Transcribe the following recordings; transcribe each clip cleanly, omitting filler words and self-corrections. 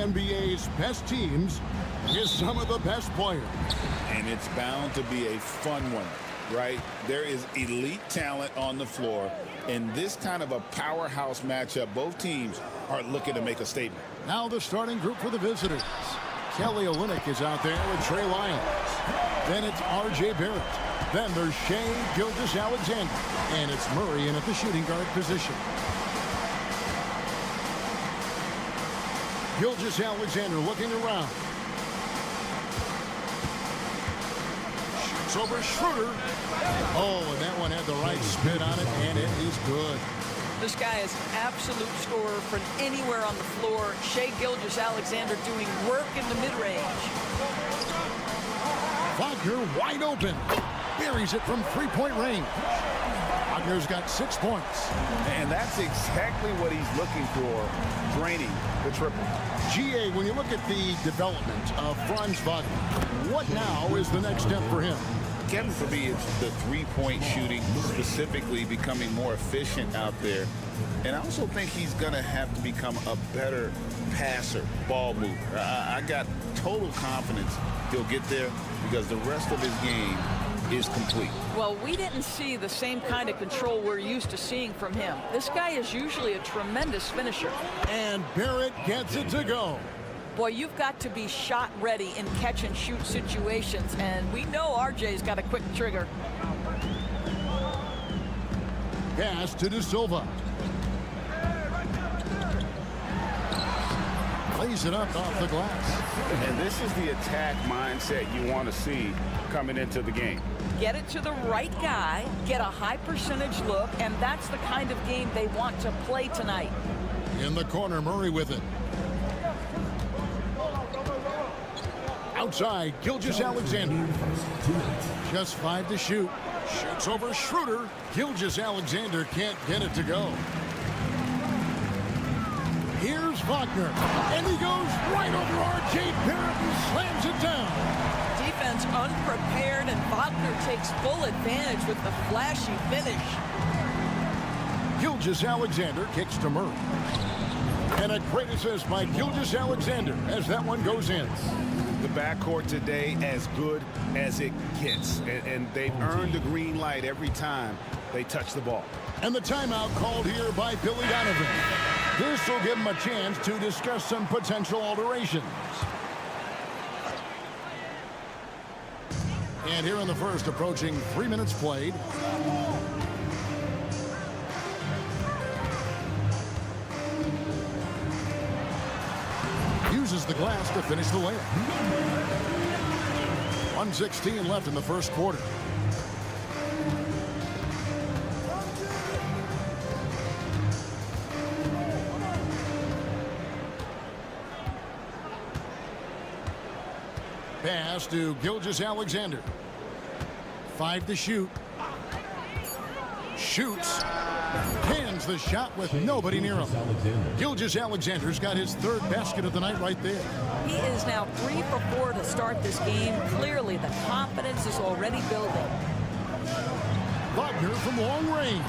NBA's best teams with some of the best players. And it's bound to be a fun one, right? There is elite talent on the floor. In this kind of a powerhouse matchup, both teams are looking to make a statement. Now the starting group for the visitors. Kelly Olynyk is out there with Trey Lyons. Then it's R.J. Barrett. Then there's Shai Gilgeous-Alexander. And it's Murray in at the shooting guard position. Gilgeous-Alexander looking around. Shoots over Schroeder. Oh, and that one had the right spin on it, and it is good. This guy is an absolute scorer from anywhere on the floor. Shai Gilgeous-Alexander doing work in the mid-range. Wagner wide open. Buries it from three-point range. Wagner's got 6 points. And that's exactly what he's looking for, draining the triple. GA, when you look at the development of Franz Wagner, what now is the next step for him? Kevin, for me, it's the three-point shooting, specifically becoming more efficient out there. And I also think he's going to have to become a better passer, ball mover. I got total confidence he'll get there because the rest of his game is complete. Well, we didn't see the same kind of control we're used to seeing from him. This guy is usually a tremendous finisher. And Barrett gets it to go. Boy, you've got to be shot ready in catch and shoot situations, and we know RJ's got a quick trigger. Pass to De Silva. Lays it up off the glass. And this is the attack mindset you want to see coming into the game. Get it to the right guy, get a high percentage look, and that's the kind of game they want to play tonight. In the corner, Murray with it. Outside, Gilgeous-Alexander. Just 5 to shoot. Shoots over Schroeder. Gilgeous-Alexander can't get it to go. Here's Wagner. And he goes right over R.J. Barrett and slams it down. Defense unprepared, and Wagner takes full advantage with the flashy finish. Gilgeous-Alexander kicks to Murray. And a great assist by Gilgeous-Alexander as that one goes in. The backcourt today as good as it gets. And they've earned the green light every time they touch the ball. And the timeout called here by Billy Donovan. This will give him a chance to discuss some potential alterations. And here in the first, approaching 3 minutes played. Uses the glass to finish the layup. 1:16 left in the first quarter. Pass to Gilgeous-Alexander. 5 to shoot. Shoots. Hands the shot with nobody near him. Gilgeous-Alexander's got his 3rd basket of the night right there. He is now 3 for 4 to start this game. Clearly, the confidence is already building. Wagner from long range.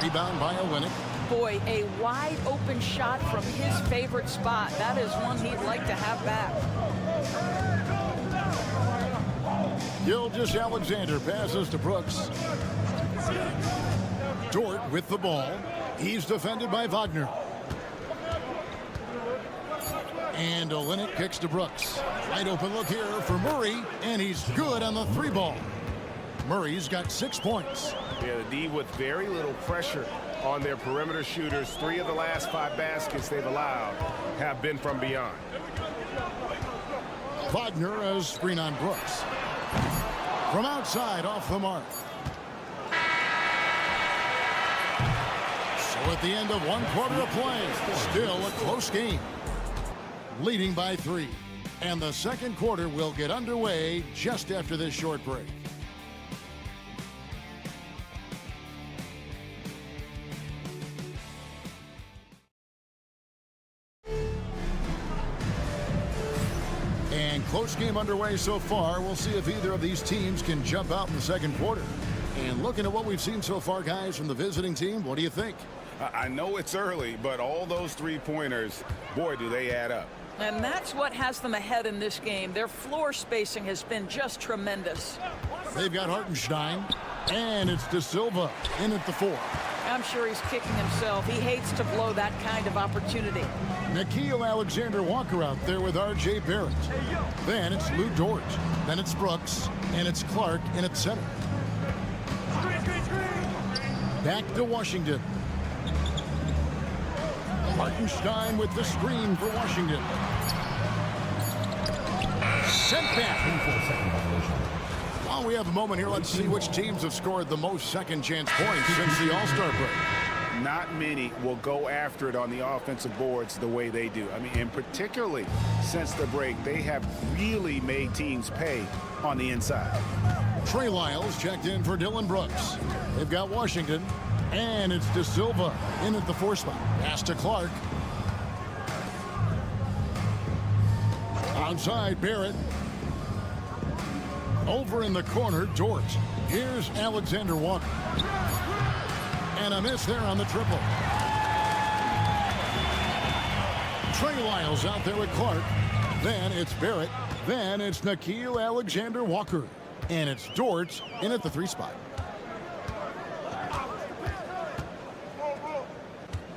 Rebound by Olynyk. Boy, a wide open shot from his favorite spot. That is one he'd like to have back. Gilgeous-Alexander passes to Brooks. Dort with the ball. He's defended by Wagner. And Olynyk kicks to Brooks. Wide open look here for Murray, and he's good on the 3 ball. Murray's got 6 points. Yeah, the D with very little pressure on their perimeter shooters. 3 of the last 5 baskets they've allowed have been from beyond. Wagner a screen on Brooks. From outside, off the mark. So at the end of 1 quarter of play, still a close game. Leading by 3. And the second quarter will get underway just after this short break. And close game underway so far. We'll see if either of these teams can jump out in the second quarter. And looking at what we've seen so far, guys, from the visiting team, what do you think? I know it's early, but all those 3-pointers, boy, do they add up. And that's what has them ahead in this game. Their floor spacing has been just tremendous. They've got Hartenstein, and it's De Silva in at the 4. I'm sure he's kicking himself. He hates to blow that kind of opportunity. Nikhil Alexander-Walker out there with R.J. Barrett. Then it's Lou Dort. Then it's Brooks, and it's Clark in at center. Back to Washington. Hartenstein with the screen for Washington. Sent back. While we have a moment here, let's see which teams have scored the most second chance points since the All-Star break. Not many will go after it on the offensive boards the way they do. I mean, and particularly since the break, they have really made teams pay on the inside. Trey Lyles checked in for Dylan Brooks. They've got Washington, and it's De Silva in at the 4 spot. Pass to Clark. Outside, Barrett. Over in the corner, Dort. Here's Alexander Walker. And a miss there on the triple. Trey Lyles out there with Clark. Then it's Barrett. Then it's Nikhil Alexander-Walker. And it's Dort in at the 3 spot.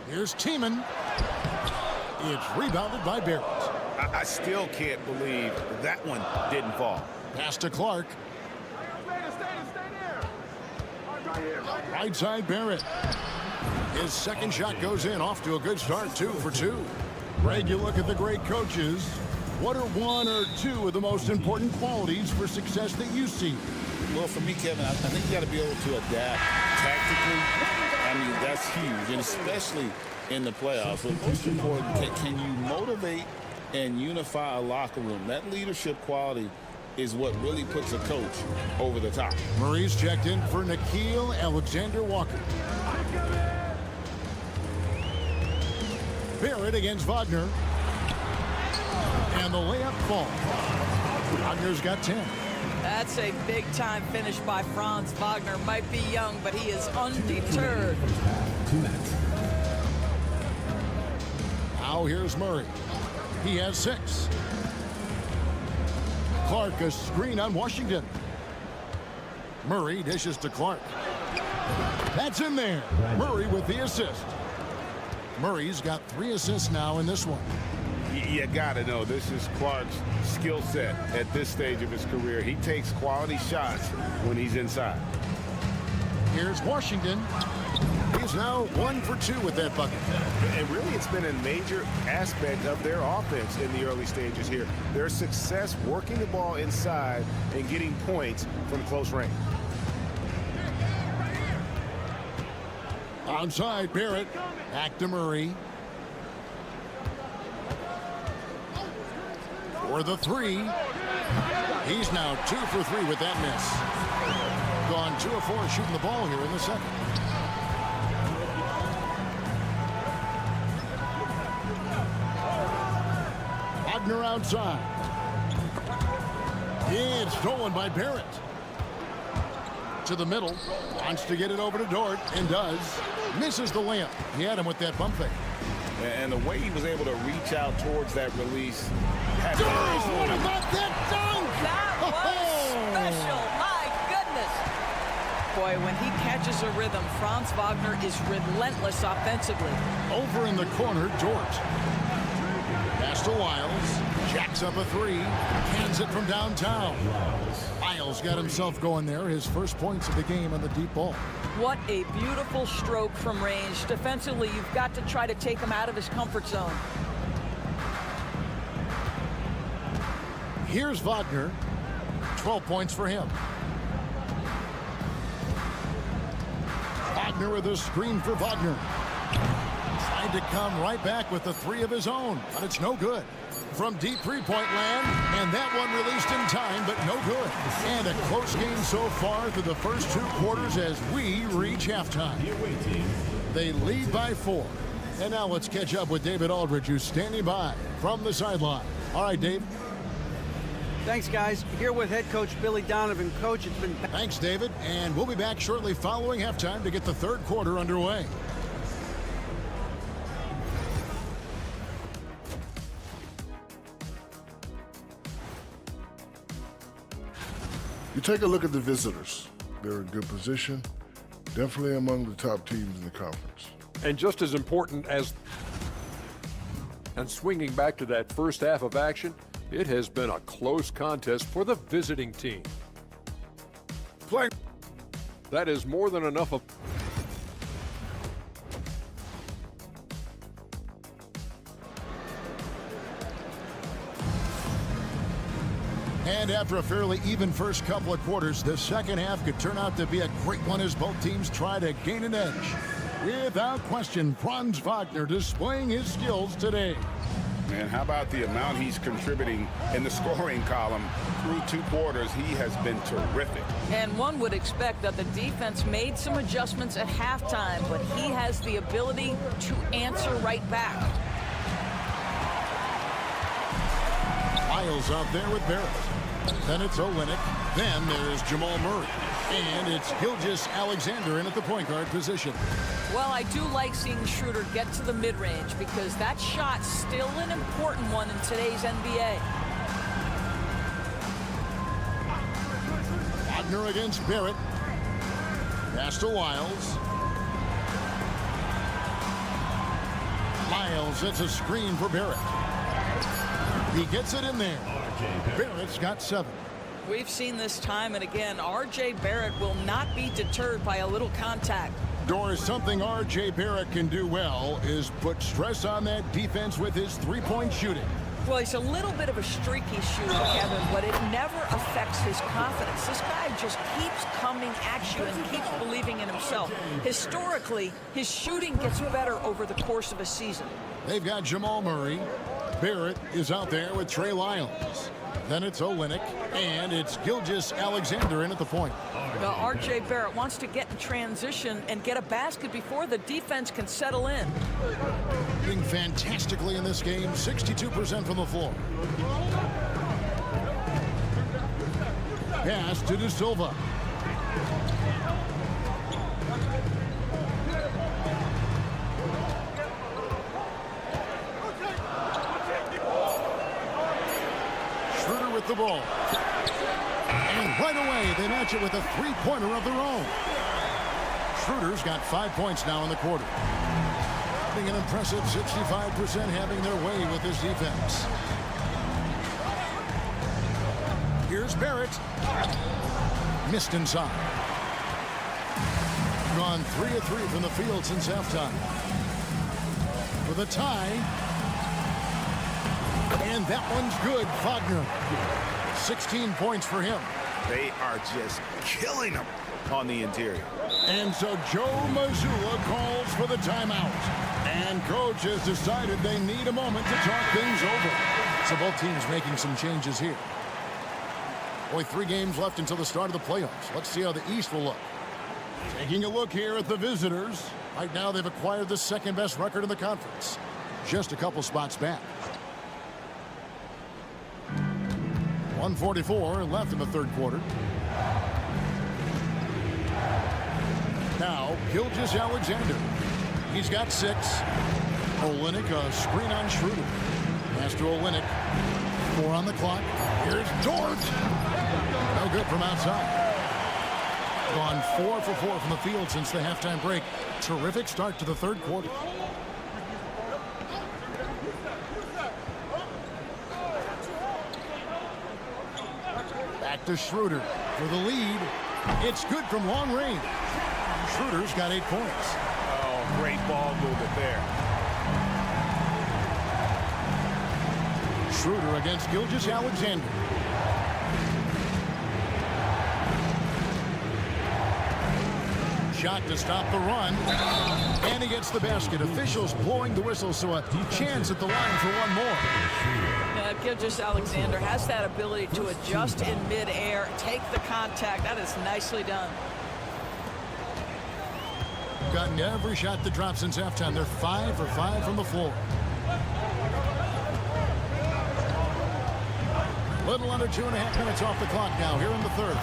Here's Tiemann. It's rebounded by Barrett. I still can't believe that one didn't fall. Pass to Clark. Right side, Barrett. His second shot goes in, off to a good start, 2 for 2. Greg, you look at the great coaches. What are 1 or 2 of the most important qualities for success that you see? Well, for me, Kevin, I think you got to be able to adapt tactically. I mean, that's huge, and especially in the playoffs. But most important, can you motivate and unify a locker room? That leadership quality is what really puts a coach over the top. Murray's checked in for Nikhil Alexander-Walker. Barrett against Wagner. And the layup falls. Wagner's got 10. That's a big-time finish by Franz Wagner. Might be young, but he is undeterred. Now here's Murray. He has 6. Clark, a screen on Washington. Murray dishes to Clark. That's in there. Murray with the assist. Murray's got 3 assists now in this one. You got to know this is Clark's skill set at this stage of his career. He takes quality shots when he's inside. Here's Washington. He's now 1 for 2 with that bucket. And really, it's been a major aspect of their offense in the early stages here. Their success working the ball inside and getting points from close range. Outside, Barrett. Back to Murray. For the 3. He's now 2 for 3 with that miss. Gone 2 of 4 shooting the ball here in the second. Wagner outside. It's stolen by Barrett. To the middle. Wants to get it over to Dort, and does. Misses the layup. He had him with that bump fake. And the way he was able to reach out towards that release. What about that dunk? That was special. My goodness. Boy, when he catches a rhythm, Franz Wagner is relentless offensively. Over in the corner, Dort. Pass to Lyles. Jacks up a 3. Cans it from downtown. Lyles got himself going there. His first points of the game on the deep ball. What a beautiful stroke from range. Defensively, you've got to try to take him out of his comfort zone. Here's Wagner. 12 points for him. Wagner with a screen for Wagner. Tried to come right back with the 3 of his own, but it's no good. From deep three-point land, and that one released in time, but no good. And a close game so far through the first 2 quarters as we reach halftime. They lead by 4. And now let's catch up with David Aldridge, who's standing by from the sideline. All right, Dave. Thanks, guys. Here with head coach Billy Donovan. Coach, it's been... Thanks, David. And we'll be back shortly following halftime to get the 3rd quarter underway. You take a look at the visitors. They're in good position, definitely among the top teams in the conference. And just as important as... And swinging back to that first half of action, it has been a close contest for the visiting team. Play. That is more than enough of... And after a fairly even first couple of quarters, the second half could turn out to be a great one as both teams try to gain an edge. Without question, Franz Wagner displaying his skills today. And how about the amount he's contributing in the scoring column through 2 quarters? He has been terrific. And one would expect that the defense made some adjustments at halftime, but he has the ability to answer right back. Miles out there with Barrett. Then it's Olynyk. Then there's Jamal Murray. And it's Gilgeous-Alexander in at the point guard position. Well, I do like seeing Schroeder get to the mid-range because that shot's still an important one in today's NBA. Wagner against Barrett. Pass to Wiles. Miles, it's a screen for Barrett. He gets it in there. Barrett's got 7. We've seen this time and again. R.J. Barrett will not be deterred by a little contact. Doris, something R.J. Barrett can do well is put stress on that defense with his three-point shooting. Well, he's a little bit of a streaky shooter, Kevin, but it never affects his confidence. This guy just keeps coming at you and keeps believing in himself. Historically, his shooting gets better over the course of a season. They've got Jamal Murray. Barrett is out there with Trey Lyles. Then it's Olynyk, and it's Gilgeous-Alexander in at the point. Now, R.J. Barrett wants to get in transition and get a basket before the defense can settle in. Doing fantastically in this game, 62% from the floor. Pass to De Silva. With the ball. And right away, they match it with a three-pointer of their own. Schroeder's got 5 points now in the quarter. Being an impressive 65% having their way with this defense. Here's Barrett. Missed inside. Gone 3 of 3 from the field since halftime. For the tie. And that one's good. Wagner. 16 points for him. They are just killing him on the interior. And so Joe Mazzulla calls for the timeout. And coach has decided they need a moment to talk things over. So both teams making some changes here. Only 3 games left until the start of the playoffs. Let's see how the East will look. Taking a look here at the visitors. Right now they've acquired the second best record in the conference. Just a couple spots back. 1:44 left in the third quarter. Now, Gilgeous-Alexander. He's got 6. Olynyk, a screen on Schroeder. Pass to Olynyk. 4 on the clock. Here's Dort. No good from outside. Gone 4 for 4 from the field since the halftime break. Terrific start to the third quarter. Back to Schroeder for the lead. It's good from long range. Schroeder's got 8 points. Oh, great ball movement there. Schroeder against Gilgeous-Alexander. Shot to stop the run. And he gets the basket. Officials blowing the whistle, so a chance at the line for one more. Gilgeous-Alexander has that ability to adjust in midair, take the contact. That is nicely done. Gotten every shot that dropped since halftime. They're 5 for 5 from the floor. Little under 2.5 minutes off the clock now here in the third.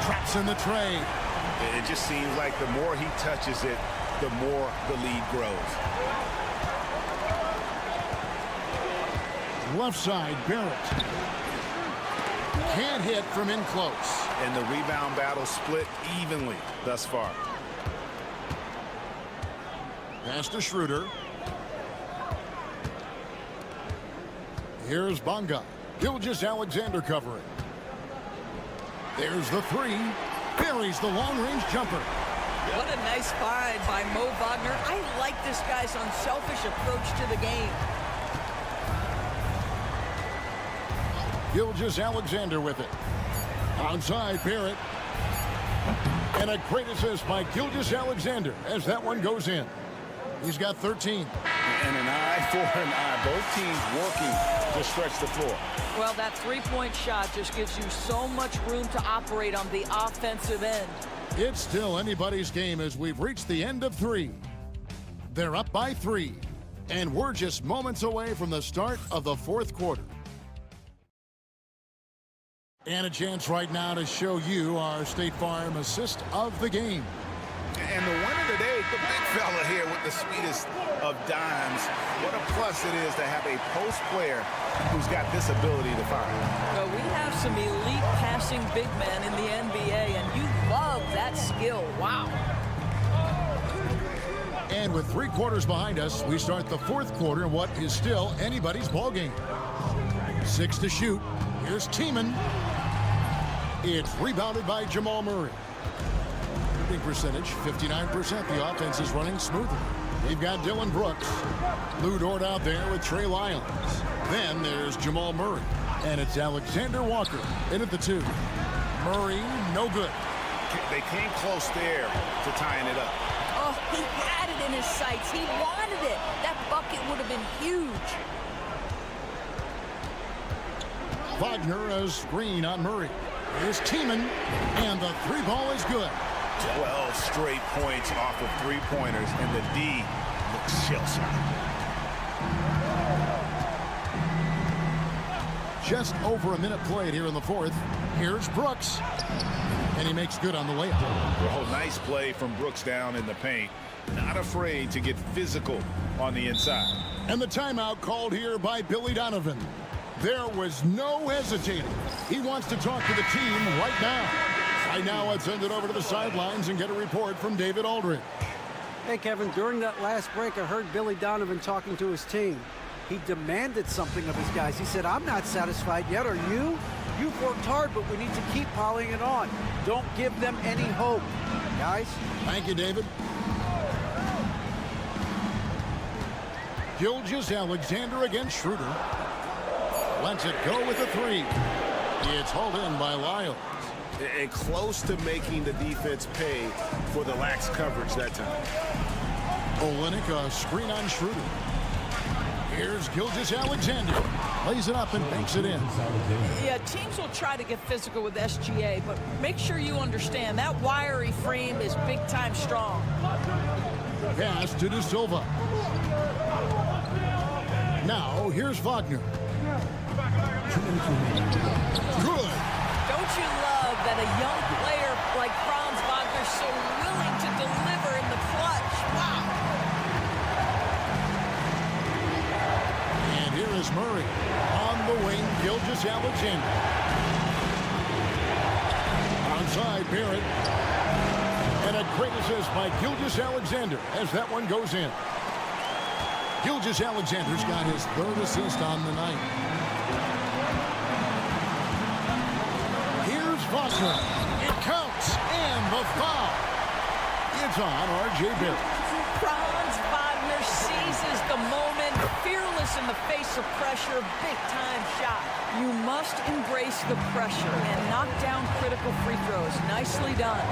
Traps in the tray. It just seems like the more he touches it, the more the lead grows. Left side, Barrett. Can't hit from in close. And the rebound battle split evenly thus far. Pass to Schroeder. Here's Bonga. Gilgeous-Alexander covering. There's the three. Buries the long-range jumper. What a nice find by Mo Wagner. I like this guy's unselfish approach to the game. Gilgeous-Alexander with it. Outside, Barrett. And a great assist by Gilgeous-Alexander as that one goes in. He's got 13. And an eye for an eye. Both teams working to stretch the floor. Well, that three-point shot just gives you so much room to operate on the offensive end. It's still anybody's game as we've reached the end of three. They're up by 3. And we're just moments away from the start of the fourth quarter. And a chance right now to show you our State Farm assist of the game. And the winner today, the big fella here with the sweetest of dimes. What a plus it is to have a post player who's got this ability to fire. Well, we have some elite passing big men in the NBA, and you love that skill. Wow. And with 3 quarters behind us, we start the fourth quarter in what is still anybody's ball game. 6 to shoot. Here's Tiemann. It's rebounded by Jamal Murray. Shooting percentage, 59%. The offense is running smoothly. They've got Dylan Brooks. Lou Dort out there with Trey Lyons. Then there's Jamal Murray. And it's Alexander Walker in at the 2. Murray, no good. They came close there to tying it up. Oh, he had it in his sights. He wanted it. That bucket would have been huge. Wagner, a screen on Murray. Here's Tiemann, and the 3 ball is good. 12 straight points off of 3-pointers, and the D looks shell-shocked. Just over a minute played here in the fourth. Here's Brooks, and he makes good on the layup. Oh, nice play from Brooks down in the paint. Not afraid to get physical on the inside. And the timeout called here by Billy Donovan. There was no hesitating. He wants to talk to the team right now. Right now, let's send it over to the sidelines and get a report from David Aldridge. Hey, Kevin, during that last break, I heard Billy Donovan talking to his team. He demanded something of his guys. He said, I'm not satisfied yet. Are you? You've worked hard, but we need to keep piling it on. Don't give them any hope. Guys? Thank you, David. Gilgeous-Alexander against Schroeder. Lets it go with a 3. It's hauled in by Lyles. And close to making the defense pay for the lax coverage that time. Olynyk, a screen on Schroeder. Here's Gilgeous-Alexander. Lays it up and banks it in. Yeah, teams will try to get physical with SGA, but make sure you understand that wiry frame is big-time strong. Pass to De Silva. Now, here's Wagner. Good. Don't you love that a young player like Franz Wagner is so willing to deliver in the clutch? Wow. And here is Murray. On the wing, Gilgeous-Alexander. Onside, Barrett. And a great assist by Gilgeous-Alexander as that one goes in. Gilgeous-Alexander's got his 3rd assist on the night. Here's Wagner. It counts, and the foul. It's on R.J. Barrett. Franz Wagner seizes the moment, fearless in the face of pressure, big-time shot. You must embrace the pressure and knock down critical free throws. Nicely done.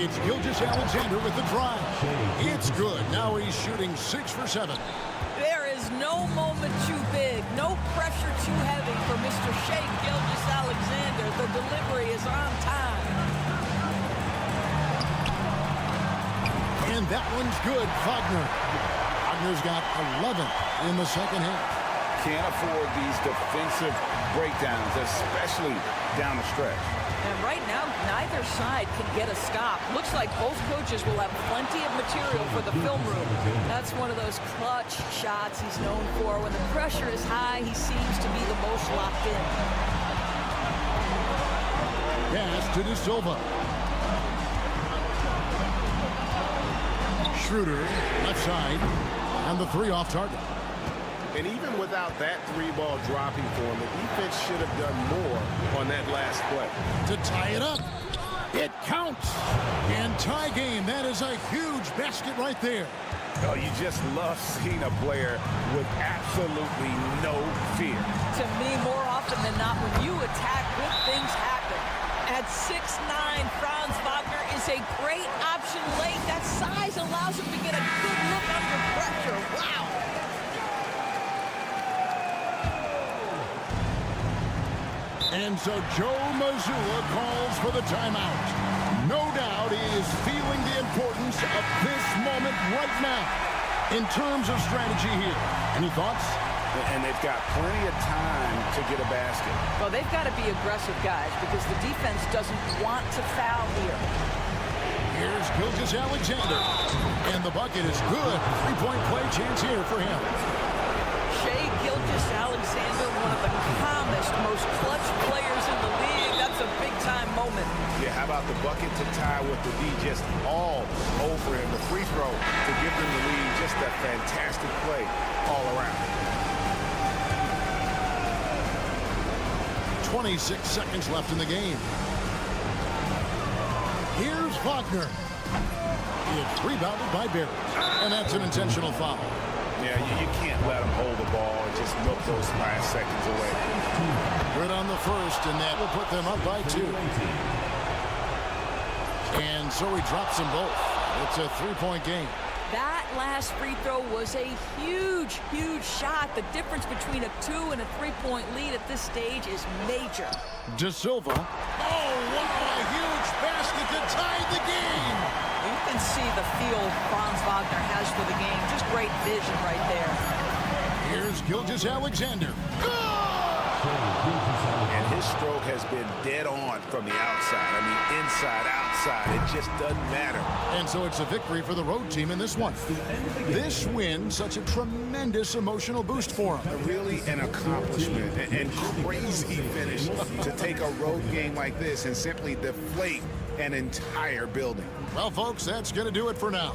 It's Gilgeous-Alexander with the drive. It's good. Now he's shooting 6 for 7. There is no moment too big, no pressure too heavy for Mr. Shea Gilgeous-Alexander. The delivery is on time. And that one's good. Wagner. Wagner's got 11 in the second half. Can't afford these defensive breakdowns, especially down the stretch. And right now, neither side can get a stop. Looks like both coaches will have plenty of material for the film room. That's one of those clutch shots he's known for. When the pressure is high, he seems to be the most locked in. Pass to De Silva. Schroeder, left side, and the three off target. And even without that three-ball dropping for him, the defense should have done more on that last play. To tie it up. It counts. And tie game. That is a huge basket right there. Oh, you just love seeing a player with absolutely no fear. To me, more often than not, when you attack, good things happen. At 6'9", Franz Wagner is a great option late. That size allows him to get a good look under pressure. Wow. And so Joe Mazzulla calls for the timeout. No doubt he is feeling the importance of this moment right now in terms of strategy here. Any thoughts? And they've got plenty of time to get a basket. Well, they've got to be aggressive, guys, because the defense doesn't want to foul here. Here's Gilgeous-Alexander. And the bucket is good. Three-point play chance here for him. Shai Gilgeous-Alexander, one of the calmest, most clutch players in the league. That's a big-time moment. Yeah, how about the bucket to tie with the D just all over him? The free throw to give them the lead. Just a fantastic play all around. 26 seconds left in the game. Here's Wagner. It's rebounded by Barrett. And that's an intentional foul. Yeah, you can't let him hold the ball and just milk those last seconds away. Good on the first, and that will put them up by 2. And so he drops them both. It's a three-point game. That last free throw was a huge, huge shot. The difference between a 2 and a 3-point lead at this stage is major. De Silva. Oh, what a huge basket to tie the game. You can see the feel Franz Wagner has for the game. Just great vision right there. Here's Gilgeous-Alexander. And his stroke has been dead on from the outside. I mean, inside, outside. It just doesn't matter. And so it's a victory for the road team in this one. This win, such a tremendous emotional boost for them. Really an accomplishment and crazy finish to take a road game like this and simply deflate an entire building. Well, folks, that's going to do it for now.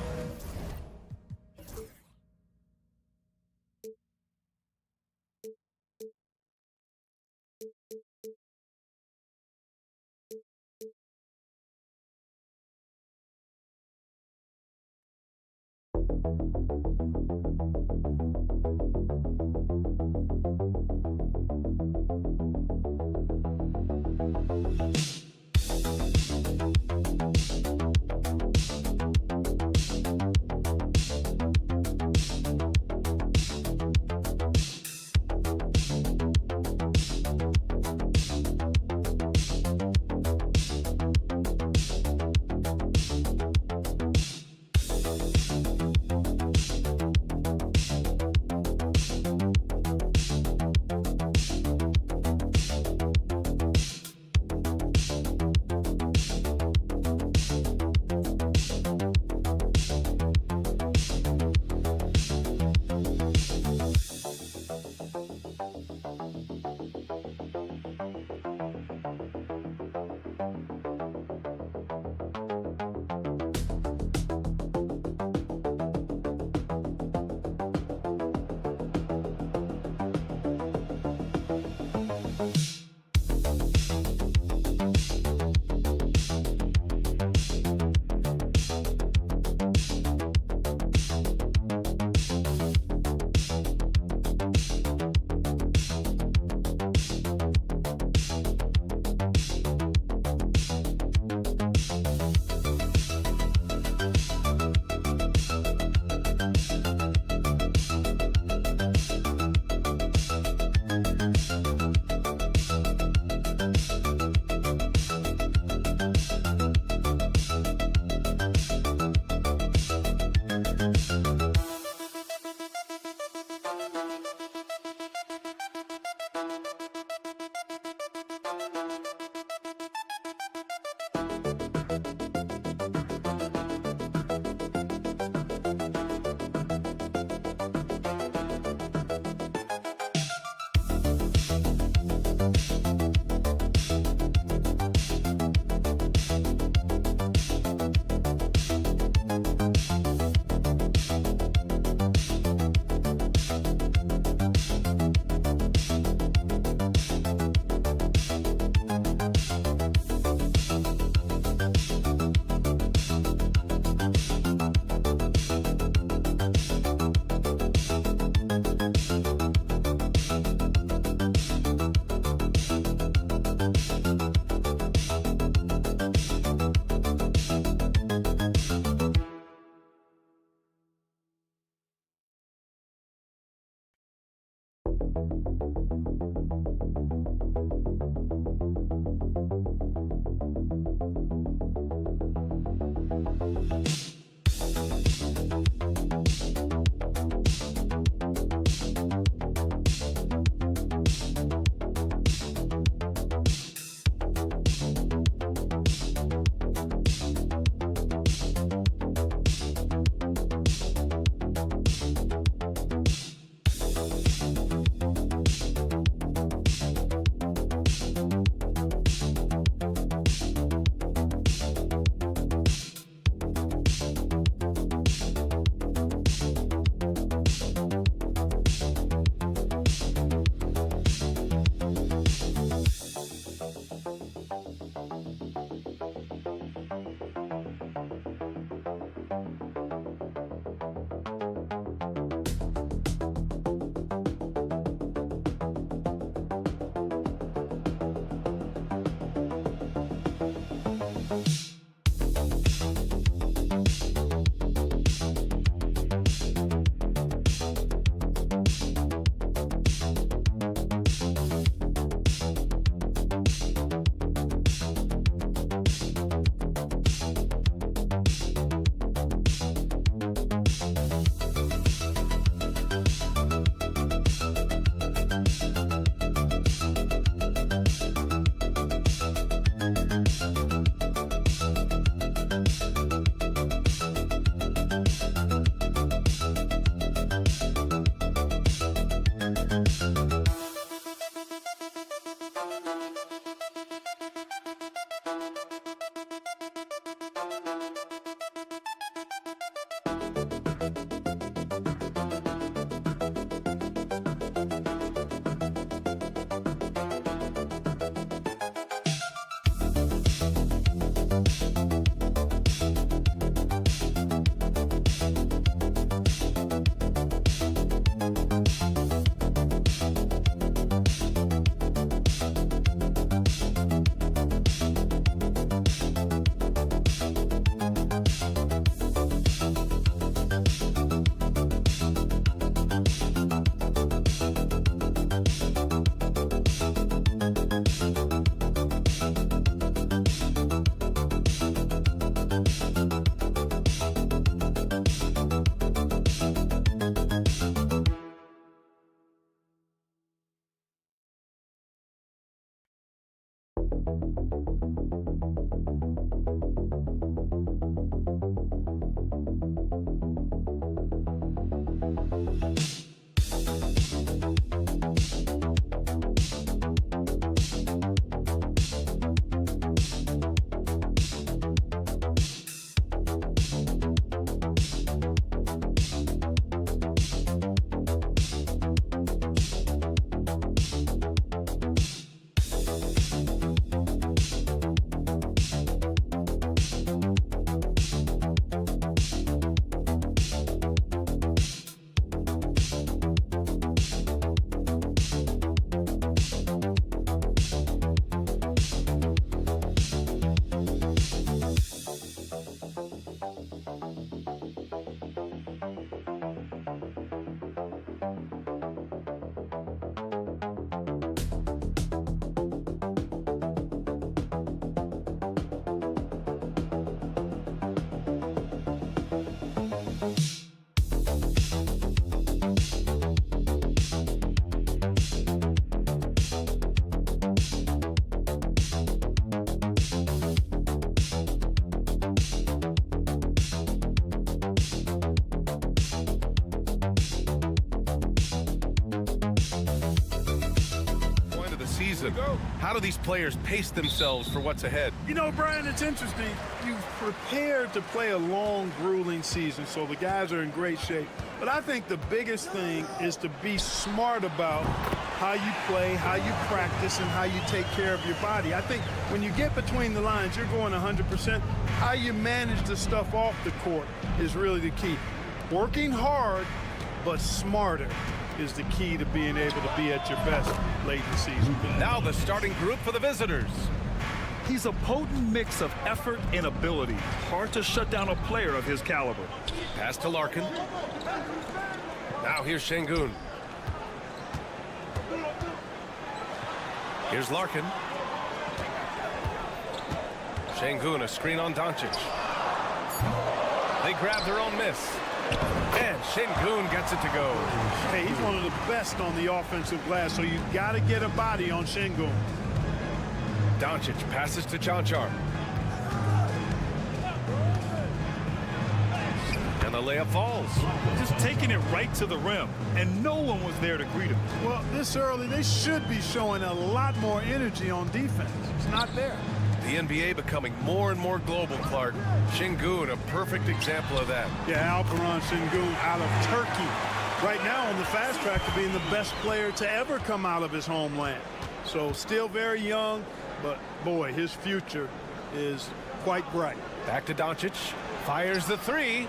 season. How do these players pace themselves for what's ahead? You know, Brian, it's interesting. You've prepared to play a long, grueling season, so the guys are in great shape. But I think the biggest thing is to be smart about how you play, how you practice, and how you take care of your body. I think when you get between the lines, you're going 100%. How you manage the stuff off the court is really the key. Working hard, but smarter is the key to being able to be at your best late in the season. Now the starting group for the visitors. He's a potent mix of effort and ability. Hard to shut down a player of his caliber. Pass to Larkin. Now here's Şengün. Here's Larkin. Şengün, a screen on Doncic. They grab their own miss. And Şengün gets it to go. Hey, he's one of the best on the offensive glass, so you got to get a body on Şengün. Doncic passes to Cancar. And the layup falls. Just taking it right to the rim, and no one was there to greet him. Well, this early, they should be showing a lot more energy on defense. It's not there. The NBA becoming more and more global, Clark. Şengün, a perfect example of that. Yeah, Alperen Şengün out of Turkey. Right now on the fast track to being the best player to ever come out of his homeland. So still very young, but boy, his future is quite bright. Back to Doncic. Fires the three.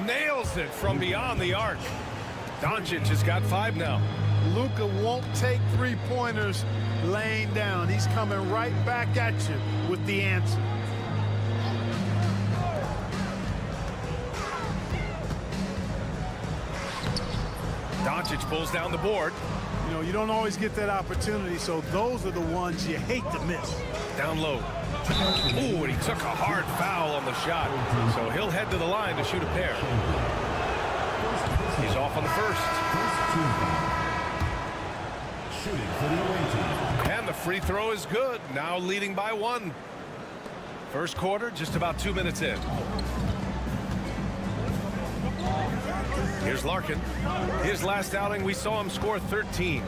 Nails it from beyond the arc. Doncic has got 5 now. Luka won't take three-pointers laying down. He's coming right back at you with the answer. Doncic pulls down the board. You know, you don't always get that opportunity, so those are the ones you hate to miss. Down low. Ooh, and he took a hard foul on the shot. So he'll head to the line to shoot a pair. He's off on the first. And the free throw is good. Now leading by 1. First quarter, just about 2 minutes in. Here's Larkin. His last outing, we saw him score 13.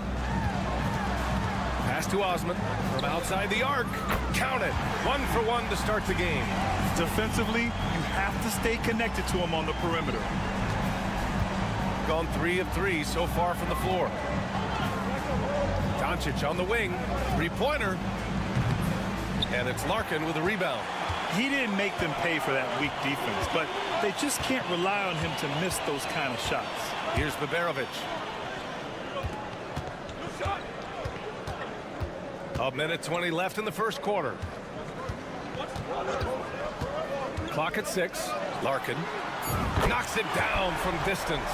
Pass to Osman from outside the arc. Count it. 1 for 1 to start the game. Defensively, you have to stay connected to him on the perimeter. Gone 3 of 3 so far from the floor. Doncic on the wing. 3-pointer. And it's Larkin with a rebound. He didn't make them pay for that weak defense, but they just can't rely on him to miss those kind of shots. Here's Bogdanović. A minute 20 left in the first quarter. Clock at 6. Larkin knocks it down from distance.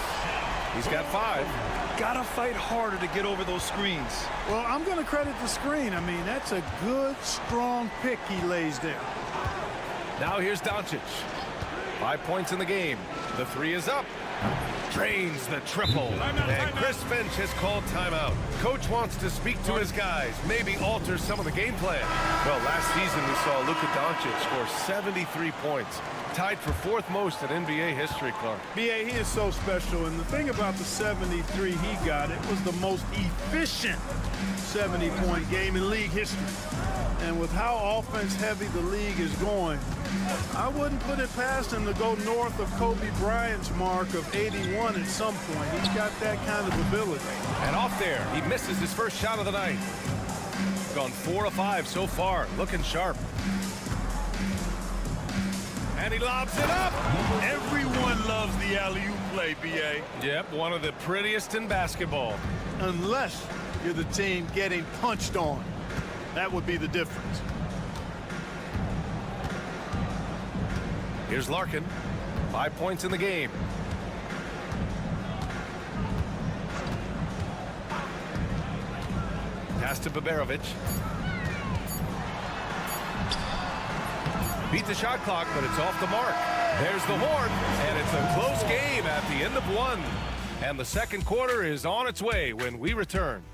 He's got 5. Gotta fight harder to get over those screens. Well, I'm going to credit the screen. I mean, that's a good, strong pick he lays there. Now here's Doncic. 5 points in the game. The 3 is up. Drains the triple. And Chris Finch has called timeout. Coach wants to speak to his guys, maybe alter some of the game plan. Well, last season we saw Luka Doncic score 73 points. Tied for 4th most in NBA history, Clark. B.A., he is so special, and the thing about the 73 he got, it was the most efficient 70-point game in league history. And with how offense-heavy the league is going, I wouldn't put it past him to go north of Kobe Bryant's mark of 81 at some point. He's got that kind of ability. And off there, he misses his first shot of the night. Gone 4 of 5 so far, looking sharp. And he lobs it up. Everyone loves the alley-oop play, B.A. Yep, one of the prettiest in basketball. Unless you're the team getting punched on. That would be the difference. Here's Larkin. 5 points in the game. Pass to Bogdanović. Beat the shot clock, but it's off the mark. There's the horn, and it's a close game at the end of 1. And the second quarter is on its way when we return.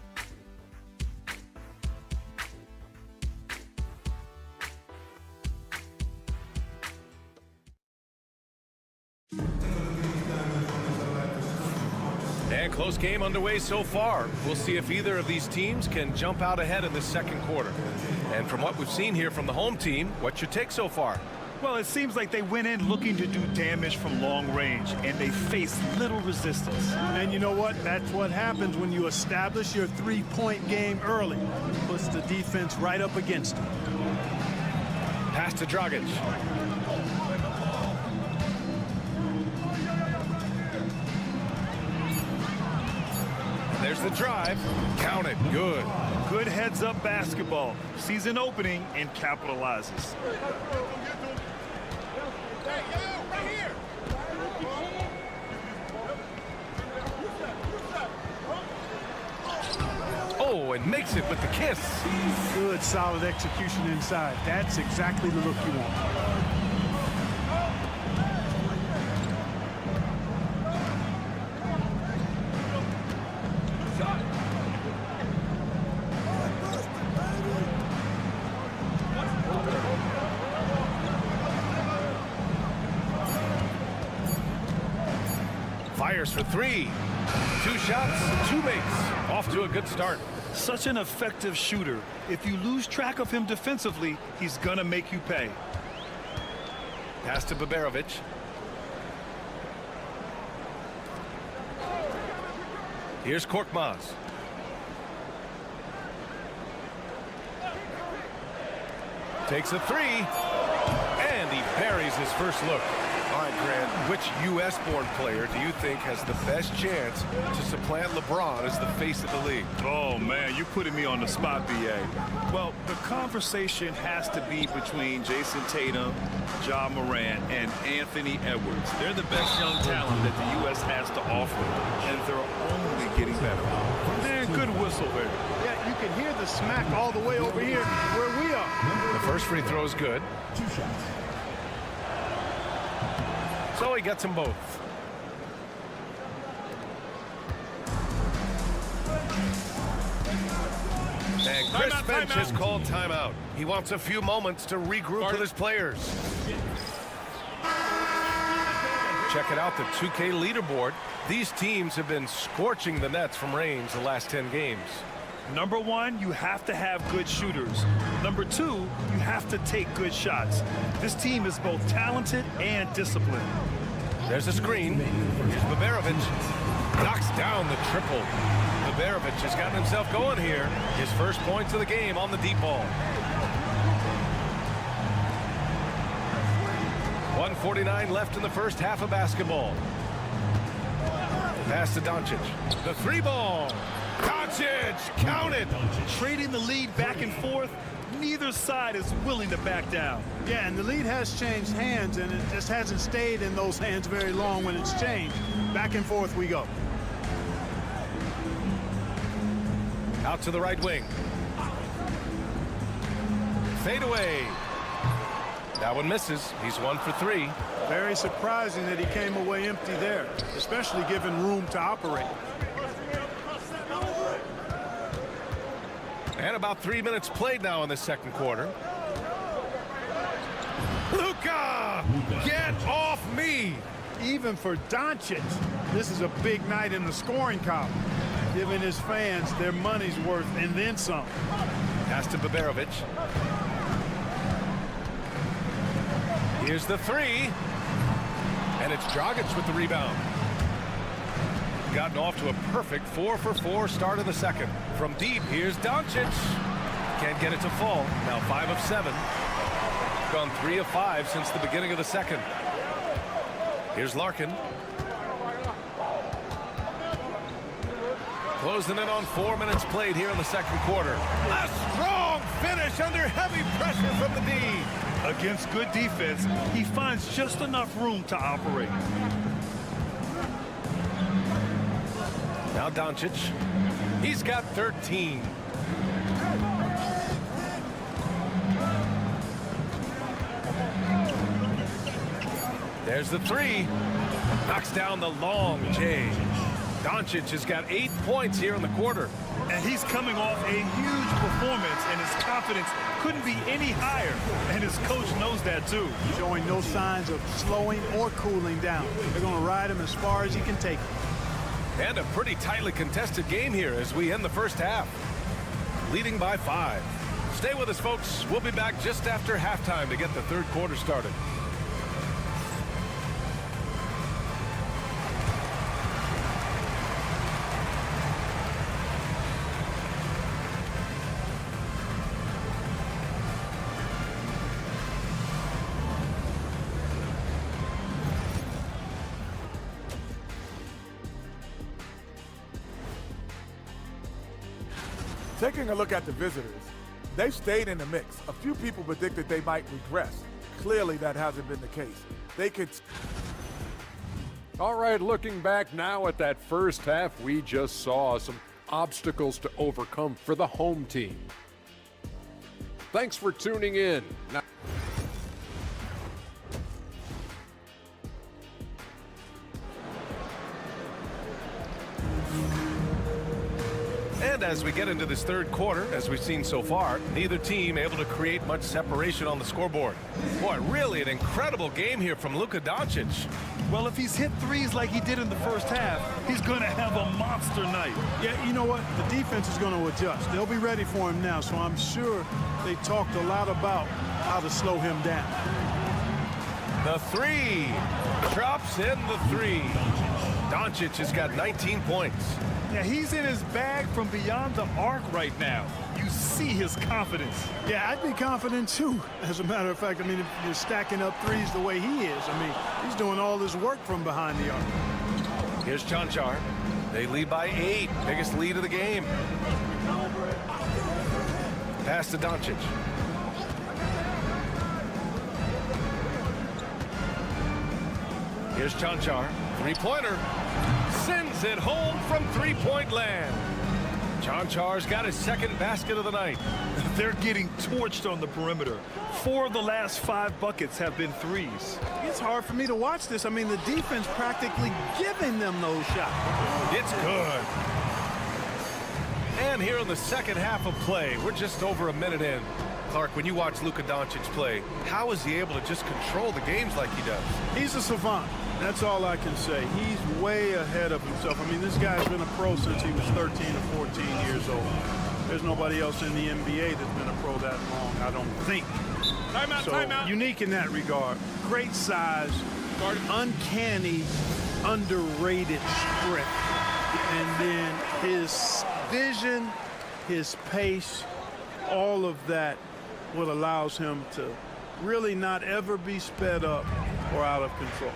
And close game underway so far. We'll see if either of these teams can jump out ahead in the second quarter. And from what we've seen here from the home team, what's your take so far? Well, it seems like they went in looking to do damage from long range, and they faced little resistance. And you know what? That's what happens when you establish your three-point game early. Puts the defense right up against it. Pass to Dragic. There's the drive. Count it. Good. Good heads-up basketball. Sees an opening and capitalizes. and makes it with the kiss. Good, solid execution inside. That's exactly the look you want. Fires for three. 2 shots, 2 makes. Off to a good start. Such an effective shooter. If you lose track of him defensively, he's gonna make you pay. Pass to Baberovic. Here's Korkmaz. Takes a 3. And he buries his first look. All right, Grant, which U.S.-born player do you think has the best chance to supplant LeBron as the face of the league? Oh, man, you're putting me on the spot, B.A. Well, the conversation has to be between Jason Tatum, Ja Morant, and Anthony Edwards. They're the best young talent that the U.S. has to offer, and they're only getting better. And good whistle there. Yeah, you can hear the smack all the way over here where we are. The first free throw is good. So he gets them both. And Chris Finch has called timeout. He wants a few moments to regroup with his players. Check it out, the 2K leaderboard. These teams have been scorching the nets from range the last 10 games. Number 1, you have to have good shooters. Number 2, you have to take good shots. This team is both talented and disciplined. There's a screen. Here's Baberovic. Knocks down the triple. Baberovic has gotten himself going here. His first points of the game on the deep ball. 1:49 left in the first half of basketball. Pass to Doncic. The 3 ball. Doncic, count it. Trading the lead back and forth, neither side is willing to back down. Yeah, and the lead has changed hands, and it just hasn't stayed in those hands very long when it's changed. Back and forth we go. Out to the right wing. Fade away. That one misses. He's 1 for 3. Very surprising that he came away empty there, especially given room to operate. And about 3 minutes played now in the second quarter. Luka! Get off me! Even for Doncic, this is a big night in the scoring column, giving his fans their money's worth and then some. Pass to Baberovic. Here's the 3. And it's Dragic with the rebound. Gotten off to a perfect 4 for 4 start of the second. From deep, here's Doncic. Can't get it to fall. Now 5 of 7. Gone 3 of 5 since the beginning of the second. Here's Larkin. Closing in on 4 minutes played here in the second quarter. A strong finish under heavy pressure from the D. Against good defense, he finds just enough room to operate. Now Doncic. He's got 13. There's the 3. Knocks down the long J. Doncic has got 8 points here in the quarter. And he's coming off a huge performance, and his confidence couldn't be any higher. And his coach knows that, too. Showing no signs of slowing or cooling down. They're going to ride him as far as he can take him. And a pretty tightly contested game here as we end the first half. Leading by 5. Stay with us, folks. We'll be back just after halftime to get the third quarter started. Taking a look at the visitors, they've stayed in the mix. A few people predicted they might regress. Clearly, that hasn't been the case. They could... All right, looking back now at that first half, we just saw some obstacles to overcome for the home team. Thanks for tuning in. Now And as we get into this third quarter, as we've seen so far, neither team able to create much separation on the scoreboard. Boy, really an incredible game here from Luka Doncic. Well, if he's hit threes like he did in the first half, he's going to have a monster night. Yeah, you know what? The defense is going to adjust. They'll be ready for him now, so I'm sure they talked a lot about how to slow him down. The three. Drops in the three. Doncic has got 19 points. Yeah, he's in his bag from beyond the arc right now. You see his confidence. Yeah, I'd be confident too. As a matter of fact, I mean, if you're stacking up threes the way he is, I mean, he's doing all his work from behind the arc. Here's Chanchar. They lead by 8. Biggest lead of the game. Pass to Doncic. Here's Chanchar. Three-pointer. Sends it home from three-point land. Chanchar's got his second basket of the night. They're getting torched on the perimeter. 4 of the last 5 buckets have been threes. It's hard for me to watch this. I mean, the defense practically giving them those shots. It's good. And here in the second half of play, we're just over a minute in. Clark, when you watch Luka Doncic play, how is he able to just control the games like he does? He's a savant. That's all I can say. He's way ahead of himself. I mean, this guy's been a pro since he was 13 or 14 years old. There's nobody else in the NBA that's been a pro that long, I don't think. Timeout. Unique in that regard. Great size, uncanny, underrated sprint. And then his vision, his pace, all of that what allows him to really not ever be sped up or out of control.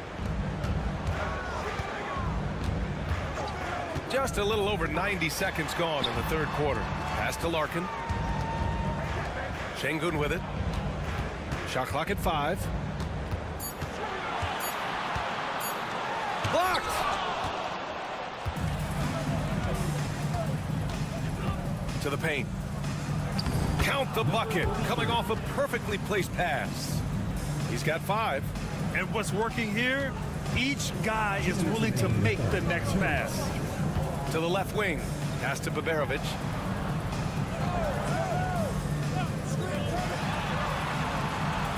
Just a little over 90 seconds gone in the third quarter. Pass to Larkin. Şengün with it. Shot clock at 5. Blocked! To the paint. Count the bucket. Coming off a perfectly placed pass. He's got 5. And what's working here, each guy is willing to make the next pass. To the left wing. Pass to Baberovic.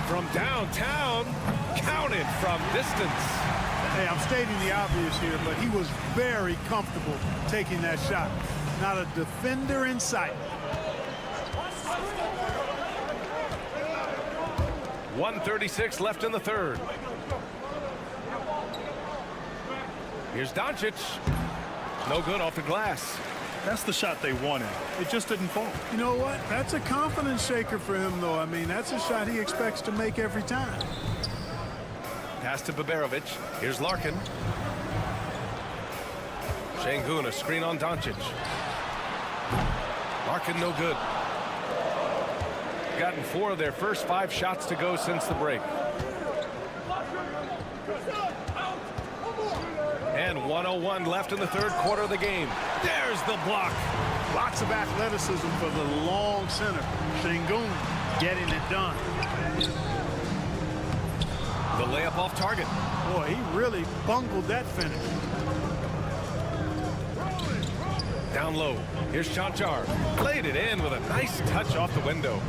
From downtown. Counted from distance. Hey, I'm stating the obvious here, but he was very comfortable taking that shot. Not a defender in sight. 1:36 left in the third. Here's Doncic. No good off the glass. That's the shot they wanted. It just didn't fall. You know what? That's a confidence shaker for him, though. I mean, that's a shot he expects to make every time. Pass to Baberovic. Here's Larkin. Şengün, a screen on Doncic. Larkin no good. Gotten 4 of their first 5 shots to go since the break. And 1:01 left in the third quarter of the game. There's the block. Lots of athleticism for the long center. Şengün getting it done. The layup off target. Boy, he really bungled that finish. Down low. Here's Chanchar. Played it in with a nice touch off the window.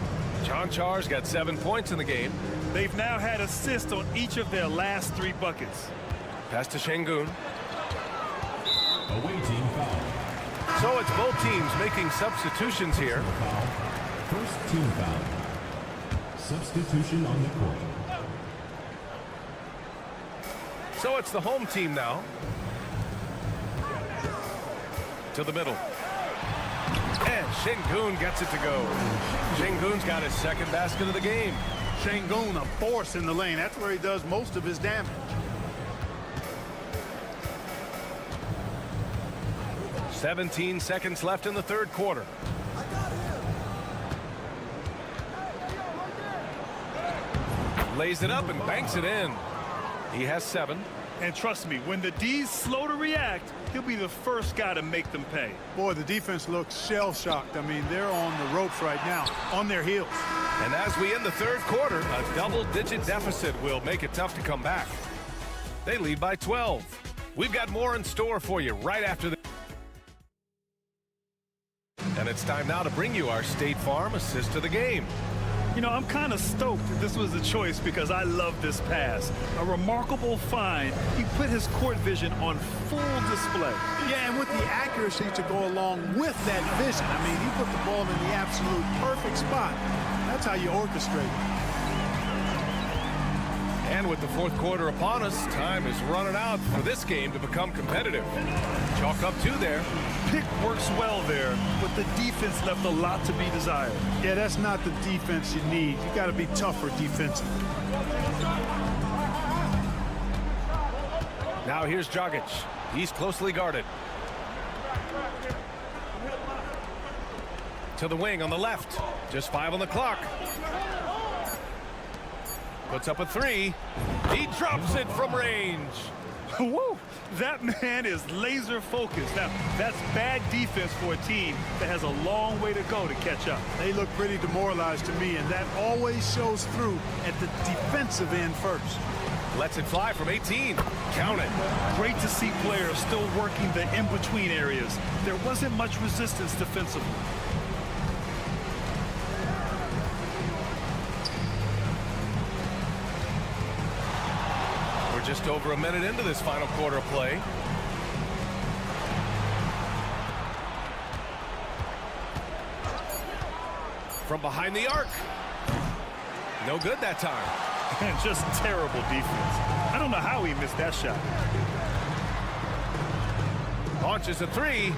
Chanchar's got 7 points in the game. They've now had assists on each of their last 3 buckets. Pass to Şengün. Awaiting foul. So it's both teams making substitutions here. First team foul. Substitution on the court. So it's the home team now. To the middle. And Şengün gets it to go. Şengün's got his second basket of the game. Şengün, a force in the lane. That's where he does most of his damage. 17 seconds left in the third quarter. Lays it up and banks it in. He has 7. And trust me, when the D's slow to react, he'll be the first guy to make them pay. Boy, the defense looks shell-shocked. I mean, they're on the ropes right now, on their heels. And as we end the third quarter, a double-digit deficit will make it tough to come back. They lead by 12. We've got more in store for you right after this. And it's time now to bring you our State Farm assist to the game. You know, I'm kind of stoked that this was a choice because I love this pass. A remarkable find. He put his court vision on full display. Yeah, and with the accuracy to go along with that vision. I mean, he put the ball in the absolute perfect spot. That's how you orchestrate it. And with the fourth quarter upon us, time is running out for this game to become competitive. Chalk up 2 there. Pick works well there, but the defense left a lot to be desired. Yeah, that's not the defense you need. You got to be tougher defensively. Now here's Dragic. He's closely guarded. To the wing on the left. Just 5 on the clock. Puts up a 3. He drops it from range. Woo! That man is laser focused. Now, that's bad defense for a team that has a long way to go to catch up. They look pretty demoralized to me, and that always shows through at the defensive end first. Lets it fly from 18. Count it. Great to see players still working the in-between areas. There wasn't much resistance defensively. Just over a minute into this final quarter of play. From behind the arc. No good that time. And just terrible defense. I don't know how he missed that shot. Launches a 3.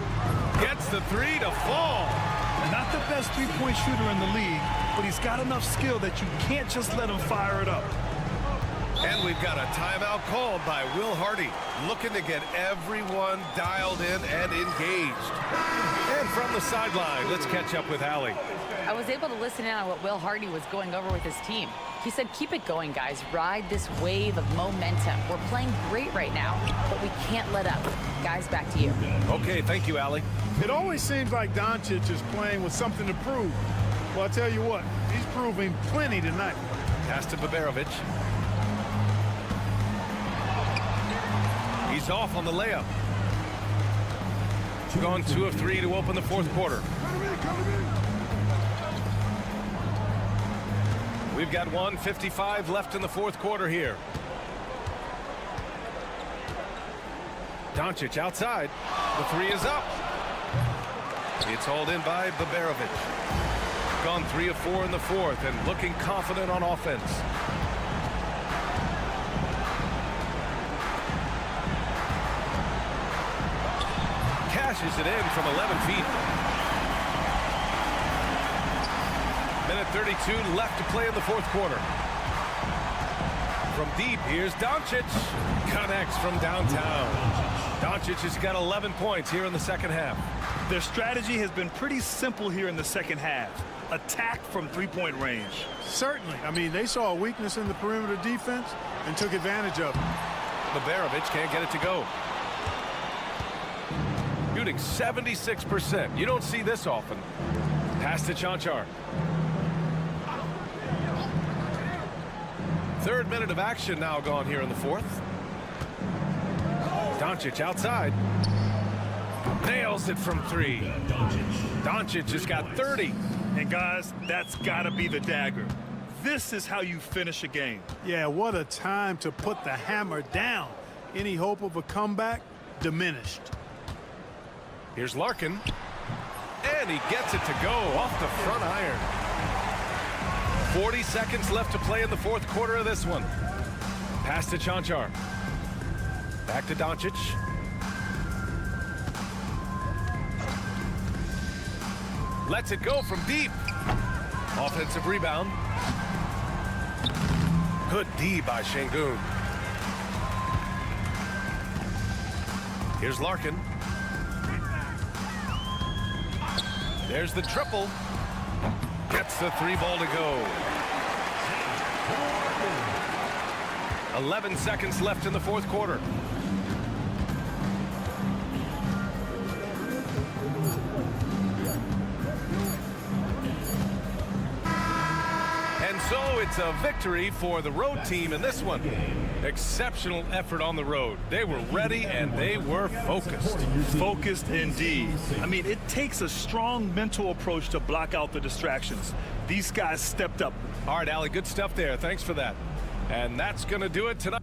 Gets the 3 to fall. Not the best three-point shooter in the league, but he's got enough skill that you can't just let him fire it up. And we've got a timeout called by Will Hardy, looking to get everyone dialed in and engaged. And from the sideline, let's catch up with Allie. I was able to listen in on what Will Hardy was going over with his team. He said, keep it going, guys. Ride this wave of momentum. We're playing great right now, but we can't let up. Guys, back to you. Okay, thank you, Allie. It always seems like Doncic is playing with something to prove. Well, I'll tell you what, he's proving plenty tonight. Pass to Baberovic. He's off on the layup. Gone 2 of 3 to open the fourth quarter. We've got 1:55 left in the fourth quarter here. Doncic outside. The 3 is up. It's hauled in by Baberovic. Gone 3 of 4 in the fourth and looking confident on offense. Cashes it in from 11 feet. Minute 32 left to play in the fourth quarter. From deep, here's Doncic. Connects from downtown. Doncic has got 11 points here in the second half. Their strategy has been pretty simple here in the second half. Attack from three-point range. Certainly. I mean, they saw a weakness in the perimeter defense and took advantage of it. Baberovic can't get it to go. Shooting 76%. You don't see this often. Pass to Chanchar. Third minute of action now gone here in the fourth. Doncic outside. Nails it from 3. Doncic has got 30. And guys, that's got to be the dagger. This is how you finish a game. Yeah, what a time to put the hammer down. Any hope of a comeback diminished. Here's Larkin. And he gets it to go off the front iron. 40 seconds left to play in the fourth quarter of this one. Pass to Chanchar. Back to Doncic. Lets it go from deep. Offensive rebound. Good D by Şengün. Here's Larkin. There's the triple. Gets the 3 ball to go. 11 seconds left in the fourth quarter. And so it's a victory for the road team in this one. Exceptional effort on the road. They were ready and they were focused. Focused indeed. I mean, it takes a strong mental approach to block out the distractions. These guys stepped up. All right, Allie, good stuff there. Thanks for that. And that's going to do it tonight.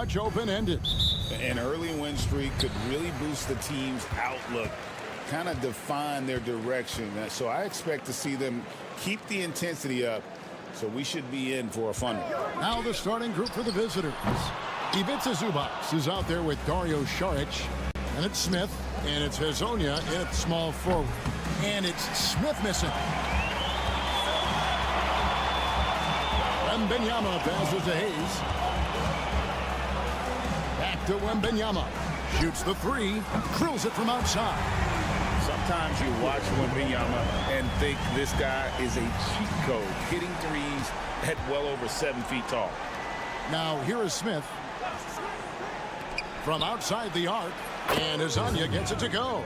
much open-ended. An early win streak could really boost the team's outlook, kind of define their direction. So I expect to see them keep the intensity up. So we should be in for a fun one. Now the starting group for the visitors. Ivica Zubac is out there with Dario Saric. And it's Smith. And it's Hazonia in at small forward. And it's Smith missing. Wembenyama passes to Hayes. Back to Wembenyama. Shoots the three, drills it from outside. Sometimes you watch Wembanyama and think this guy is a cheat code, hitting threes at well over 7 feet tall. Now here is Smith. From outside the arc, and Azania gets it to go.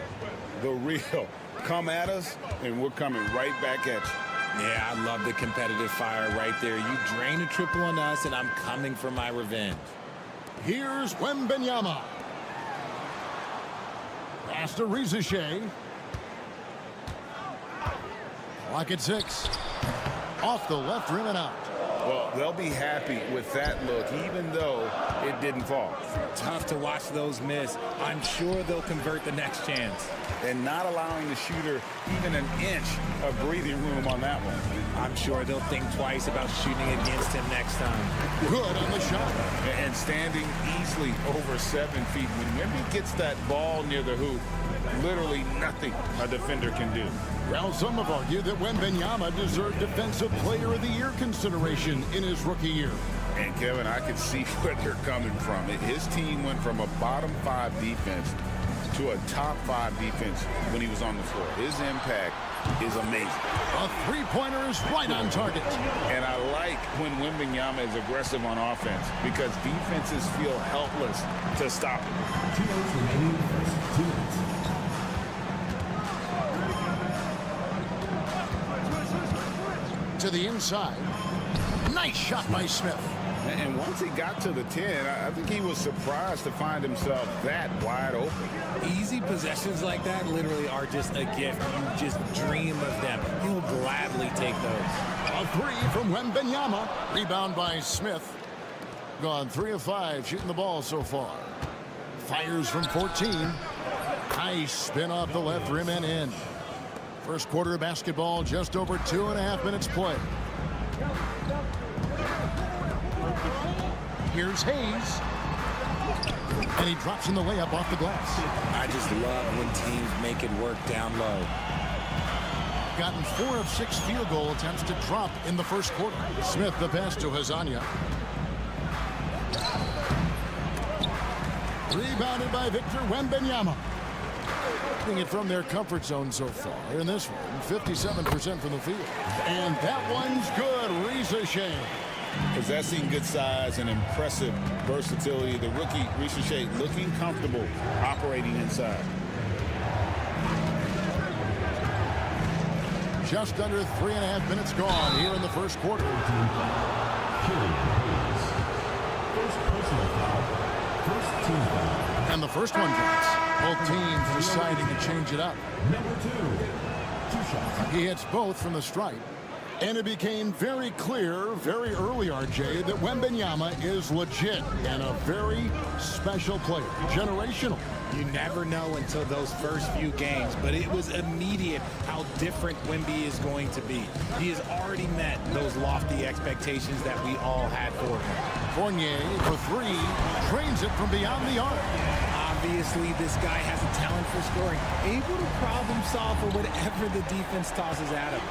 The real. Come at us, and we're coming right back at you. Yeah, I love the competitive fire right there. You drain a triple on us, and I'm coming for my revenge. Here's Wembanyama. Pass to Rizachet. Clock at 6. Off the left rim and out. Well, they'll be happy with that look, even though it didn't fall. Tough to watch those miss. I'm sure they'll convert the next chance. And not allowing the shooter even an inch of breathing room on that one. I'm sure they'll think twice about shooting against him next time. Good on the shot. And standing easily over 7 feet. When Wemby gets that ball near the hoop, literally nothing a defender can do. Well, some have argued that Wembanyama deserved Defensive Player of the Year consideration in his rookie year. And, Kevin, I can see where they're coming from. His team went from a bottom 5 defense to a top 5 defense when he was on the floor. His impact is amazing. A three-pointer is right on target. And I like when Wembanyama is aggressive on offense because defenses feel helpless to stop him. 2 minutes remaining, first 2 minutes. To the inside. Nice shot by Smith. And once he got to the 10, I think he was surprised to find himself that wide open. Easy possessions like that literally are just a gift. You just dream of them. He'll gladly take those. A three from Wembanyama. Rebound by Smith. Gone 3 of 5 shooting the ball so far. Fires from 14. Nice spin off the left rim and in. First quarter of basketball, just over 2.5 minutes play. Here's Hayes. And he drops in the layup off the glass. I just love when teams make it work down low. Gotten 4 of 6 field goal attempts to drop in the first quarter. Smith the pass to Azania. Rebounded by Victor Wembanyama. It from their comfort zone so far in this one, 57% from the field. And that one's good. Rizachet. Possessing good size and impressive versatility. The rookie Rizachet looking comfortable operating inside. Just under 3.5 minutes gone here in the first quarter. First personal foul. First team foul. And the first one drops. Both teams deciding to change it up. Number 2. 2 shots. He hits both from the stripe. And it became very clear very early, RJ, that Wembanyama is legit and a very special player. Generational. You never know until those first few games, but it was immediate how different Wemby is going to be. He has already met those lofty expectations that we all had for him. Fournier for 3, trains it from beyond the arc. Obviously, this guy has a talent for scoring, able to problem solve for whatever the defense tosses at him.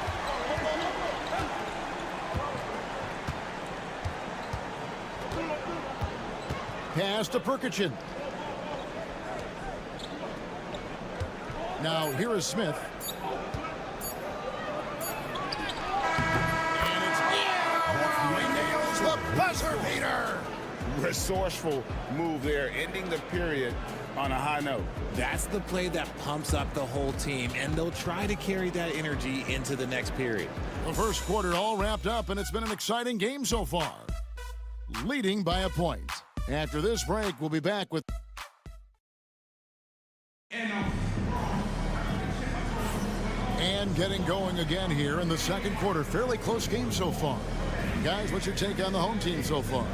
Pass to Perkichin. Now here is Smith. And it's he nails the buzzer beater. Resourceful move there, ending the period on a high note. That's the play that pumps up the whole team, and they'll try to carry that energy into the next period. The first quarter all wrapped up, and it's been an exciting game so far. Leading by a point. After this break, we'll be back with... And getting going again here in the second quarter. Fairly close game so far. Guys, what's your take on the home team so far?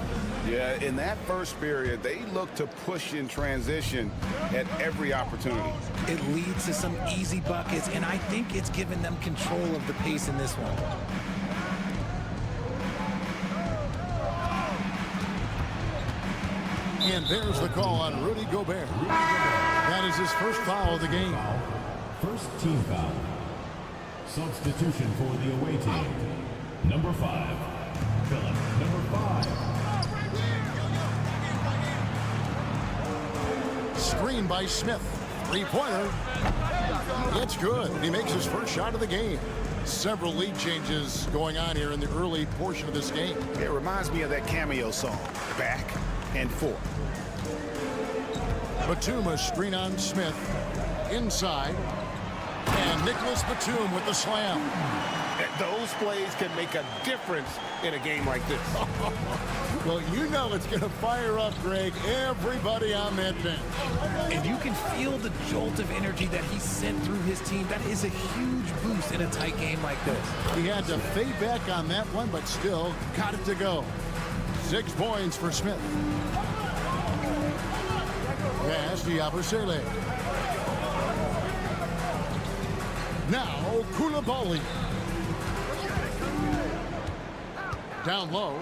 Yeah, in that first period, they look to push in transition at every opportunity. It leads to some easy buckets, and I think it's given them control of the pace in this one. And there's the call on Rudy Gobert. That is his first foul of the game. First team foul. Substitution for the away team. Number 5. Philip, number 5. Screen by Smith. Three-pointer. It's good. He makes his first shot of the game. Several lead changes going on here in the early portion of this game. It reminds me of that cameo song, Back and Forth. Batum a screen on Smith. Inside. And Nicholas Batum with the slam. Those plays can make a difference in a game like this. Well, you know it's going to fire up, Greg, everybody on that bench. And you can feel the jolt of energy that he sent through his team. That is a huge boost in a tight game like this. He had to fade back on that one, but still got it to go. 6 points for Smith. Pass to Yabusele. Now, Koulibaly. Down low.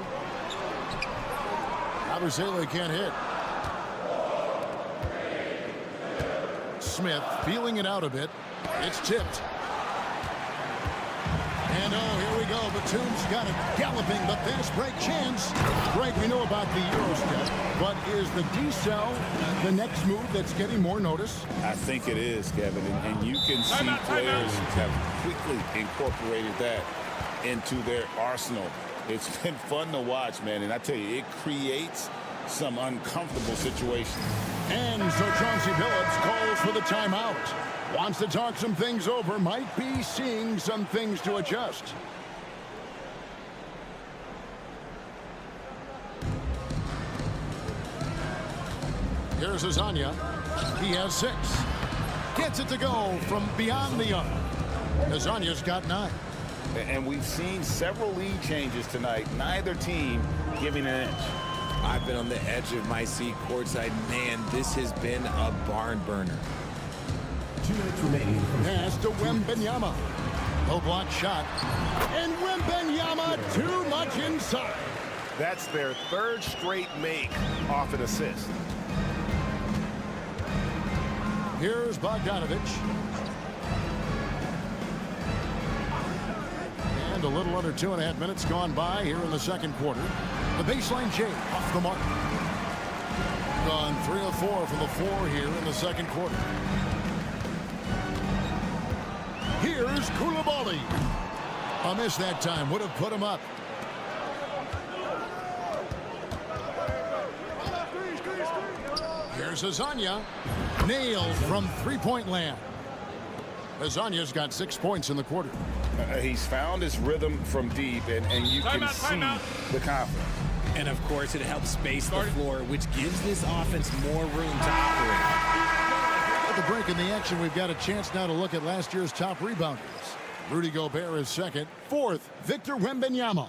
Yabusele can't hit. Smith feeling it out a bit. It's tipped. And here we go. Batum's got it galloping. The fast break chance. Greg, we know about the Euro step, but is the D-cell the next move that's getting more notice? I think it is, Kevin, and you can see players have quickly incorporated that into their arsenal. It's been fun to watch, man, and I tell you, it creates some uncomfortable situations. And so Chauncey Billups calls for the timeout. Wants to talk some things over, might be seeing some things to adjust. Here's Azania. He has 6. Gets it to go from beyond the arc. Azania's got 9. And we've seen several lead changes tonight. Neither team giving an inch. I've been on the edge of my seat courtside. Man, this has been a barn burner. 2 minutes remaining. Pass to Wembanyama. Low block shot. And Wembanyama too much inside. That's their 3rd straight make off an assist. Here's Bogdanovich. And a little under 2.5 minutes gone by here in the second quarter. The baseline J off the mark. Gone 3 of 4 from the floor here in the second quarter. Here's Koulibaly. A miss that time. Would have put him up. Here's Azania. Nailed from three-point land. Azania's got 6 points in the quarter. He's found his rhythm from deep, and you can see the confidence. And, of course, it helps space the floor, which gives this offense more room to operate. At the break in the action, we've got a chance now to look at last year's top rebounders. Rudy Gobert is second. 4th, Victor Wembanyama.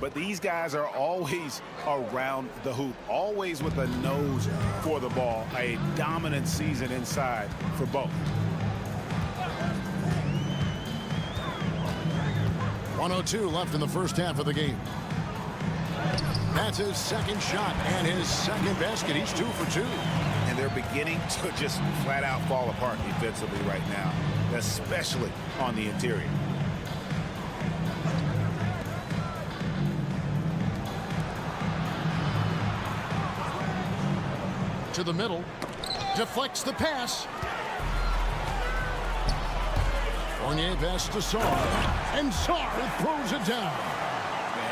But these guys are always around the hoop, always with a nose for the ball. A dominant season inside for both. 1:02 left in the first half of the game. That's his second shot and his second basket. He's 2 for 2. And they're beginning to just flat out fall apart defensively right now, especially on the interior. To the middle, deflects the pass. Fournier pass to Sarr, and Sarr throws it down.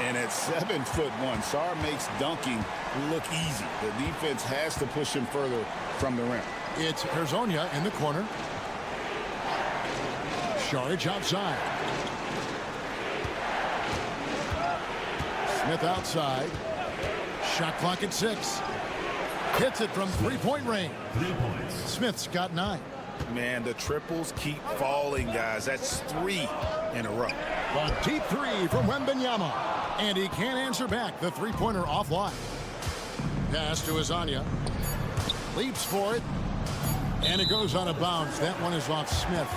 And at 7'1", Sarr makes dunking look easy. The defense has to push him further from the rim. It's Hezonja in the corner. Saric outside. Smith outside. Shot clock at 6. Hits it from three-point range. 3 points. Smith's got 9. Man, the triples keep falling, guys. That's 3 in a row. A deep 3 from Wembanyama. And he can't answer back. The three-pointer offline. Pass to Azania. Leaps for it. And it goes out of bounds. That one is off Smith.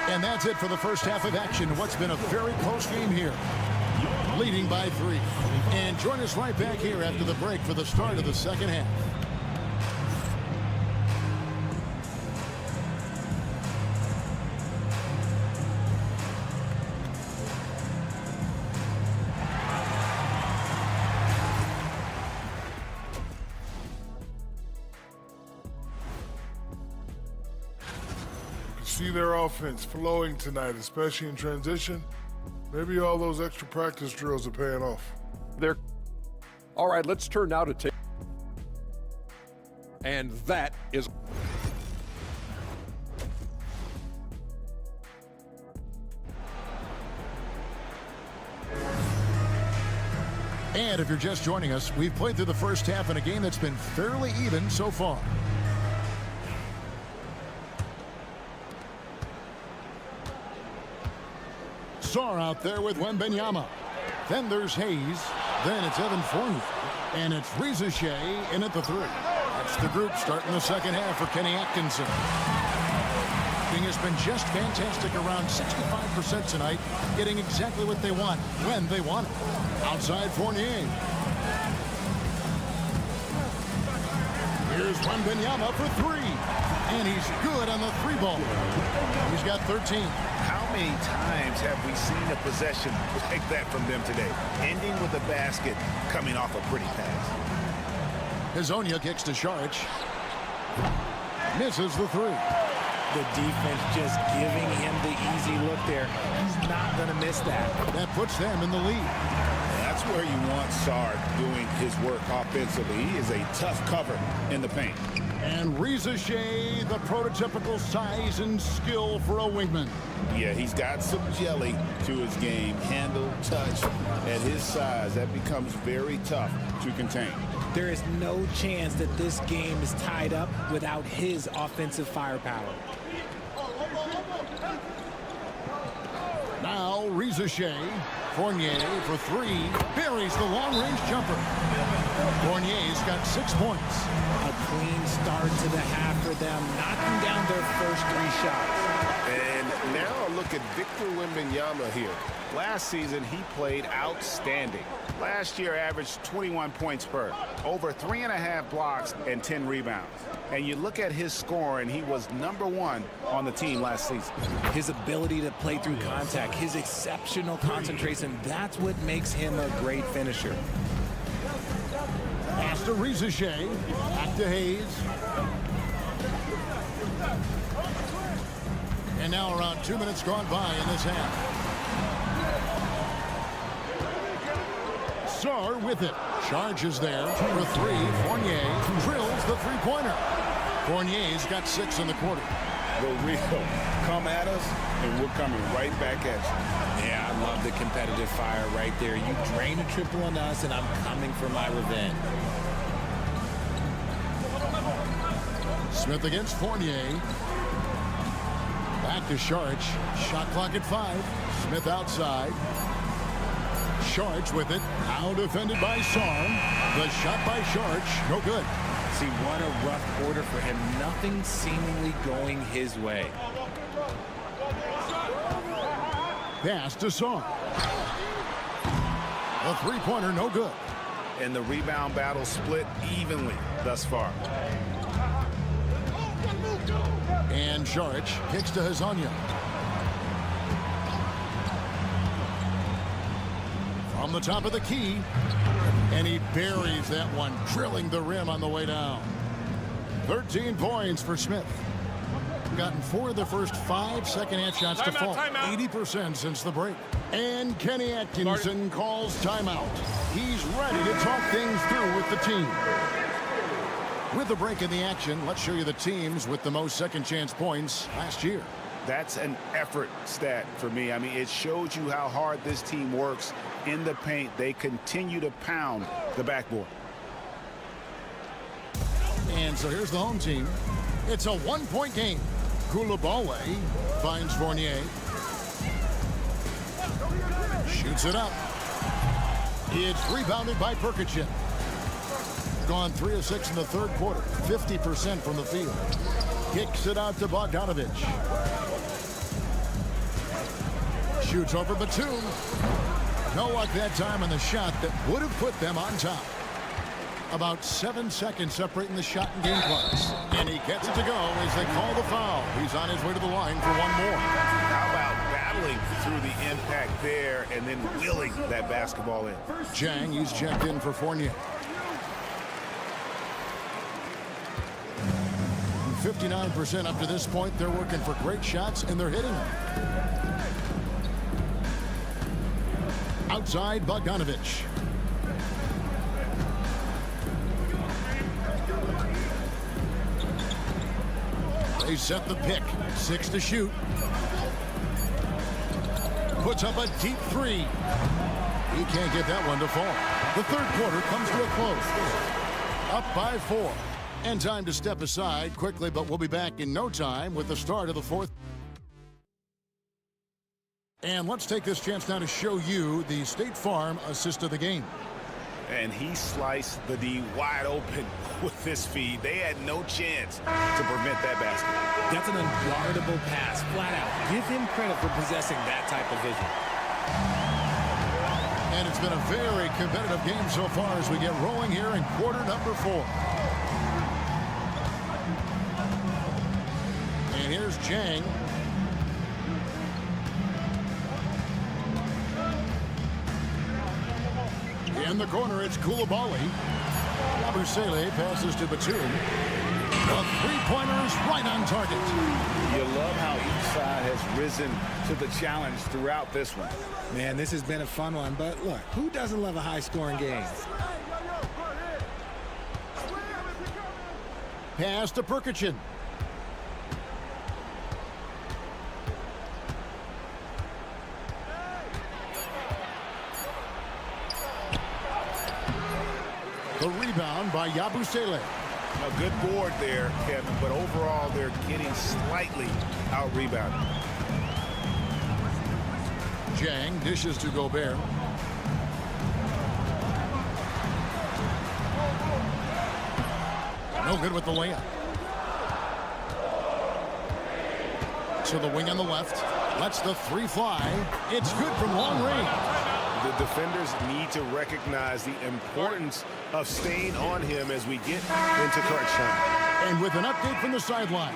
And that's it for the first half of action. What's been a very close game here. Leading by 3. And join us right back here after the break for the start of the second half. see their offense flowing tonight, especially in transition. Maybe all those extra practice drills are paying off. All right, let's turn now to take. And that is. And if you're just joining us, we've played through the first half in a game that's been fairly even so far. Sarr out there with Wembanyama. Then there's Hayes. Then it's Evan Fournier. And it's Reza Shea in at the three. That's the group starting the second half for Kenny Atkinson. Shooting has been just fantastic, around 65% tonight, getting exactly what they want when they want it. Outside Fournier. Here's Wembanyama for three. And he's good on the three ball. He's got 13. How many times have we seen a possession like that from them today? Ending with a basket, coming off a pretty pass. Hazonia kicks to Saric. Misses the three. The defense just giving him the easy look there. He's not going to miss that. That puts them in the lead. That's where you want Sarr doing his work offensively. He is a tough cover in the paint. And Reza Shea, the prototypical size and skill for a wingman. Yeah, he's got some jelly to his game. Handle, touch. At his size, that becomes very tough to contain. There is no chance that this game is tied up without his offensive firepower. Now Reza Shea. Fournier for three. Buries the long-range jumper. Fournier's got 6 points. A clean start to the half for them, knocking down their first 3 shots. And now look at Victor Wembanyama here. Last season, he played outstanding. Last year, averaged 21 points per, over 3.5 blocks and 10 rebounds. And you look at his score, and he was #1 on the team last season. His ability to play through contact, his exceptional concentration, that's what makes him a great finisher. Pass to Reza Shea. Back to Hayes. And now around 2 minutes gone by in this half. Sarr with it. Charges there for three. Fournier drills the three-pointer. Fournier's got 6 in the quarter. The real come at us, and we're coming right back at you. Yeah, I love the competitive fire right there. You drain a triple on us, and I'm coming for my revenge. Smith against Fournier. Back to Saric. Shot clock at 5. Smith outside. Saric with it. Now defended by Sarr. The shot by Saric. No good. See, what a rough quarter for him. Nothing seemingly going his way. Pass to Sarr. A three-pointer, no good. And the rebound battle split evenly thus far. And Saric kicks to Hazonia. From the top of the key. And he buries that one, drilling the rim on the way down. 13 points for Smith. Gotten 4 of the first 5 second-half shots to fall. 80% since the break. And Kenny Atkinson calls timeout. He's ready to talk things through with the team. With the break in the action, let's show you the teams with the most second-chance points last year. That's an effort stat for me. I mean, it shows you how hard this team works in the paint. They continue to pound the backboard. And so here's the home team. It's a 1-point game. Koulibaly finds Fournier. Shoots it up. It's rebounded by Perkichin. Gone 3 of 6 in the third quarter. 50% from the field. Kicks it out to Bogdanovic. Shoots over Batum. No luck that time on the shot that would have put them on top. About 7 seconds separating the shot and game clocks. And he gets it to go as they call the foul. He's on his way to the line for one more. How about battling through the impact there and then wheeling that basketball in? Jang, he's checked in for Fournier. 59% up to this point. They're working for great shots, and they're hitting them. Outside, Bogdanovich. They set the pick. 6 to shoot. Puts up a deep 3. He can't get that one to fall. The third quarter comes to a close. Up by 4. And time to step aside quickly, but we'll be back in no time with the start of the fourth. And let's take this chance now to show you the State Farm assist of the game. And he sliced the D wide open with this feed. They had no chance to prevent that basket. That's an unguardable pass, flat out. Give him credit for possessing that type of vision. And it's been a very competitive game so far as we get rolling here in quarter number 4. And here's Jang. In the corner, it's Koulibaly. Yabusele passes to Batum. The three-pointer is right on target. You love how each side has risen to the challenge throughout this one. Man, this has been a fun one, but look, who doesn't love a high-scoring game? Pass to Perkichin. The rebound by Yabusele. A good board there, Kevin, but overall they're getting slightly out-rebounded. Jang dishes to Gobert. No good with the layup. To the wing on the left. Lets the 3 fly. It's good from long range. The defenders need to recognize the importance of staying on him as we get into crunch time. And with an update from the sidelines,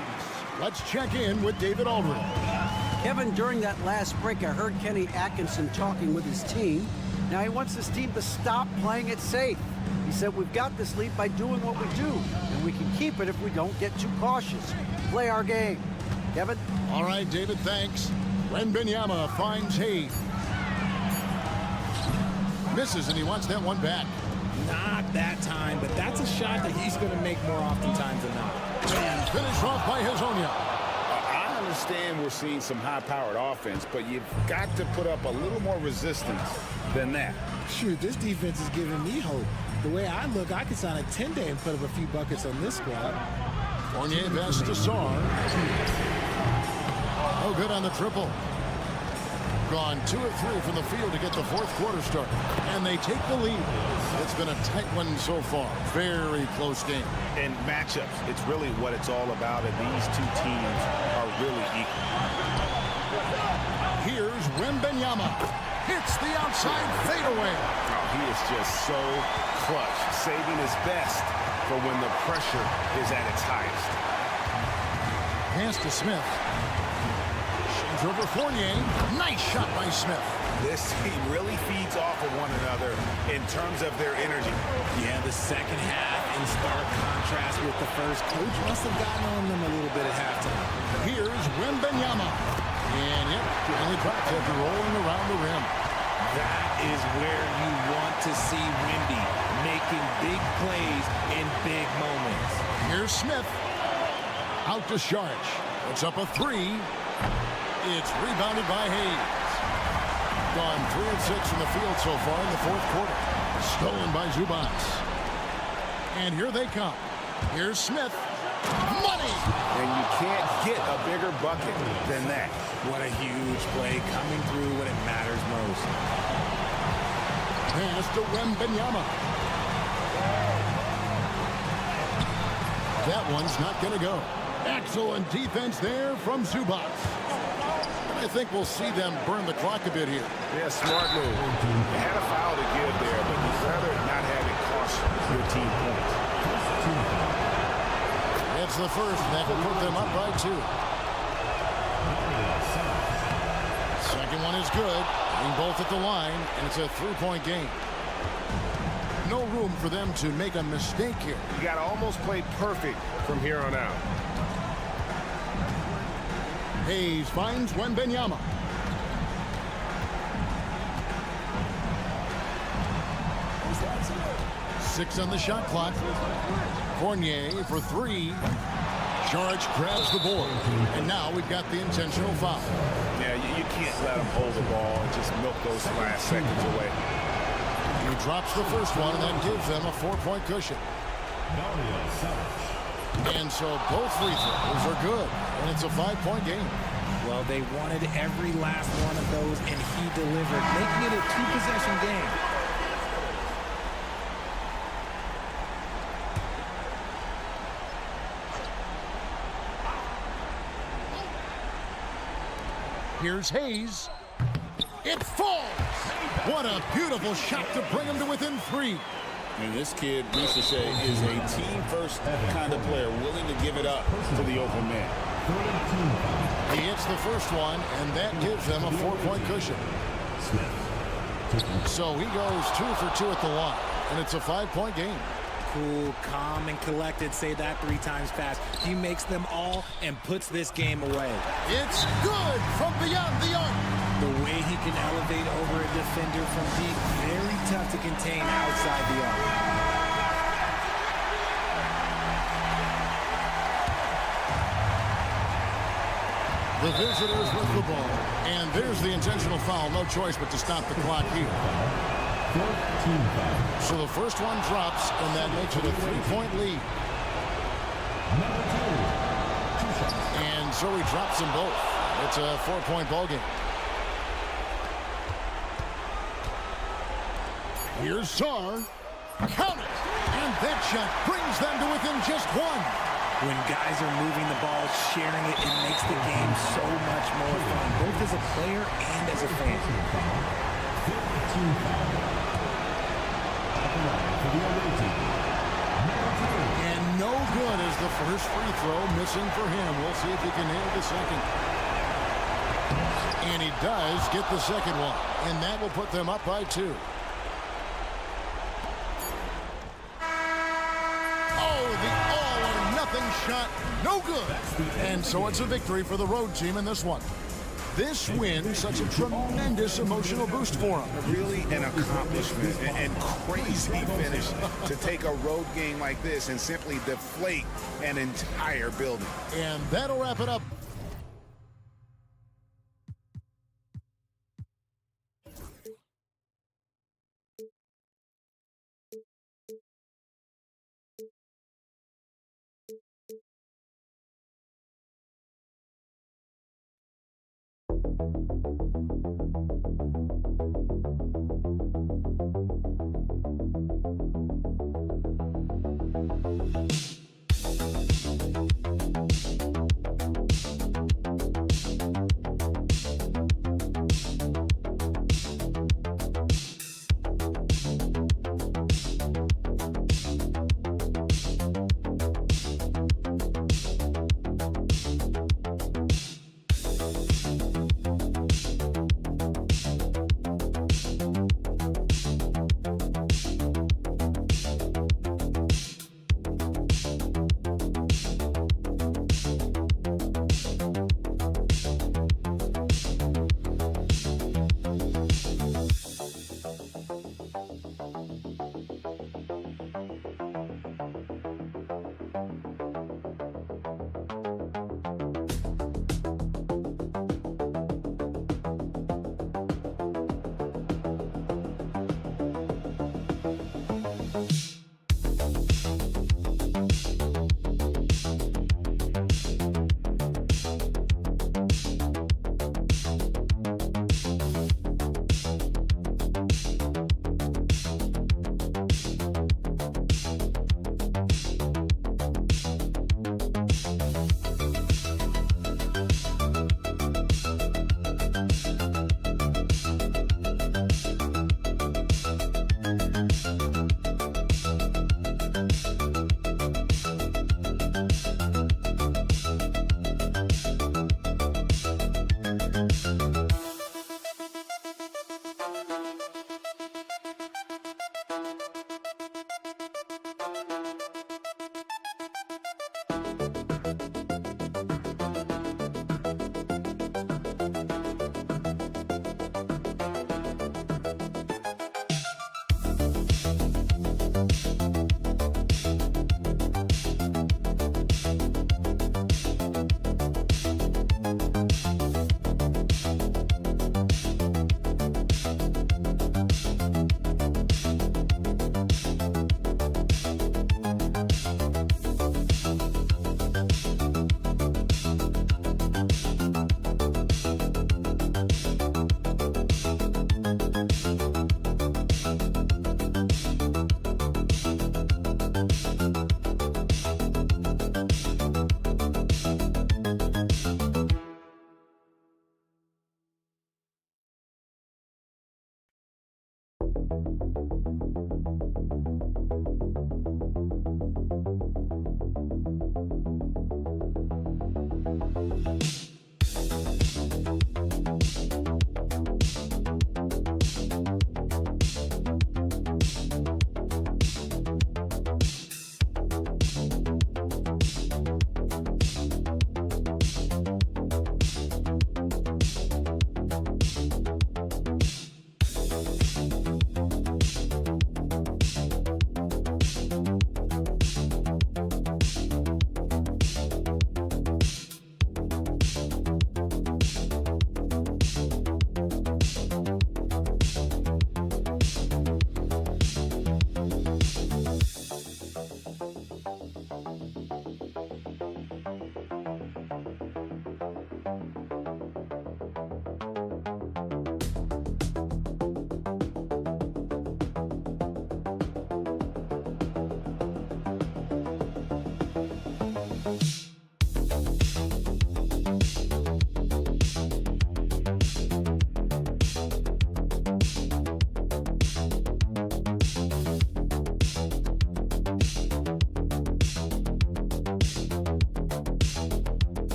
let's check in with David Aldridge. Kevin, during that last break, I heard Kenny Atkinson talking with his team. Now he wants his team to stop playing it safe. He said, we've got this lead by doing what we do, and we can keep it if we don't get too cautious. Play our game. Kevin? All right, David, thanks. Wembanyama finds Hayes. Misses, and he wants that one back. Not that time, but that's a shot that he's going to make more oftentimes than not. And finished off by Hazonia. I understand we're seeing some high-powered offense, but you've got to put up a little more resistance than that. Shoot, this defense is giving me hope. The way I look, I could sign a 10-day and put up a few buckets on this squad. Fournier pass to Sarr. No good on the triple. Gone 2 of 3 from the field to get the fourth quarter started. And they take the lead. It's been a tight one so far. Very close game. And matchups, it's really what it's all about, and these two teams are really equal. Here's Wembanyama. Hits the outside fadeaway. Oh, he is just so clutch, saving his best for when the pressure is at its highest. Pass to Smith. Over Fournier. Nice shot by Smith. This team really feeds off of one another in terms of their energy. Yeah, the second half in stark contrast with the first. Coach must have gotten on them a little bit at halftime. Here's Wembanyama. And yep, finally drops after rolling around the rim. That is where you want to see Wemby making big plays in big moments. Here's Smith. Out to Sharch. Puts up a 3. It's rebounded by Hayes. Gone 3 of 6 from the field so far in the fourth quarter. Stolen by Zubac. And here they come. Here's Smith. Money! And you can't get a bigger bucket than that. What a huge play coming through when it matters most. Pass to Wembanyama. That one's not going to go. Excellent defense there from Zubac. I think we'll see them burn the clock a bit here. Yeah, smart move. They had a foul to give there, but you'd rather not have it cost your team points. It's the first. That will put them up by 2. Second one is good. Being both at the line, and it's a 3-point game. No room for them to make a mistake here. You got to almost play perfect from here on out. Hayes finds Wembanyama. Six on the shot clock. Fournier for three. George grabs the board. And now we've got the intentional foul. Yeah, you can't let him hold the ball and just milk those last seconds away. He drops the first one, and that gives them a 4-point cushion. And so both free throws are good, and it's a 5-point game. Well, they wanted every last one of those, and he delivered, making it a 2-possession game. Here's Hayes. It falls. What a beautiful shot to bring him to within 3. And this kid, Ricochet, is a team-first kind of player, willing to give it up to the open man. He hits the first one, and that gives them a 4-point cushion. So he goes 2 for 2 at the line, and it's a 5-point game. Cool, calm, and collected. Say that 3 times fast. He makes them all and puts this game away. It's good from beyond the arc. The way he can elevate over a defender from deep, very tough to contain outside the arc. The visitors with the ball. And there's the intentional foul. No choice but to stop the clock here. So the first one drops, and that makes it a 3-point lead. And so he drops them both. It's a 4-point ball game. Here's Sarr. Count it! And that shot brings them to within just 1. When guys are moving the ball, sharing it, it makes the game so much more fun, both as a player and as a fan. And no good as the first free throw, missing for him. We'll see if he can nail the second. And he does get the second one, and that will put them up by 2. Shot, no good. And so it's a victory for the road team in this one. This win, such a tremendous emotional boost for them. Really an accomplishment and crazy finish to take a road game like this and simply deflate an entire building. And that'll wrap it up.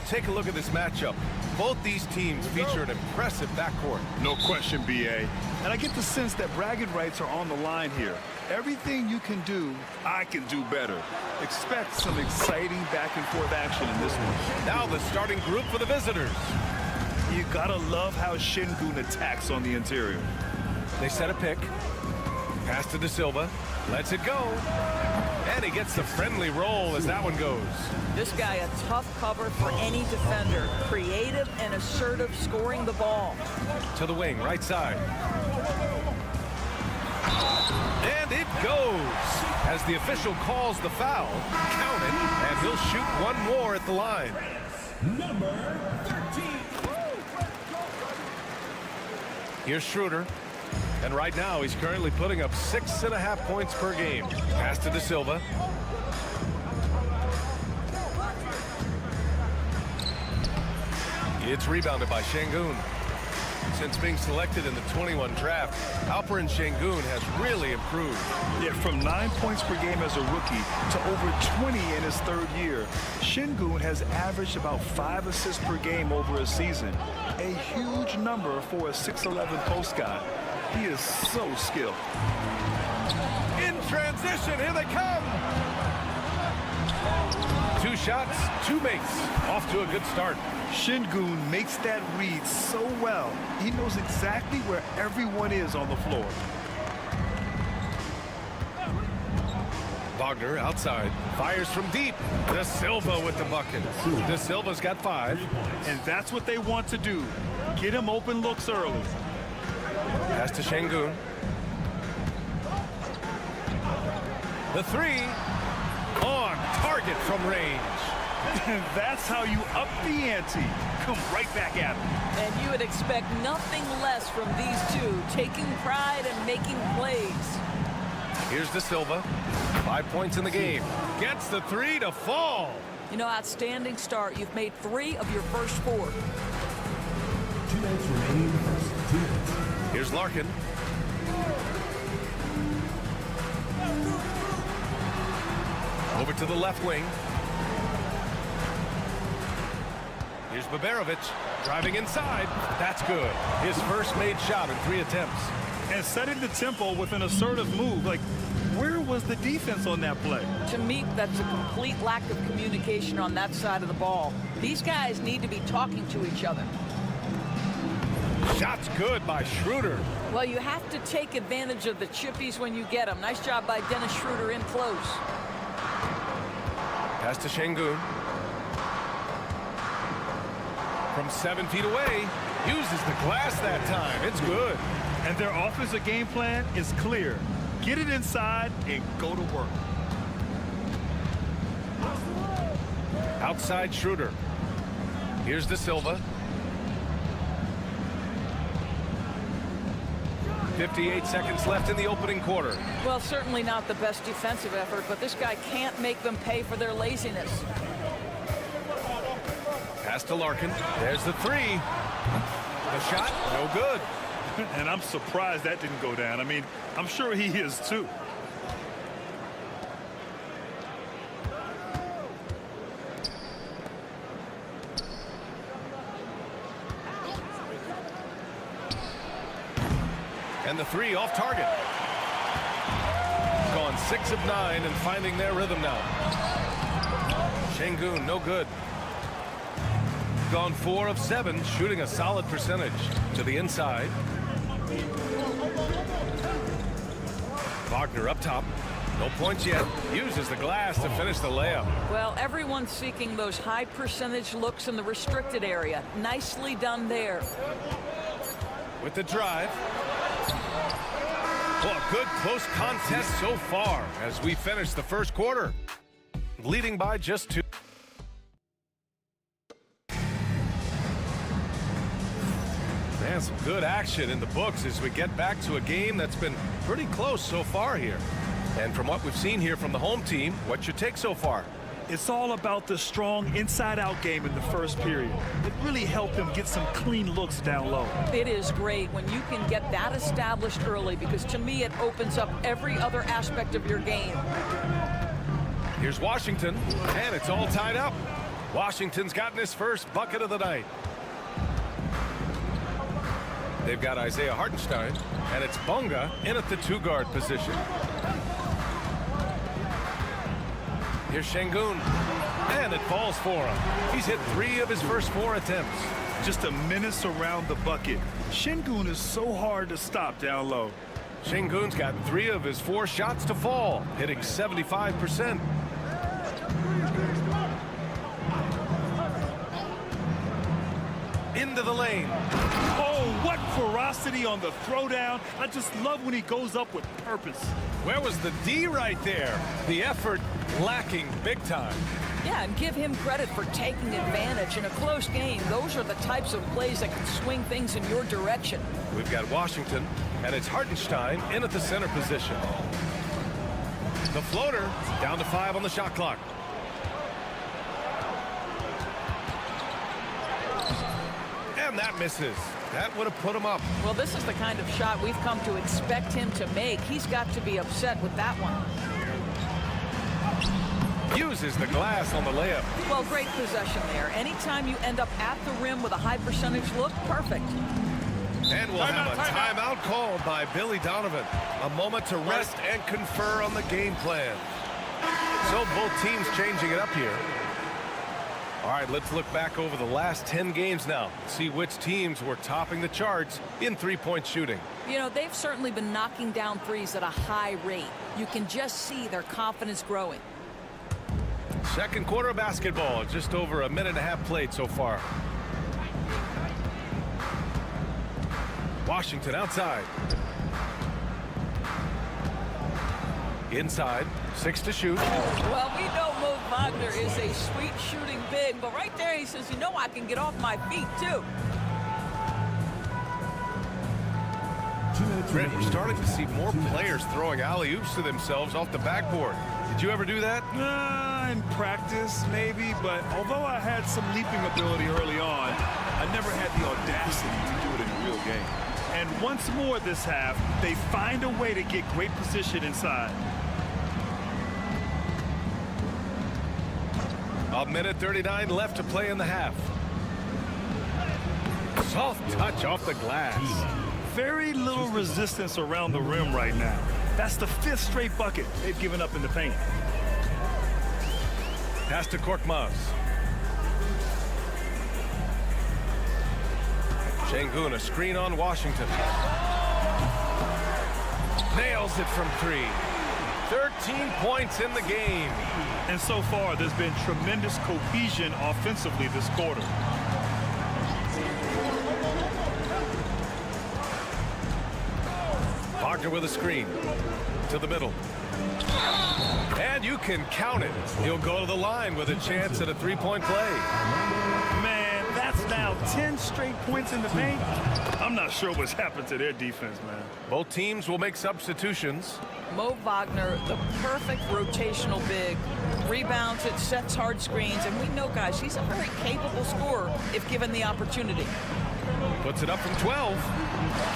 Take a look at this matchup. Both these teams feature an impressive backcourt. No question, B.A. And I get the sense that bragging rights are on the line here. Everything you can do, I can do better. expect some exciting back-and-forth action in this one. Now the starting group for the visitors. You gotta love how Şengün attacks on the interior. They set a pick. Pass to De Silva. Lets it go. And he gets the friendly roll as that one goes. This guy a tough cover for any defender. Creative and assertive scoring the ball. To the wing, right side. And it goes. As the official calls the foul, count it, and he'll shoot one more at the line. Number 13. Here's Schroeder. And right now, he's currently putting up 6.5 points per game. Pass to De Silva. It's rebounded by Şengün. Since being selected in the 21 draft, Alperen Şengün has really improved. Yeah, from 9 points per game as a rookie to over 20 in his third year, Şengün has averaged about 5 assists per game over a season. A huge number for a 6'11" post guy. He is so skilled. In transition, here they come. 2 shots, 2 makes. Off to a good start. Şengün makes that read so well. He knows exactly where everyone is on the floor. Wagner outside, fires from deep. De Silva with the bucket. De Silva's got 5. And that's what they want to do. Get him open looks early. Pass to Şengün. The 3 on target from range. And that's how you up the ante. Come right back at him. And you would expect nothing less from these two, taking pride and making plays. Here's De Silva. 5 points in the game. Gets the 3 to fall. You know, outstanding start. You've made 3 of your first 4. 2 minutes remaining in the first. 2 minutes. Here's Larkin. Over to the left wing. Here's Baberovic driving inside. That's good. His first made shot in 3 attempts. And setting the tempo with an assertive move. Like, where was the defense on that play? To me, that's a complete lack of communication on that side of the ball. These guys need to be talking to each other. Shot's good by Schroeder. Well, you have to take advantage of the chippies when you get them. Nice job by Dennis Schroeder in close. Pass to Şengün. From 7 feet away, uses the glass that time. It's good. And their offensive game plan is clear. Get it inside and go to work. Outside Schroeder. Here's De Silva. 58 seconds left in the opening quarter. Well, certainly not the best defensive effort, but this guy can't make them pay for their laziness. Pass to Larkin. There's the 3. The shot, no good. And I'm surprised that didn't go down. I mean, I'm sure he is too. And the 3 off target. Gone 6 of 9 and finding their rhythm now. Şengün, no good. Gone 4 of 7, shooting a solid percentage. To the inside. Wagner up top. No points yet. Uses the glass to finish the layup. Well, everyone's seeking those high percentage looks in the restricted area. Nicely done there. With the drive. Well, a good close contest so far as we finish the first quarter. Leading by just 2. Man, some good action in the books as we get back to a game that's been pretty close so far here. And from what we've seen here from the home team, what's your take so far? It's all about the strong inside-out game in the first period. It really helped them get some clean looks down low. It is great when you can get that established early, because to me it opens up every other aspect of your game. Here's Washington, and it's all tied up. Washington's gotten his first bucket of the night. They've got Isaiah Hartenstein, and it's Bonga in at the 2-guard position. Here's Şengün, and it falls for him. He's hit 3 of his first 4 attempts. Just a menace around the bucket. Şengün is so hard to stop down low. Şengün's got 3 of his 4 shots to fall, hitting 75%. Into the lane. Oh, what ferocity on the throwdown. I just love when he goes up with purpose. Where was the D right there? The effort lacking big time. Yeah, and give him credit for taking advantage in a close game. Those are the types of plays that can swing things in your direction. We've got Washington, and it's Hartenstein in at the center position. The floater, down to 5 on the shot clock. And that misses. That would have put him up. Well, this is the kind of shot we've come to expect him to make. He's got to be upset with that one. Uses the glass on the layup. Well, great possession there. Anytime you end up at the rim with a high percentage look, perfect. And we'll have a timeout called by Billy Donovan. A moment to rest and confer on the game plan. So both teams changing it up here. All right, let's look back over the last 10 games now. See which teams were topping the charts in three-point shooting. You know, they've certainly been knocking down threes at a high rate. You can just see their confidence growing. Second quarter of basketball, just over a minute and a half played so far. Washington outside. Inside, 6 to shoot. Well, we know Mo Wagner is a sweet shooting big, but right there he says, you know, I can get off my feet too. Brent, we're starting to see more players throwing alley-oops to themselves off the backboard. Did you ever do that? In practice, maybe, but although I had some leaping ability early on, I never had the audacity to do it in a real game. And once more this half, they find a way to get great position inside. A minute 39 left to play in the half. Soft touch off the glass. Very little resistance around the rim right now. That's the 5th straight bucket they've given up in the paint. Pass to Korkmaz. Şengün, a screen on Washington. Nails it from 3. 13 points in the game. And so far, there's been tremendous cohesion offensively this quarter. Wagner with a screen. To the middle. And you can count it. He'll go to the line with a chance at a three-point play. Man, that's now 10 straight points in the paint. I'm not sure what's happened to their defense, man. Both teams will make substitutions. Mo Wagner, the perfect rotational big. Rebounds it, sets hard screens, and we know, guys, he's a very capable scorer if given the opportunity. Puts it up from 12.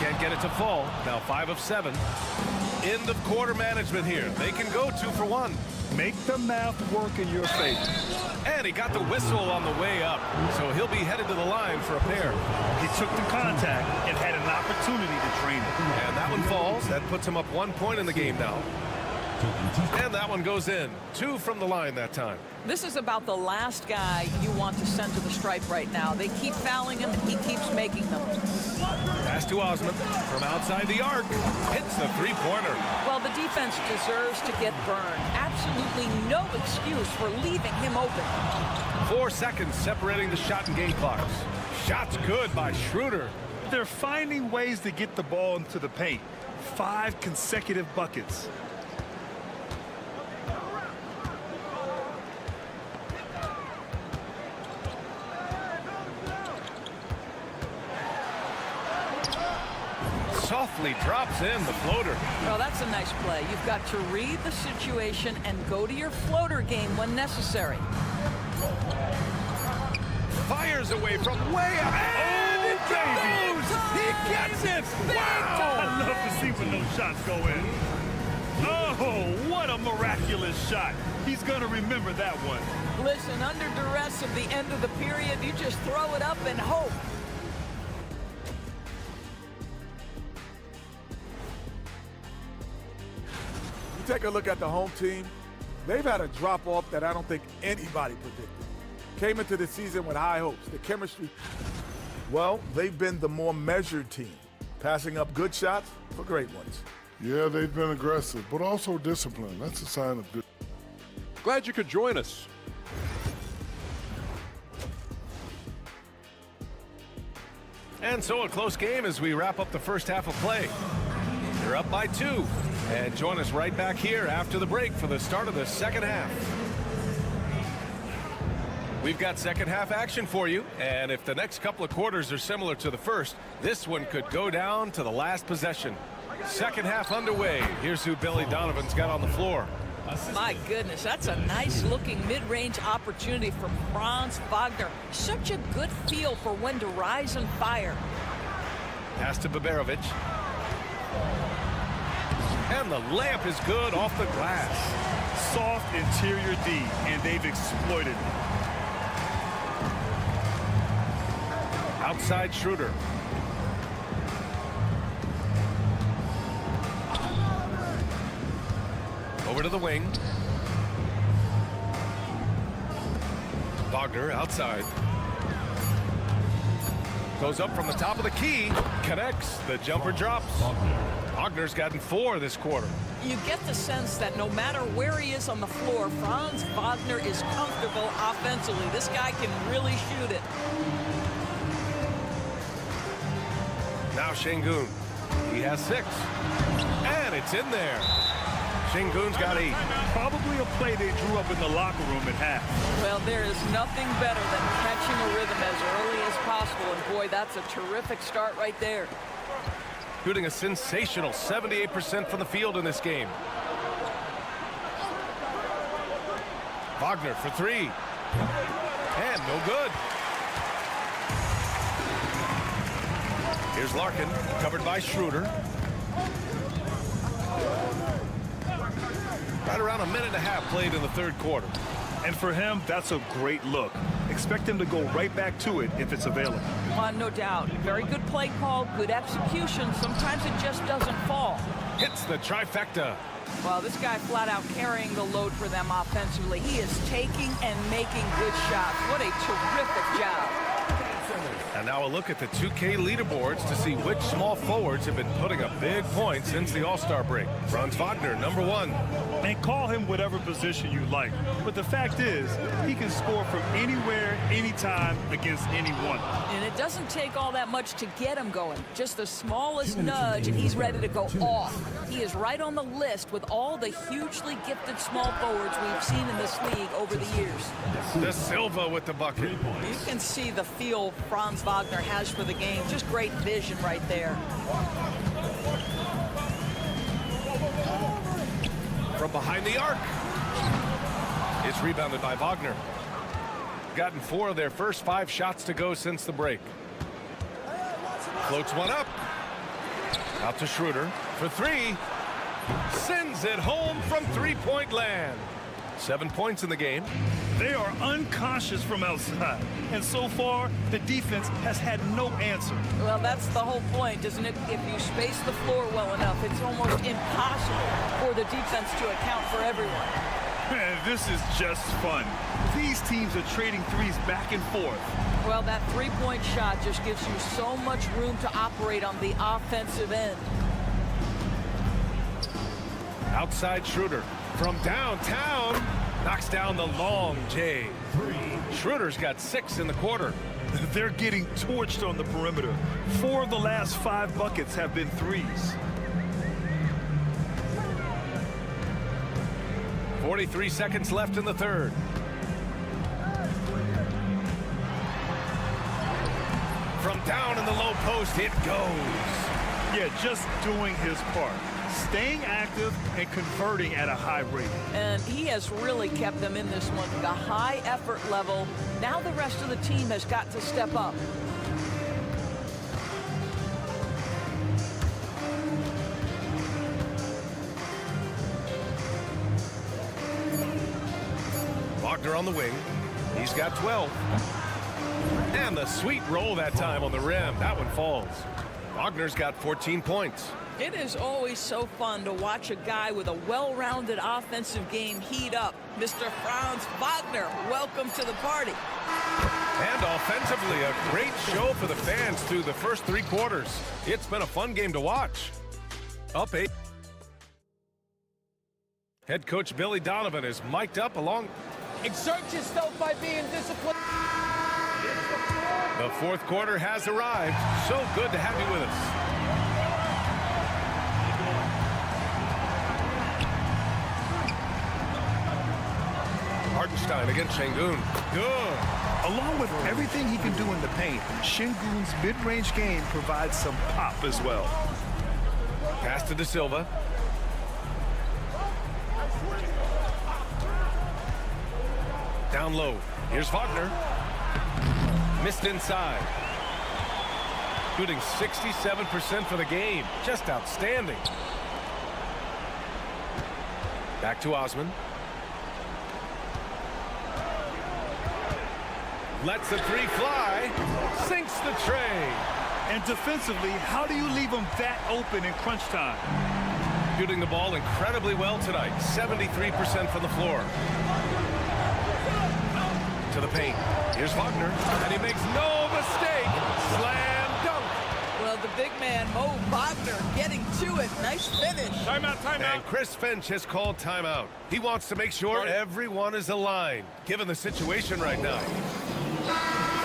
Can't get it to fall. Now 5 of 7. End of quarter management here. They can go 2 for 1. Make the math work in your favor. And he got the whistle on the way up, so he'll be headed to the line for a pair. He took the contact and had an opportunity to drain it. And that one falls. That puts him up 1 point in the game now. And that one goes in. 2 from the line that time. This is about the last guy you want to send to the stripe right now. They keep fouling him, and he keeps making them. Pass to Osman from outside the arc. Hits the three-pointer. Well, the defense deserves to get burned. Absolutely no excuse for leaving him open. 4 seconds separating the shot and game clocks. Shot's good by Schroeder. They're finding ways to get the ball into the paint. 5 consecutive buckets. Softly drops in the floater. Well, that's a nice play. You've got to read the situation and go to your floater game when necessary. Fires away from way up. And it goes! He gets it! Wow! I love to see when those shots go in. Oh, what a miraculous shot. He's going to remember that one. Listen, under duress at the end of the period, you just throw it up and hope. Take a look at the home team. They've had a drop-off that I don't think anybody predicted. Came into the season with high hopes. The chemistry, well, they've been the more measured team, passing up good shots for great ones. Yeah, they've been aggressive, but also disciplined. That's a sign of good. Glad you could join us. And so a close game as we wrap up the first half of play. They're up by 2. And join us right back here after the break for the start of the second half. We've got second half action for you, and if the next couple of quarters are similar to the first, this one could go down to the last possession. Second half underway. Here's who Billy Donovan's got on the floor. My goodness, that's a nice-looking mid-range opportunity for Franz Wagner. Such a good feel for when to rise and fire. Pass to Baberovic. And the layup is good off the glass. Soft interior D, and they've exploited it. Outside Schroeder. Over to the wing. Wagner outside. Goes up from the top of the key. Connects. The jumper drops. Wagner's gotten 4 this quarter. You get the sense that no matter where he is on the floor, Franz Wagner is comfortable offensively. This guy can really shoot it. Now Şengün. He has 6. And it's in there. Şengün's got 8. Probably a play they drew up in the locker room at half. Well, there is nothing better than catching a rhythm as early as possible. And boy, that's a terrific start right there. Shooting a sensational 78% from the field in this game. Wagner for 3. And no good. Here's Larkin, covered by Schroeder. Right around a minute and a half played in the third quarter. And for him, that's a great look. Expect him to go right back to it if it's available. No doubt. Very good play call, good execution. Sometimes it just doesn't fall. Hits the trifecta. Well, this guy flat out carrying the load for them offensively. He is taking and making good shots. What a terrific job. And now a look at the 2K leaderboards to see which small forwards have been putting up big points since the All-Star break. Franz Wagner, number 1. And call him whatever position you like. But the fact is, he can score from anywhere, anytime, against anyone. And it doesn't take all that much to get him going. Just the smallest nudge, and he's ready to go off. He is right on the list with all the hugely gifted small forwards we've seen in this league over the years. De Silva with the bucket. You can see the feel Franz Wagner has for the game. Just great vision right there. From behind the arc. It's rebounded by Wagner. Gotten 4 of their first 5 shots to go since the break. Floats one up. Out to Schroeder for 3. Sends it home from three-point land. 7 points in the game. They are unconscious from outside. And so far, the defense has had no answer. Well, that's the whole point, isn't it? If you space the floor well enough, it's almost impossible for the defense to account for everyone. Man, this is just fun. These teams are trading threes back and forth. Well, that three-point shot just gives you so much room to operate on the offensive end. Outside Schroeder from downtown. Knocks down the long J. Schroeder's got 6 in the quarter. They're getting torched on the perimeter. 4 of the last 5 buckets have been threes. 43 seconds left in the third. From down in the low post, it goes. Yeah, just doing his part. Staying active and converting at a high rate. And he has really kept them in this one. The high effort level. Now the rest of the team has got to step up. Wagner on the wing. He's got 12. And the sweet roll that time on the rim. That one falls. Wagner's got 14 points. It is always so fun to watch a guy with a well-rounded offensive game heat up. Mr. Franz Wagner, welcome to the party. And offensively, a great show for the fans through the first 3 quarters. It's been a fun game to watch. Up 8. Head coach Billy Donovan is mic'd up along. Exert yourself by being disciplined. The fourth quarter has arrived. So good to have you with us. Hartenstein against Şengün. Good. Along with everything he can do in the paint, Şengün's mid-range game provides some pop as well. Pass to De Silva. Down low. Here's Wagner. Missed inside. Shooting 67% for the game. Just outstanding. Back to Osman. Lets the 3 fly. Sinks the tray. And defensively, how do you leave them that open in crunch time? Shooting the ball incredibly well tonight. 73% from the floor. To the paint. Here's Wagner, and he makes no mistake. Slam dunk. Well, the big man, Mo Wagner, getting to it. Nice finish. Timeout, timeout. And Chris Finch has called timeout. He wants to make sure everyone is aligned, given the situation right now.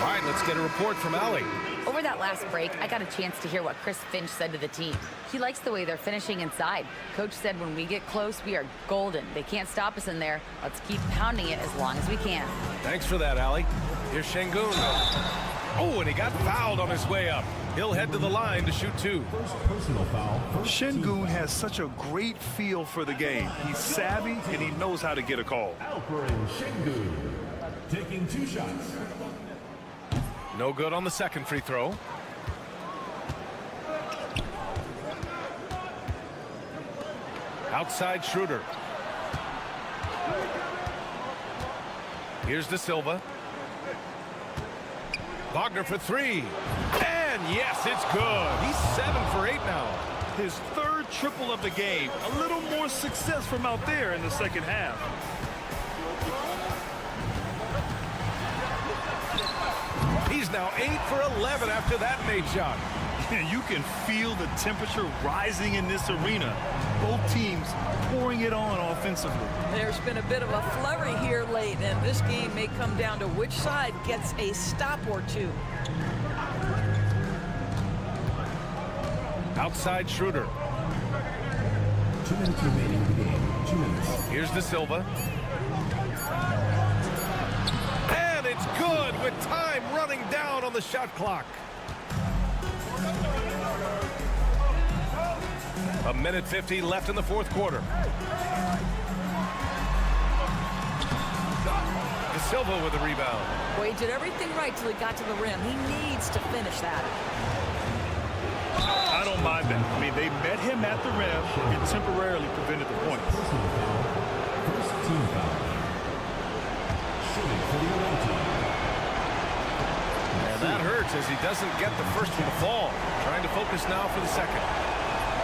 All right, let's get a report from Allie. Over that last break, I got a chance to hear what Chris Finch said to the team. He likes the way they're finishing inside. Coach said when we get close, we are golden. They can't stop us in there. Let's keep pounding it as long as we can. Thanks for that, Allie. Here's Şengün. Oh, and he got fouled on his way up. He'll head to the line to shoot two. Personal foul. Şengün has such a great feel for the game. He's savvy, and he knows how to get a call. Alperen Şengün taking 2 shots. No good on the second free throw. Outside Schroeder. Here's De Silva. Wagner for 3. And yes, it's good. He's 7 for 8 now. His third triple of the game. A little more success from out there in the second half. He's now 8 for 11 after that made shot. You can feel the temperature rising in this arena. Both teams pouring it on offensively. There's been a bit of a flurry here late, and this game may come down to which side gets a stop or two. Outside Schroeder. 2 minutes remaining in the game. 2 minutes. Here's De Silva. And it's good with time running down on the shot clock. A minute 50 left in the fourth quarter. De Silva with the rebound. Well, he did everything right till he got to the rim. He needs to finish that. I don't mind that. I mean, they met him at the rim and temporarily prevented the points. Personal foul. First team foul. Shooting for the away team. And that hurts as he doesn't get the first one to fall. Trying to focus now for the second.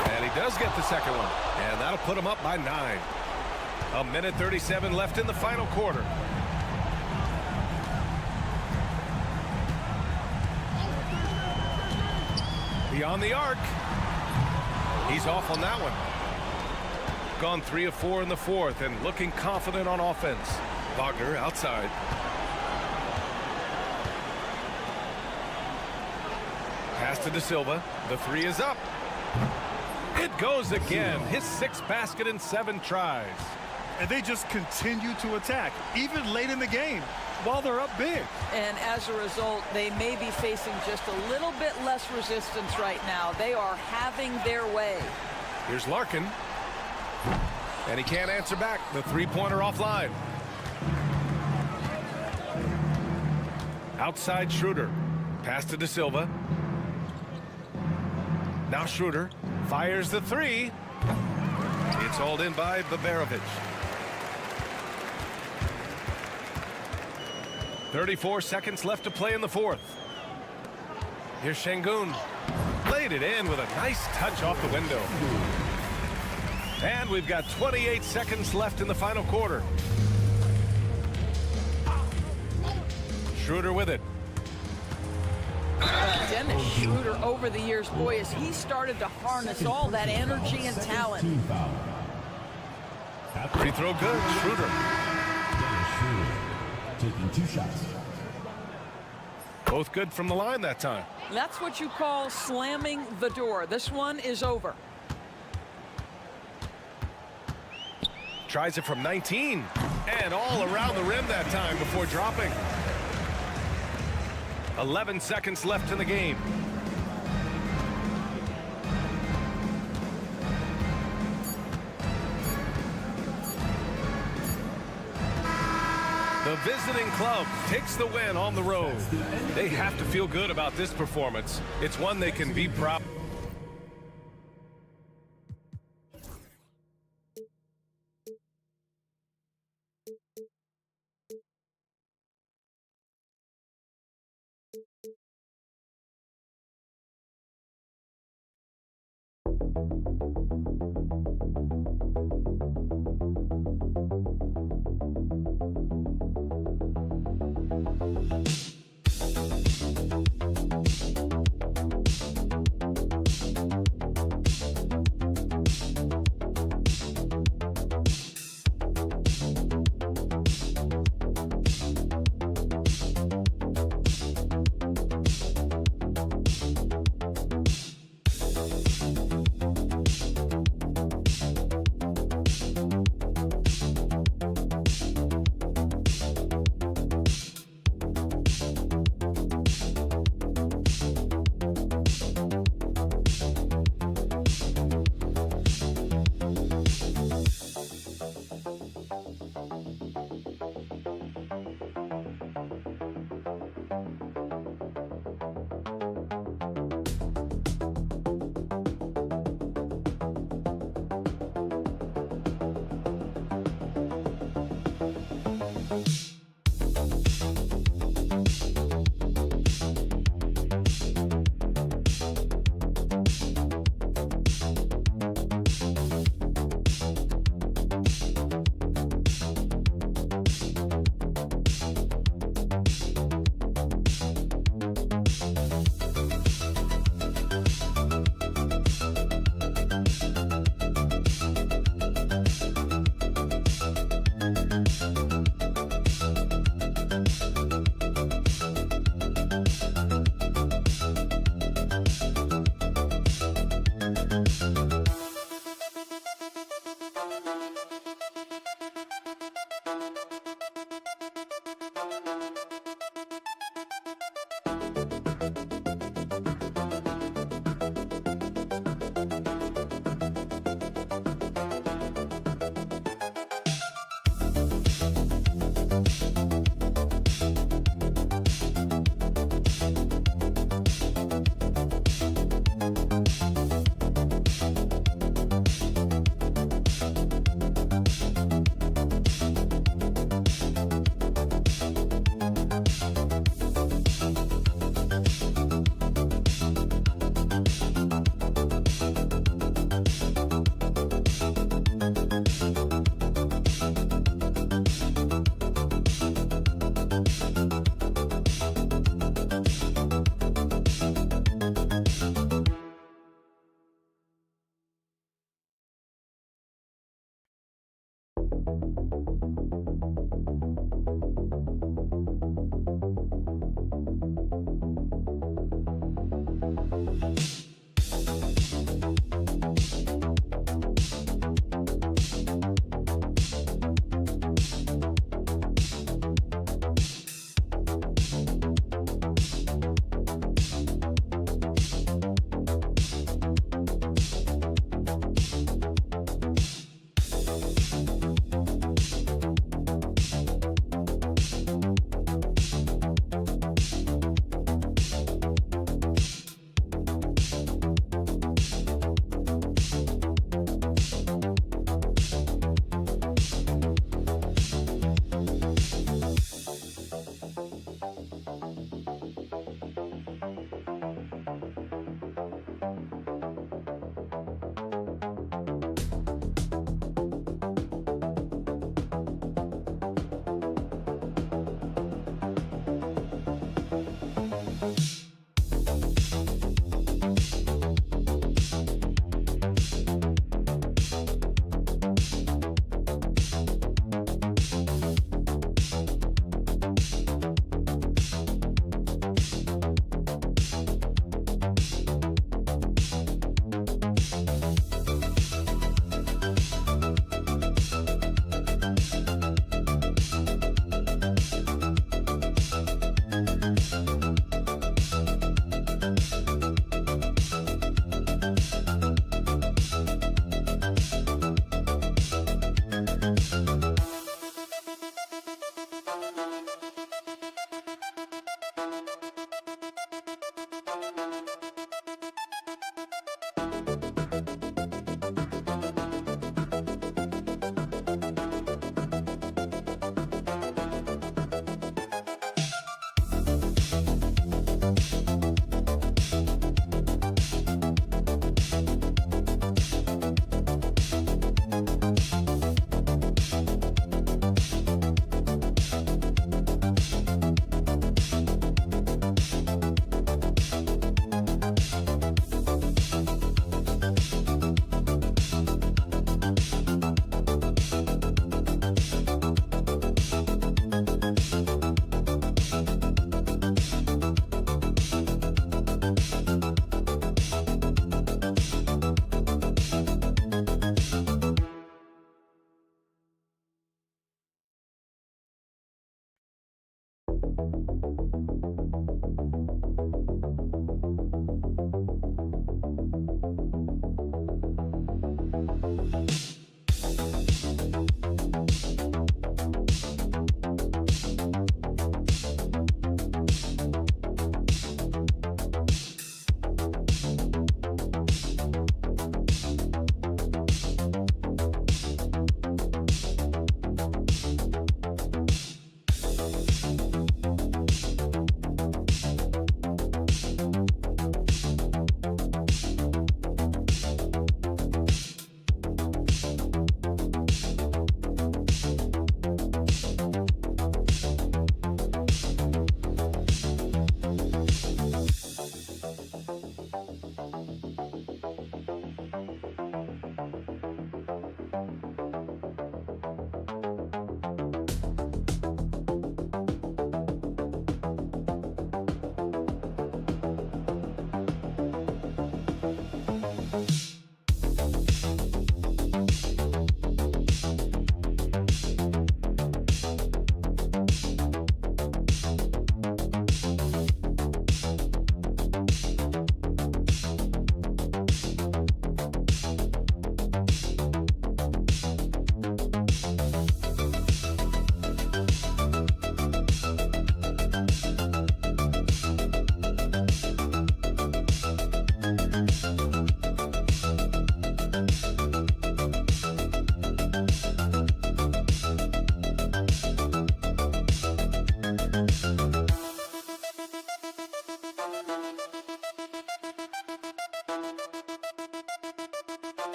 And he does get the second one. And that'll put him up by 9. A minute 37 left in the final quarter. Beyond the arc. He's off on that one. Gone 3 of 4 in the fourth and looking confident on offense. Wagner outside. Pass to De Silva. The 3 is up. It goes again. His 6th basket in 7 tries. And they just continue to attack, even late in the game, while they're up big. And as a result, they may be facing just a little bit less resistance right now. They are having their way. Here's Larkin. And he can't answer back. The 3-pointer offline. Outside Schroeder. Pass to De Silva. Now Schroeder fires the 3. It's hauled in by Babarovic. 34 seconds left to play in the fourth. Here's Şengün. Laid it in with a nice touch off the window. And we've got 28 seconds left in the final quarter. Schroeder with it. Dennis Schroeder over the years, boy, as he started to harness all that energy and talent. Free throw good. Schroeder. Taking 2 shots. Both good from the line that time. That's what you call slamming the door. This one is over. Tries it from 19. And all around the rim that time before dropping. 11 seconds left in the game. The visiting club takes the win on the road. They have to feel good about this performance. It's one they can be proud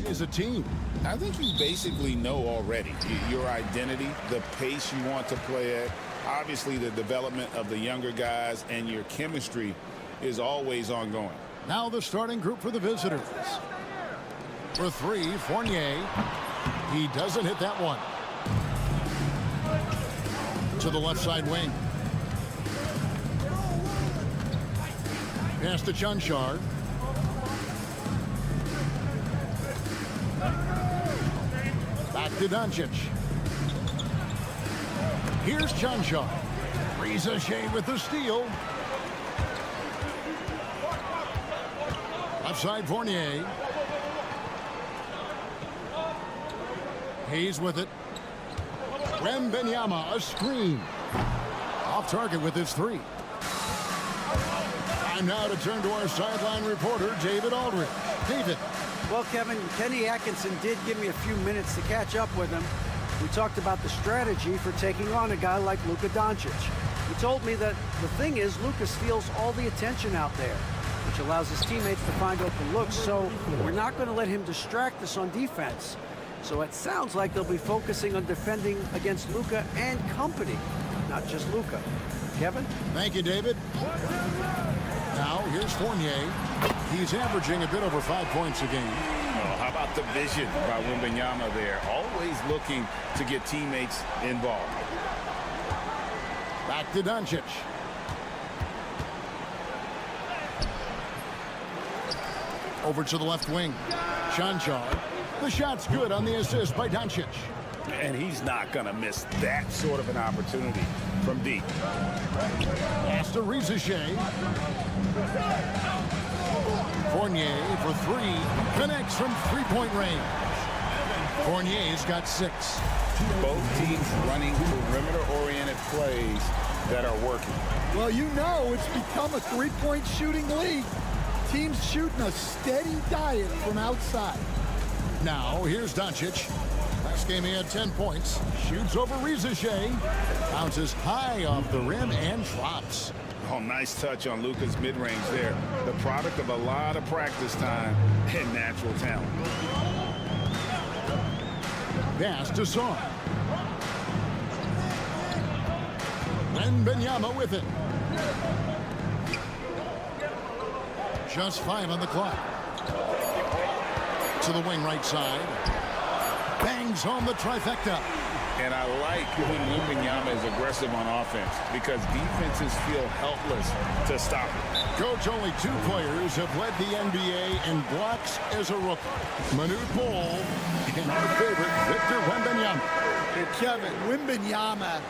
As a team, I think you basically know already your identity, the pace you want to play at, obviously the development of the younger guys, and your chemistry is always ongoing. Now the starting group for the visitors. For three, Fournier. He doesn't hit that one. To the left side wing. Pass to Chunchar. Back to Doncic. Here's Chunchar. Ricochet with the steal. Left side Fournier. Hayes with it. Wembanyama, a screen. Off target with his three. Time now to turn to our sideline reporter, David Aldridge. David. Well, Kevin, Kenny Atkinson did give me a few minutes to catch up with him. We talked about the strategy for taking on a guy like Luka Doncic. He told me that the thing is Luka steals all the attention out there, which allows his teammates to find open looks, so we're not going to let him distract us on defense. So it sounds like they'll be focusing on defending against Luka and company, not just Luka. Kevin? Thank you, David. Now, here's Fournier. He's averaging a bit over 5 points a game. Oh, how about the vision by Wembanyama there? Always looking to get teammates involved. Back to Doncic. Over to the left wing. Chunchar. The shot's good on the assist by Doncic. And he's not going to miss that sort of an opportunity from deep. Pass to Ricochet. Fournier for three. Connects from three-point range. Fournier's got 6. Both teams running perimeter-oriented plays that are working. Well, you know it's become a three-point shooting league. Teams shooting a steady diet from outside. Now, here's Doncic. Last game he had 10 points. Shoots over Ricochet. Bounces high off the rim and drops. Oh, nice touch on Luka's mid-range there. The product of a lot of practice time and natural talent. Pass to Son. Wembanyama with it. Just 5 on the clock. To the wing right side. Bangs home the trifecta. And I like when Wembanyama is aggressive on offense because defenses feel helpless to stop him. Coach, only 2 players have led the NBA in blocks as a rookie. Manute Bol and our favorite, Victor Wembanyama. Hey, Kevin, Wembanyama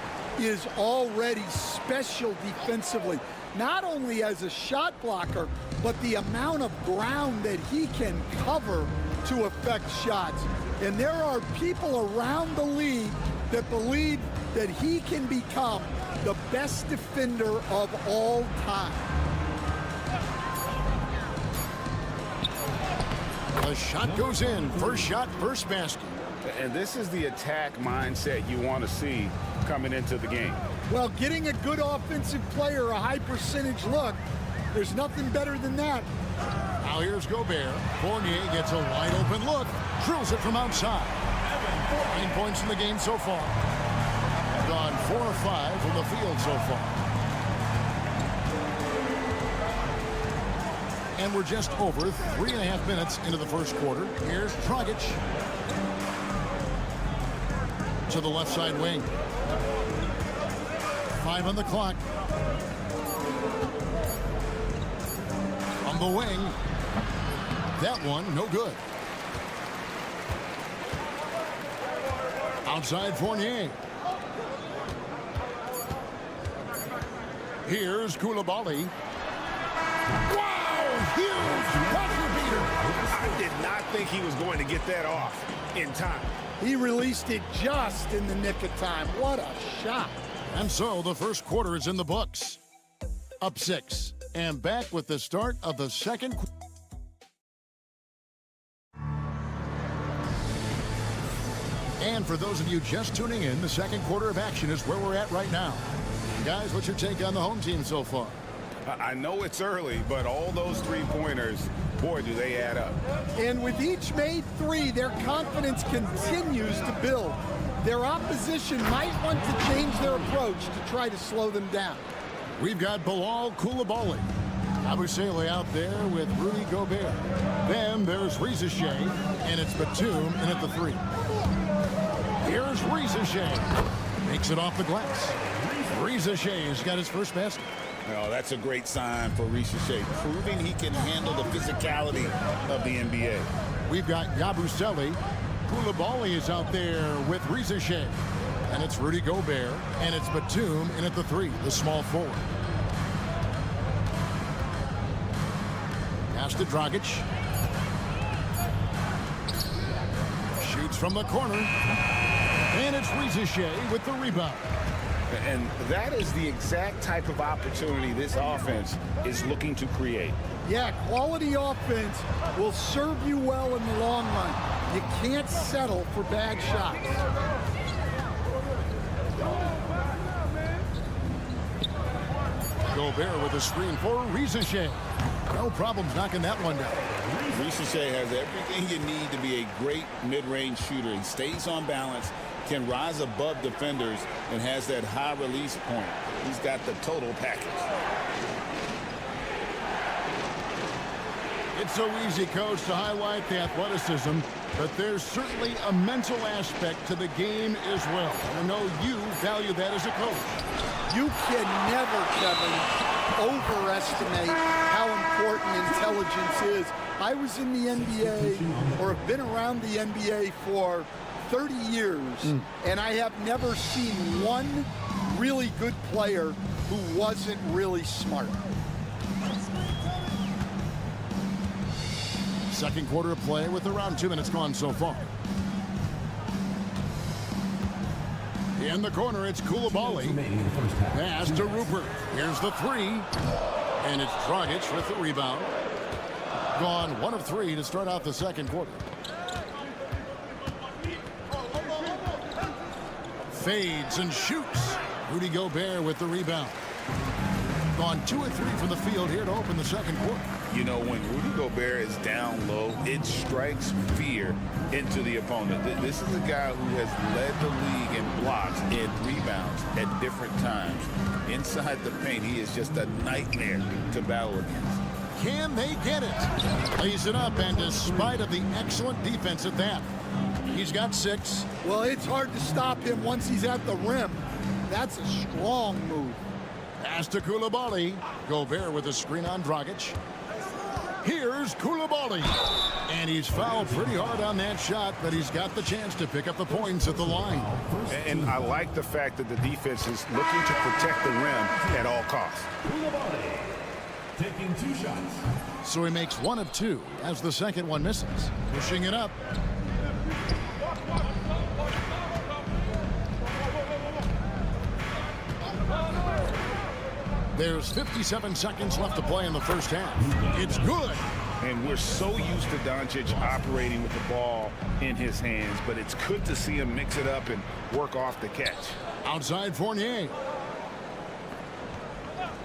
is already special defensively, not only as a shot blocker, but the amount of ground that he can cover to affect shots. And there are people around the league that believe that he can become the best defender of all time. The shot goes in. First shot, first basket. And this is the attack mindset you want to see coming into the game. Well, getting a good offensive player a high percentage look, there's nothing better than that. Now here's Gobert. Fournier gets a wide open look. Drills it from outside. 9 points in the game so far. Gone 4 of 5 from the field so far. And we're just over 3.5 minutes into the first quarter. Here's Dragic. To the left side wing. 5 on the clock. From the wing. That one, no good. Outside Fournier. Here's Koulibaly. Wow, huge buzzer beater. I did not think he was going to get that off in time. He released it just in the nick of time. What a shot. And so the first quarter is in the books. Up 6. And back with the start of the second quarter. And for those of you just tuning in, the second quarter of action is where we're at right now. Guys, what's your take on the home team so far? I know it's early, but all those three-pointers, boy, do they add up. And with each made 3, their confidence continues to build. Their opposition might want to change their approach to try to slow them down. We've got Bilal Koulibaly. Abusele out there with Rudy Gobert. Then there's Reza Shea, and it's Batum in at the 3. Here's Reza Shea. Makes it off the glass. Reza Shea's got his first basket. Oh, that's a great sign for Reza Shea, proving he can handle the physicality of the NBA. We've got Yabusele. Koulibaly is out there with Reza Shea. And it's Rudy Gobert, and it's Batum in at the 3, the small forward. Pass to Dragic. Shoots from the corner. And it's Reza Shea with the rebound. And that is the exact type of opportunity this offense is looking to create. Yeah, quality offense will serve you well in the long run. You can't settle for bad shots. Gobert with a screen for Reza Shea. No problems knocking that one down. Reza Shea has everything you need to be a great mid-range shooter. He stays on balance, can rise above defenders, and has that high release point. He's got the total package. It's so easy, Coach, to highlight the athleticism, but there's certainly a mental aspect to the game as well. I know you value that as a coach. You can never, Kevin, overestimate how important intelligence is. I was in the NBA, or have been around the NBA for 30 years, and I have never seen one really good player who wasn't really smart. Second quarter of play with around 2 minutes gone so far. In the corner, it's Koulibaly. Pass to Rupert. Here's the 3. And it's Dragic with the rebound. Gone 1 of 3 to start out the second quarter. Fades and shoots. Rudy Gobert with the rebound. Gone 2 of 3 from the field here to open the second quarter. You know, when Rudy Gobert is down low, it strikes fear into the opponent. This is a guy who has led the league in blocks and rebounds at different times. Inside the paint, he is just a nightmare to battle against. Can they get it? Lays it up, and despite of the excellent defense at that, he's got 6. Well, it's hard to stop him once he's at the rim. That's a strong move. Pass to Koulibaly. Gobert with a screen on Dragic. Here's Koulibaly. And he's fouled pretty hard on that shot, but he's got the chance to pick up the points at the line. And I like the fact that the defense is looking to protect the rim at all costs. Koulibaly taking 2 shots. So he makes 1 of 2 as the second one misses. Pushing it up. There's 57 seconds left to play in the first half. It's good. And we're so used to Doncic operating with the ball in his hands, but it's good to see him mix it up and work off the catch. Outside Fournier.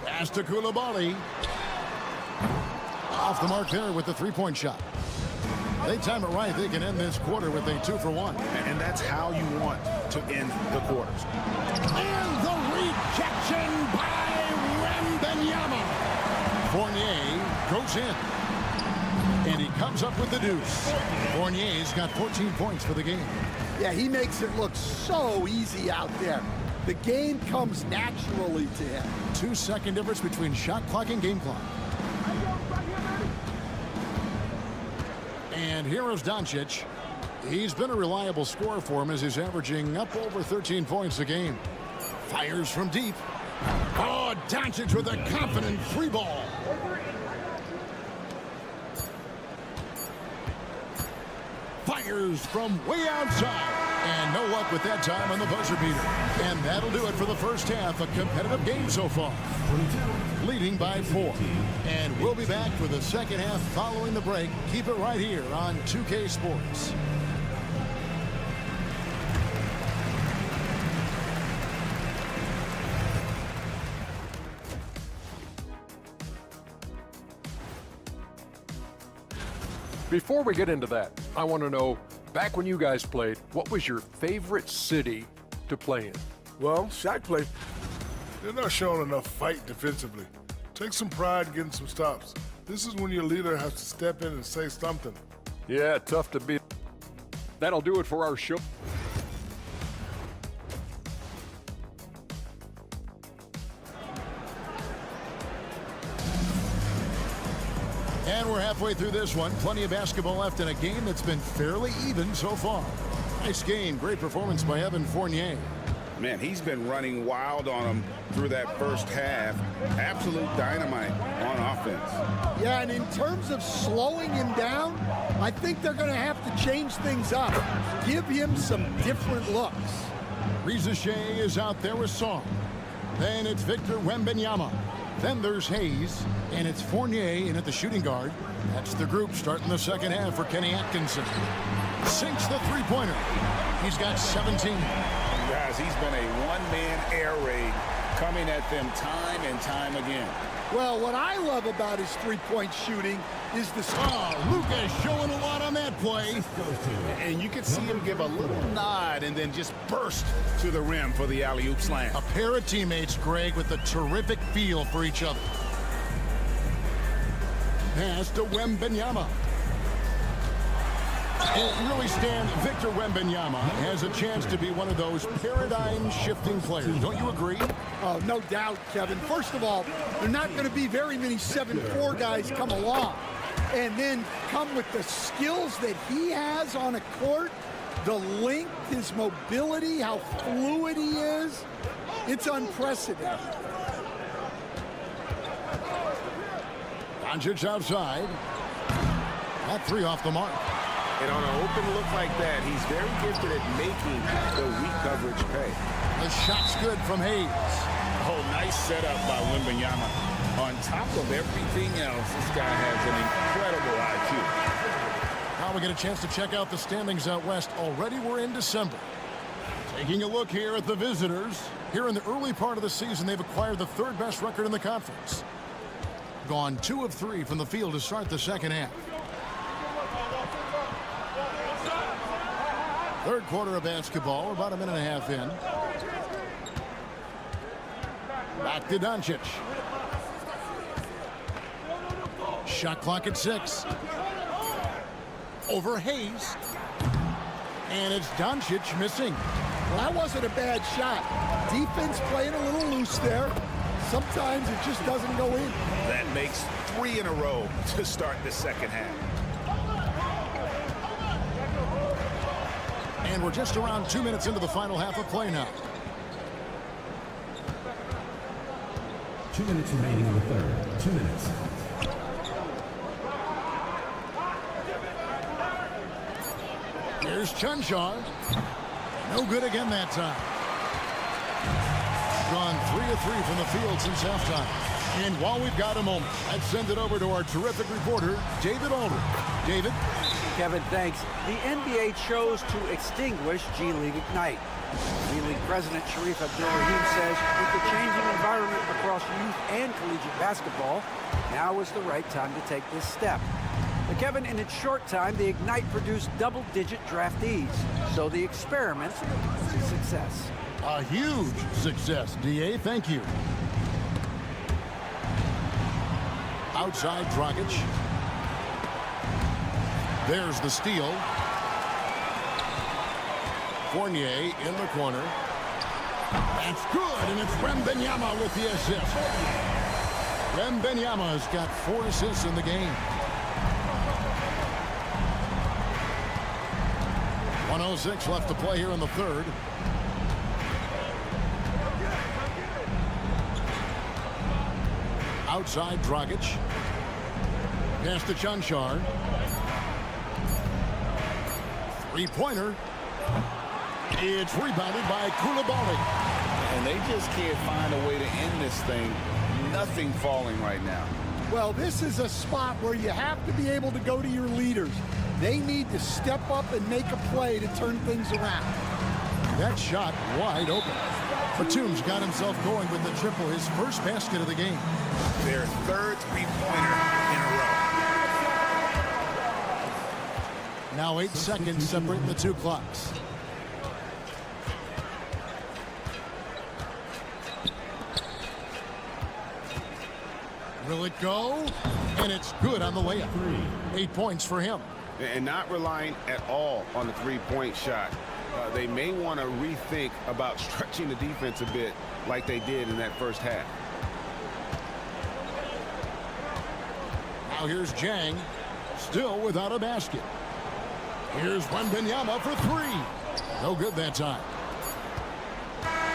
Pass to Koulibaly. Off the mark there with the 3-point shot. They time it right. They can end this quarter with a 2 for 1. And that's how you want to end the quarters. And the rejection by Wembanyama. Fournier goes in. And he comes up with the deuce. Fournier's got 14 points for the game. Yeah, he makes it look so easy out there. The game comes naturally to him. 2-second difference between shot clock and game clock. And here is Doncic. He's been a reliable scorer for him as he's averaging up over 13 points a game. Fires from deep. Oh, Doncic with a confident free ball. Fires from way outside. And no luck with that time on the buzzer beater. And that'll do it for the first half. A competitive game so far. Leading by 4. And we'll be back for the second half following the break. Keep it right here on 2K Sports. Before we get into that, I want to know, back when you guys played, what was your favorite city to play in? Well, Shaq played. They're not showing enough fight defensively. Take some pride in getting some stops. This is when your leader has to step in and say something. Yeah, tough to beat. That'll do it for our show. And we're halfway through this one. Plenty of basketball left in a game that's been fairly even so far. Nice game. Great performance by Evan Fournier. Man, he's been running wild on him through that first half. Absolute dynamite on offense. Yeah, and in terms of slowing him down, I think they're going to have to change things up. Give him some different looks. Reza Shea is out there with Song. Then it's Victor Wembanyama. Then there's Hayes, and it's Fournier in at the shooting guard. That's the group starting the second half for Kenny Atkinson. Sinks the three-pointer. He's got 17. Guys, he's been a one-man air raid coming at them time and time again. Well, what I love about his three-point shooting is the... Lucas showing a lot on that play. And you can see him give a little nod and then just burst to the rim for the alley-oop slam. A pair of teammates, Greg, with a terrific feel for each other. Pass to Wembanyama. It really stands. Victor Wembanyama has a chance to be one of those paradigm-shifting players. Don't you agree? Oh, no doubt, Kevin. First of all, there are not going to be very many 7'4" guys come along and then come with the skills that he has on a court, the length, his mobility, how fluid he is. It's unprecedented. Doncic outside. That three off the mark. And on an open look like that, he's very gifted at making the weak coverage pay. The shot's good from Hayes. Oh, nice setup by Wembanyama. On top of everything else, this guy has an incredible IQ. Now we get a chance to check out the standings out west. Already we're in December. Taking a look here at the visitors. Here in the early part of the season, they've acquired the third best record in the conference. Gone 2 of 3 from the field to start the second half. Third quarter of basketball, we're about a minute and a half in. Back to Doncic. Shot clock at 6. Over Hayes. And it's Doncic missing. Well, that wasn't a bad shot. Defense playing a little loose there. Sometimes it just doesn't go in. That makes 3 in a row to start the second half. And we're just around 2 minutes into the final half of play now. 2 minutes remaining in the third. 2 minutes. Here's Chunshaw. No good again that time. Gone 3 of 3 from the field since halftime. And while we've got a moment, let's send it over to our terrific reporter, David Aldridge. David? Kevin, thanks. The NBA chose to extinguish G League Ignite. G League President Sharif Abdul-Rahim says with the changing environment across youth and collegiate basketball, now is the right time to take this step. But Kevin, in its short time, the Ignite produced double-digit draftees. So the experiment is a success. A huge success, DA. Thank you. Outside Dragic. There's the steal. Fournier in the corner. That's good, and it's Wembanyama with the assist. Wembanyama's got 4 assists in the game. 1:06 left to play here in the third. Outside Dragic. Pass to Chunshaw. Three-pointer. It's rebounded by Koulibaly. And they just can't find a way to end this thing. Nothing falling right now. Well, this is a spot where you have to be able to go to your leaders. They need to step up and make a play to turn things around. That shot wide open. Batum's got himself going with the triple, his first basket of the game. Their third three-pointer in a row. Now 8 seconds separate the two clocks. Will it go? And it's good on the layup. 8 points for him. And not relying at all on the three-point shot. They may want to rethink about stretching the defense a bit like they did in that first half. Now here's Jang, still without a basket. Here's Wembanyama for 3. No good that time.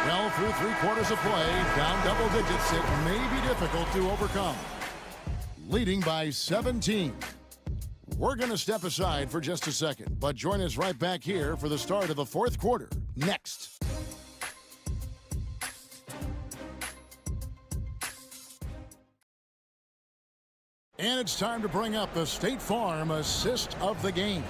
Well, through 3/4 of play, down double digits, it may be difficult to overcome. Leading by 17. We're going to step aside for just a second, but join us right back here for the start of the fourth quarter next. And it's time to bring up the State Farm assist of the game.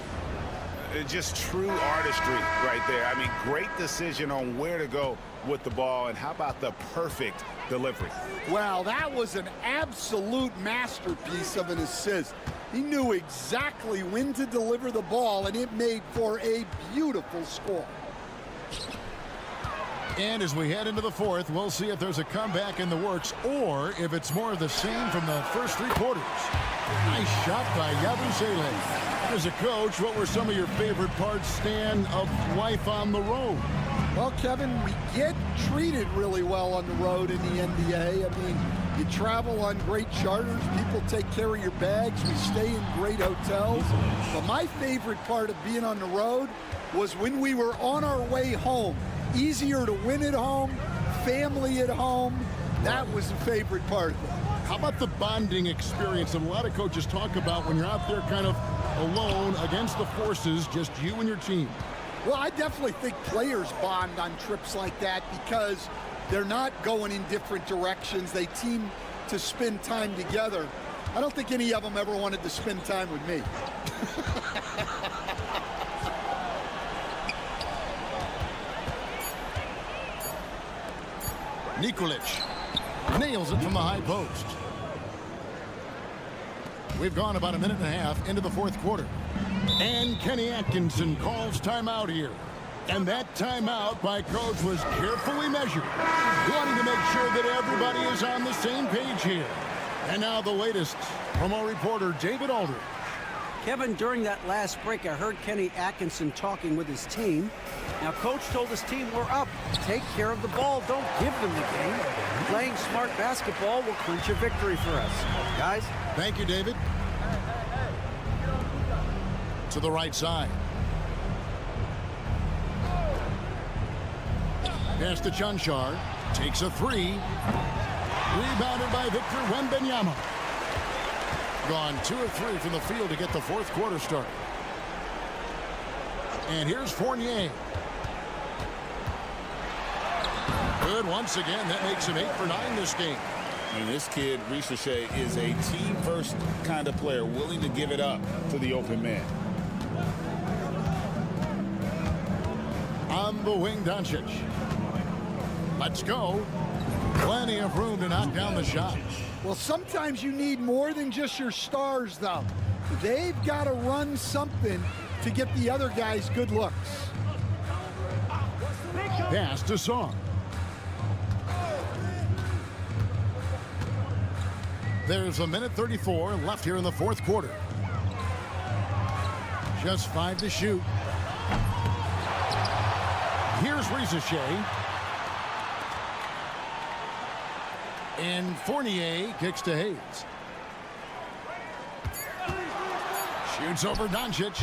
Just true artistry right there. I mean, great decision on where to go with the ball, and how about the perfect delivery? Wow, that was an absolute masterpiece of an assist. He knew exactly when to deliver the ball, and it made for a beautiful score. And as we head into the fourth, we'll see if there's a comeback in the works or if it's more of the same from the first 3 quarters. Nice shot by Yabusele. As a coach, what were some of your favorite parts, Stan, of life on the road? Well, Kevin, we get treated really well on the road in the NBA. I mean, you travel on great charters. People take care of your bags. We stay in great hotels. But my favorite part of being on the road was when we were on our way home. Easier to win at home, family at home. That was the favorite part of it. How about the bonding experience that a lot of coaches talk about when you're out there kind of alone against the forces, just you and your team? Well, I definitely think players bond on trips like that because they're not going in different directions. They team to spend time together. I don't think any of them ever wanted to spend time with me. Nikolic nails it from the high post. We've gone about a minute and a half into the fourth quarter. And Kenny Atkinson calls timeout here. And that timeout by coach was carefully measured, wanting to make sure that everybody is on the same page here. And now the latest from our reporter, David Aldridge. Kevin, during that last break, I heard Kenny Atkinson talking with his team. Now, Coach told his team, we're up. Take care of the ball. Don't give them the game. Playing smart basketball will clinch a victory for us. Guys? Thank you, David. To the right side. Pass to Chanchar. Takes a three. Rebounded by Victor Wembanyama. Gone 2 of 3 from the field to get the fourth quarter started. And here's Fournier. Good once again. That makes him 8 for 9 this game. And this kid, Ricochet, is a team-first kind of player, willing to give it up to the open man. On the wing, Doncic. Let's go. Plenty of room to knock down the shot. Well, sometimes you need more than just your stars, though. They've got to run something to get the other guys good looks. Pass to Song. There's a minute 34 left here in the fourth quarter. Just 5 to shoot. Here's Ricochet. And Fournier kicks to Hayes. Shoots over Doncic.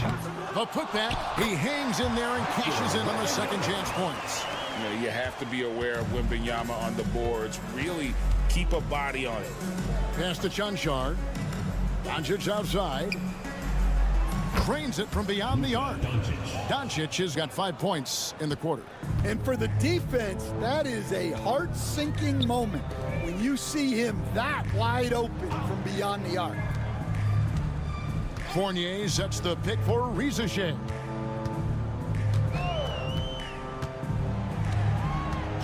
The putback. He hangs in there and cashes in on the second chance points. You know, you have to be aware of Wembanyama on the boards. Really keep a body on it. Pass to Chanchar. Doncic outside. Trains it from beyond the arc. Doncic has got 5 points in the quarter. And for the defense, that is a heart-sinking moment when you see him that wide open from beyond the arc. Fournier sets the pick for Ricochet.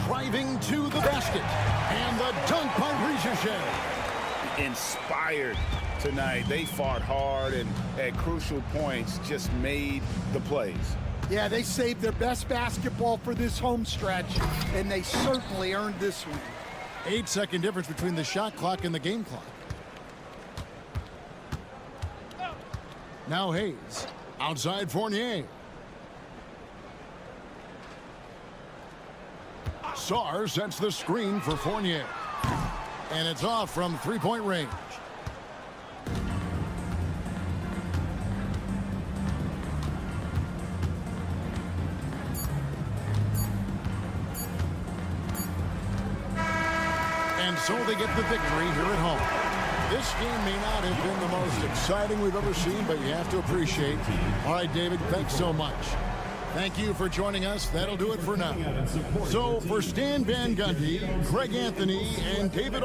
Driving to the basket. And the dunk by Ricochet. Inspired tonight. They fought hard and at crucial points just made the plays. Yeah, they saved their best basketball for this home stretch, and they certainly earned this one. 8-second difference between the shot clock and the game clock. Now Hayes. Outside Fournier. Sarr sets the screen for Fournier. And it's off from three-point range. And so they get the victory here at home. This game may not have been the most exciting we've ever seen, but you have to appreciate. All right, David, thanks so much. Thank you for joining us. That'll do it for now. So for Stan Van Gundy, Greg Anthony, and David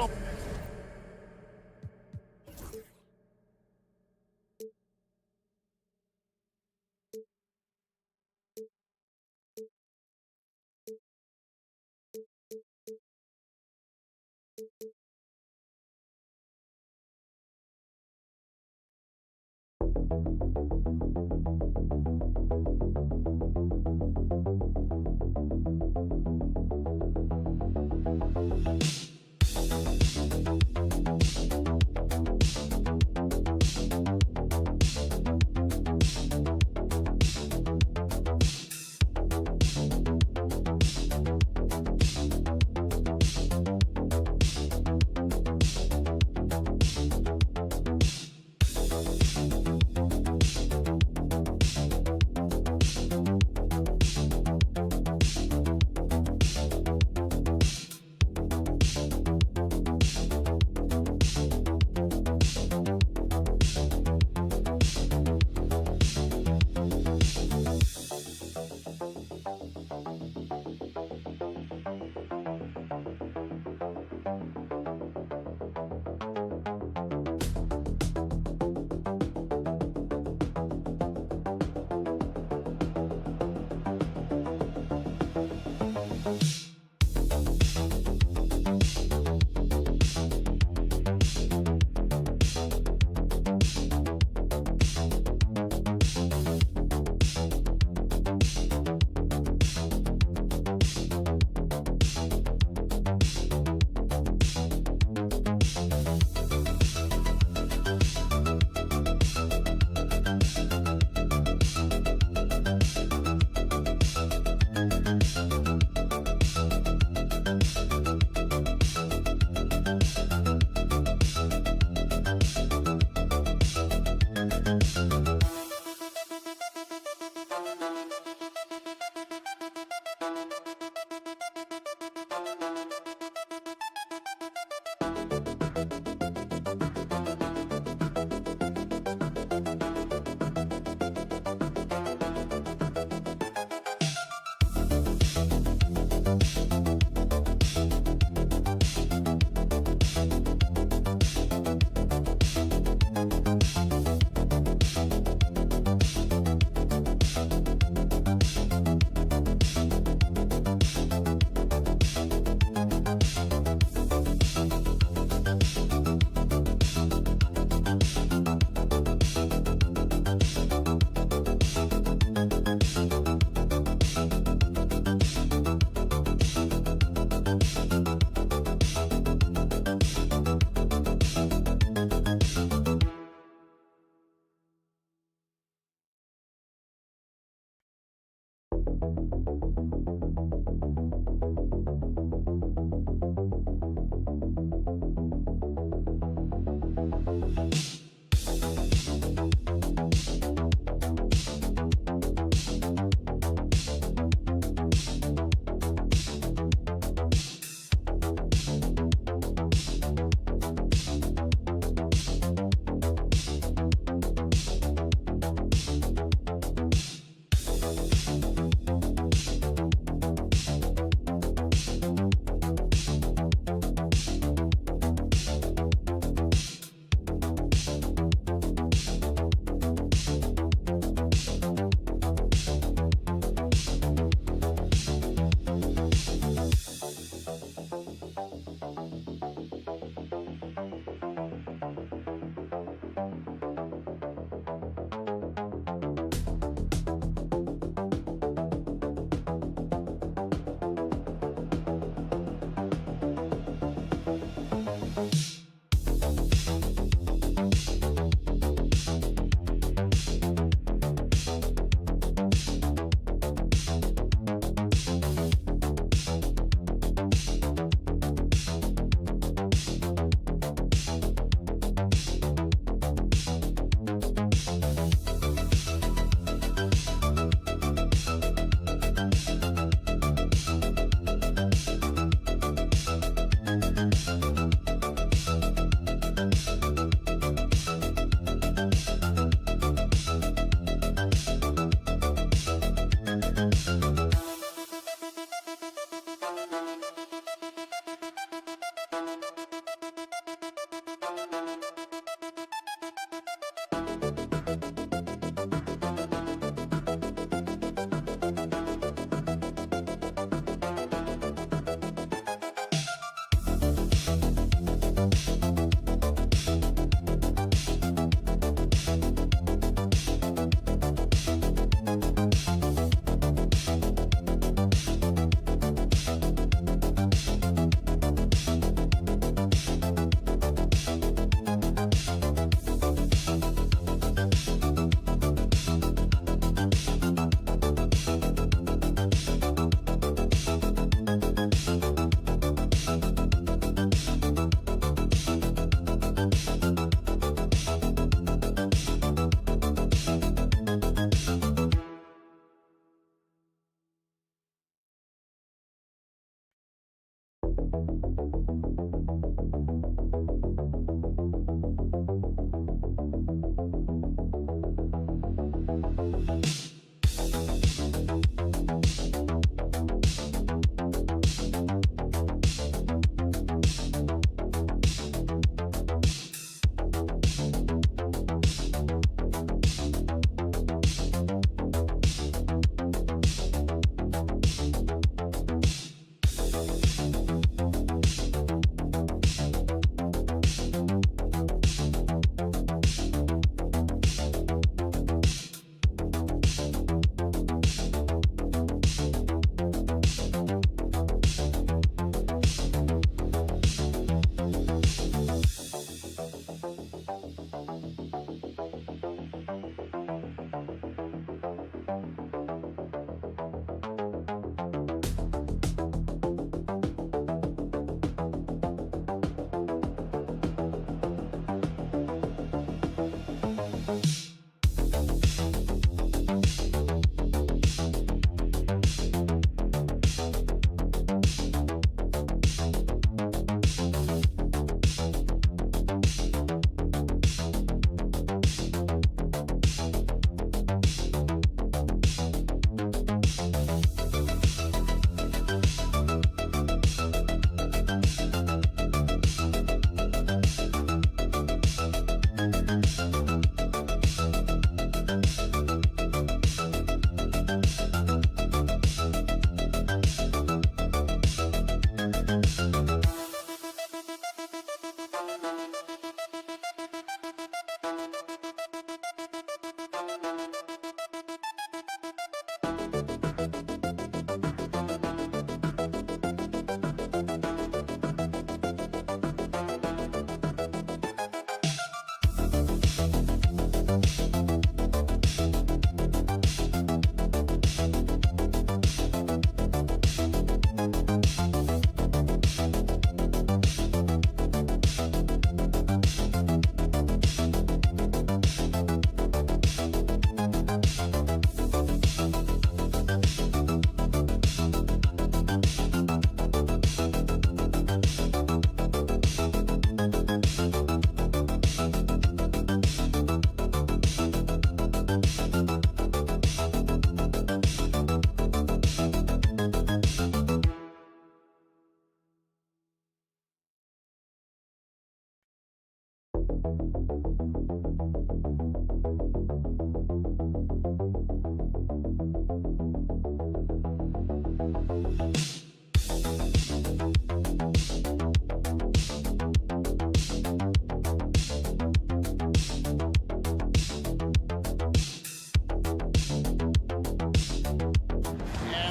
At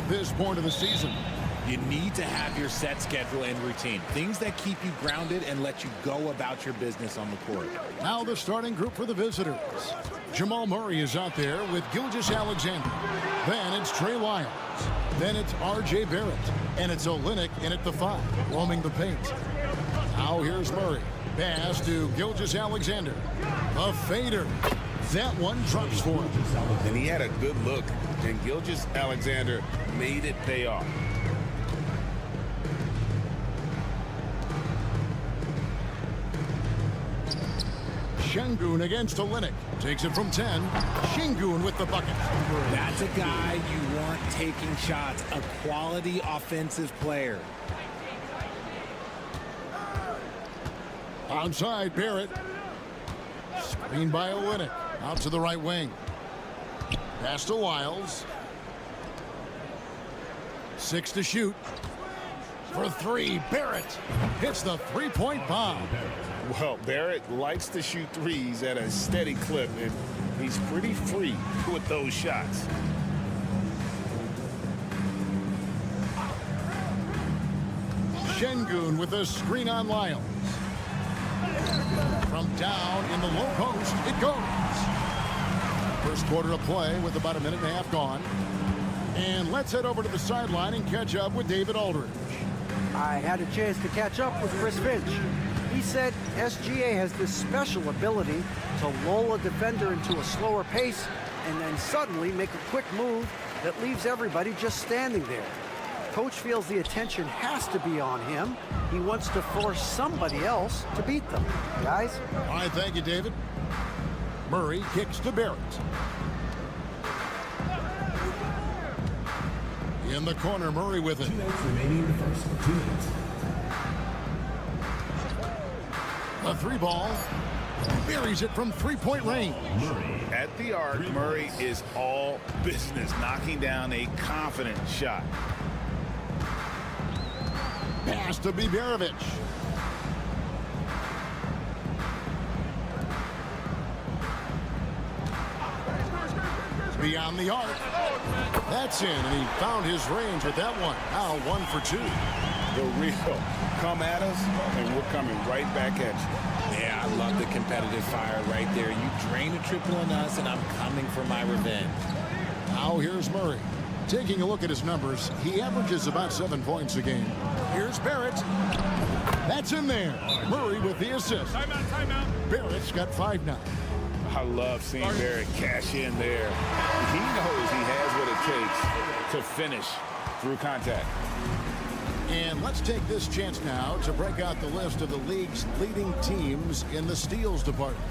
this point of the season, You need to have your set schedule and routine. Things that keep you grounded and let you go about your business on the court. now the starting group for the visitors. Jamal Murray is out there with Gilgeous-Alexander. Then it's Trey Lyles. Then it's R.J. Barrett. And it's Olynyk in at the 5, roaming the paint. Now here's Murray. Pass to Gilgeous-Alexander. A fader. That one drops for him. And he had a good look, and Gilgeous-Alexander made it pay off. Şengün against Olynyk. Takes it from 10. Şengün with the bucket. That's a guy you want taking shots, a quality offensive player. Onside, Barrett. Screen by Olynyk. Out to the right wing. Pass to Lyles. 6 to shoot. For 3, Barrett hits the three-point bomb. Well, Barrett likes to shoot threes at a steady clip, and he's pretty free with those shots. Şengün with a screen on Lyles. From down in the low post, it goes. First quarter of play with about a minute and a half gone. And let's head over to the sideline and catch up with David Aldridge. I had a chance to catch up with Chris Finch. He said SGA has this special ability to lull a defender into a slower pace and then suddenly make a quick move that leaves everybody just standing there. Coach feels the attention has to be on him. He wants to force somebody else to beat them. Guys? All right, thank you, David. Murray kicks to Barrett. In the corner, Murray with it. 2 minutes remaining in the first. 2 minutes. A 3 ball. Buries it from three-point range. At the arc, Murray is all business, knocking down a confident shot. Pass to Biberovic. Beyond the arc. That's in, and he found his range with that one. Now 1 for 2. The real come at us, and we're coming right back at you. Yeah, I love the competitive fire right there. You drain a triple on us, and I'm coming for my revenge. Now here's Murray. Taking a look at his numbers, he averages about 7 points a game. Here's Barrett. That's in there. Murray with the assist. Timeout. Barrett's got 5 now. I love seeing Barrett cash in there. He knows he has what it takes to finish through contact. And let's take this chance now to break out the list of the league's leading teams in the steals department.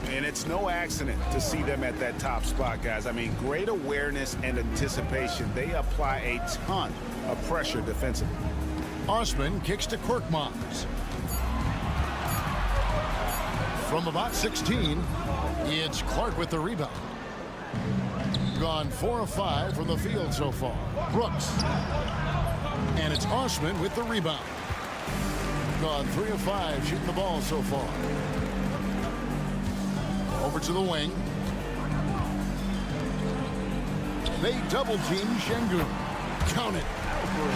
And it's no accident to see them at that top spot, guys. I mean, great awareness and anticipation. They apply a ton of pressure defensively. Osman kicks to Korkmaz. From about 16, it's Clark with the rebound. Gone 4 of 5 from the field so far. Brooks. And it's Osman with the rebound. Gone 3 of 5 shooting the ball so far. Over to the wing. They double team Şengün. Count it.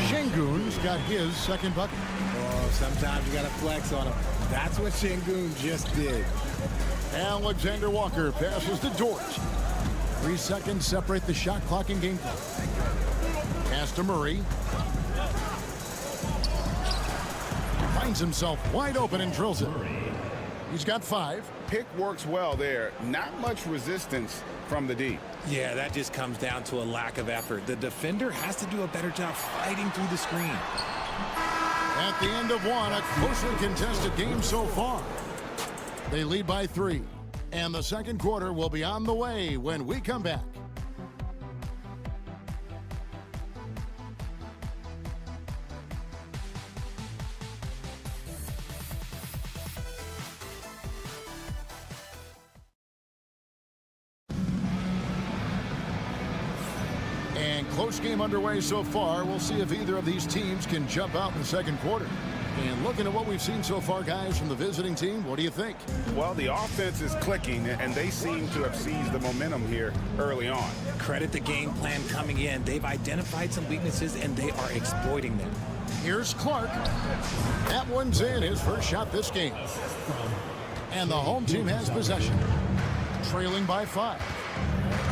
Şengün's got his second bucket. Oh, sometimes you got to flex on him. That's what Şengün just did. Alexander Walker passes to Dort. 3 seconds separate the shot clock and game clock. Pass to Murray. Finds himself wide open and drills it. He's got 5. Pick works well there. Not much resistance from the D. Yeah, that just comes down to a lack of effort. The defender has to do a better job fighting through the screen. At the end of 1, a closely contested game so far. They lead by 3. And the second quarter will be on the way when we come back. close game underway so far. We'll see if either of these teams can jump out in the second quarter. And looking at what we've seen so far, guys, from the visiting team, what do you think? Well, the offense is clicking, and they seem to have seized the momentum here early on. Credit the game plan coming in. They've identified some weaknesses, and they are exploiting them. Here's Clark. That one's in, his first shot this game. And the home team has possession, trailing by 5.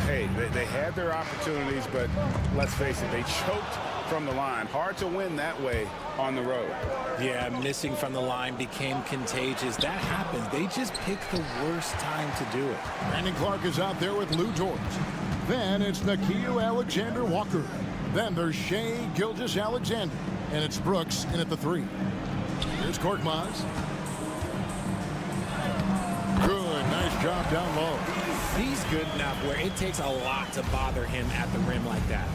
Hey, they had their opportunities, but let's face it, they choked from the line. Hard to win that way on the road. Yeah, missing from the line became contagious. That happens. They just picked the worst time to do it. Brandon Clark is out there with Lou Dort. Then it's Nikhil Alexander-Walker. Then there's Shea Gilgeous-Alexander. And it's Brooks in at the 3. Here's Korkmaz. Good, nice job down low. He's good enough where it takes a lot to bother him at the rim like that.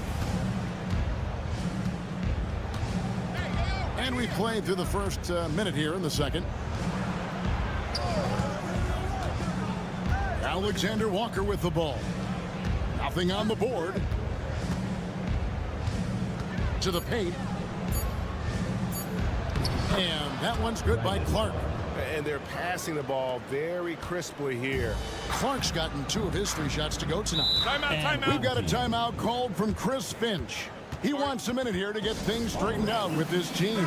And we've played through the first minute here in the second. Alexander Walker with the ball. Nothing on the board. To the paint. And that one's good by Clark. And they're passing the ball very crisply here. Clark's gotten 2 of his 3 shots to go tonight. Timeout. We've got a timeout called from Chris Finch. He wants a minute here to get things straightened out with his team.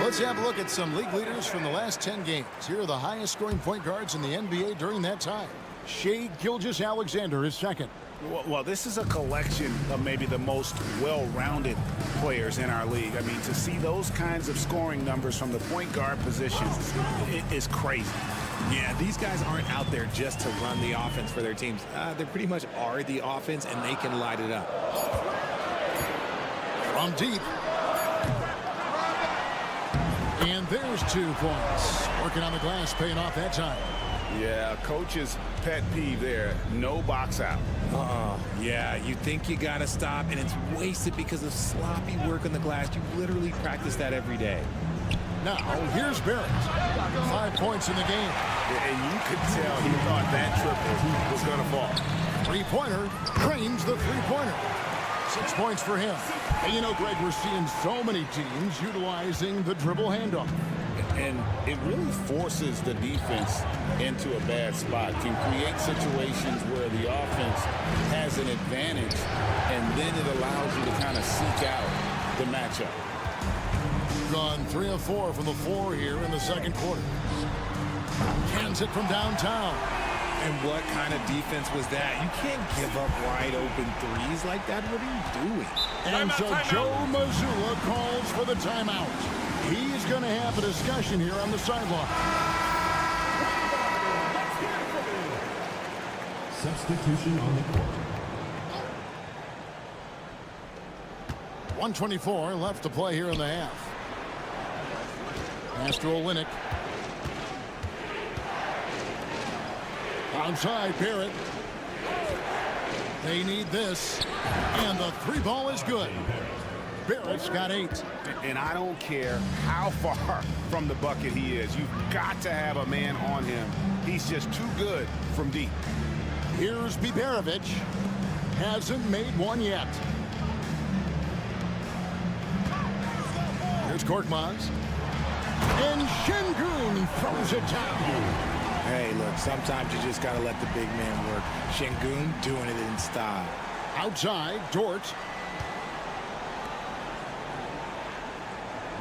Let's have a look at some league leaders from the last 10 games. Here are the highest scoring point guards in the NBA during that time. Shea Gilgeous-Alexander is second. Well, this is a collection of maybe the most well-rounded players in our league. I mean, to see those kinds of scoring numbers from the point guard position is crazy. Yeah, these guys aren't out there just to run the offense for their teams. They pretty much are the offense, and they can light it up. From deep. And there's 2 points. Working on the glass, paying off that time. Yeah, coach's pet peeve there. No box out. Yeah, you think you got to stop, and it's wasted because of sloppy work on the glass. You literally practice that every day. Now, here's Barrett. 5 points in the game. And you could tell he thought that triple was going to fall. 3-pointer drains the 3-pointer. 6 points for him. And you know, Greg, we're seeing so many teams utilizing the dribble handoff. And it really forces the defense into a bad spot, can create situations where the offense has an advantage, and then it allows you to kind of seek out the matchup. Gone 3 of 4 from the floor here in the second quarter. Cans it from downtown. And what kind of defense was that? You can't give up wide open threes like that. What are you doing? And so Joe Mazzulla calls for the timeout. He's going to have a discussion here on the sideline. Substitution on the court. 1:24 left to play here in the half. Pass to Olynyk. Outside, Barrett. They need this. And the 3 ball is good. Barrett's got 8. And I don't care how far from the bucket he is. You've got to have a man on him. He's just too good from deep. Here's Biberovic. Hasn't made one yet. Here's Korkmaz. And Şengün throws it down. Hey, look, sometimes you just got to let the big man work. Şengün doing it in style. Outside, Dort.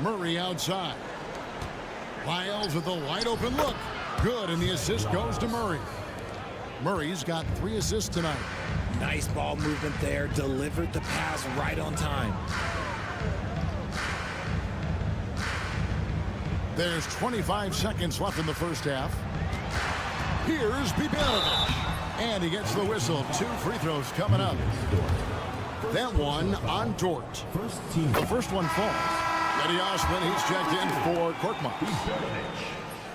Murray outside. Lyles with a wide open look. Good, and the assist goes to Murray. Murray's got 3 assists tonight. Nice ball movement there. Delivered the pass right on time. There's 25 seconds left in the first half. Here's Biberovic. And he gets the whistle. 2 free throws coming up. That one on Dort. The first one falls. Eddie Osman, he's checked in for Korkmaz.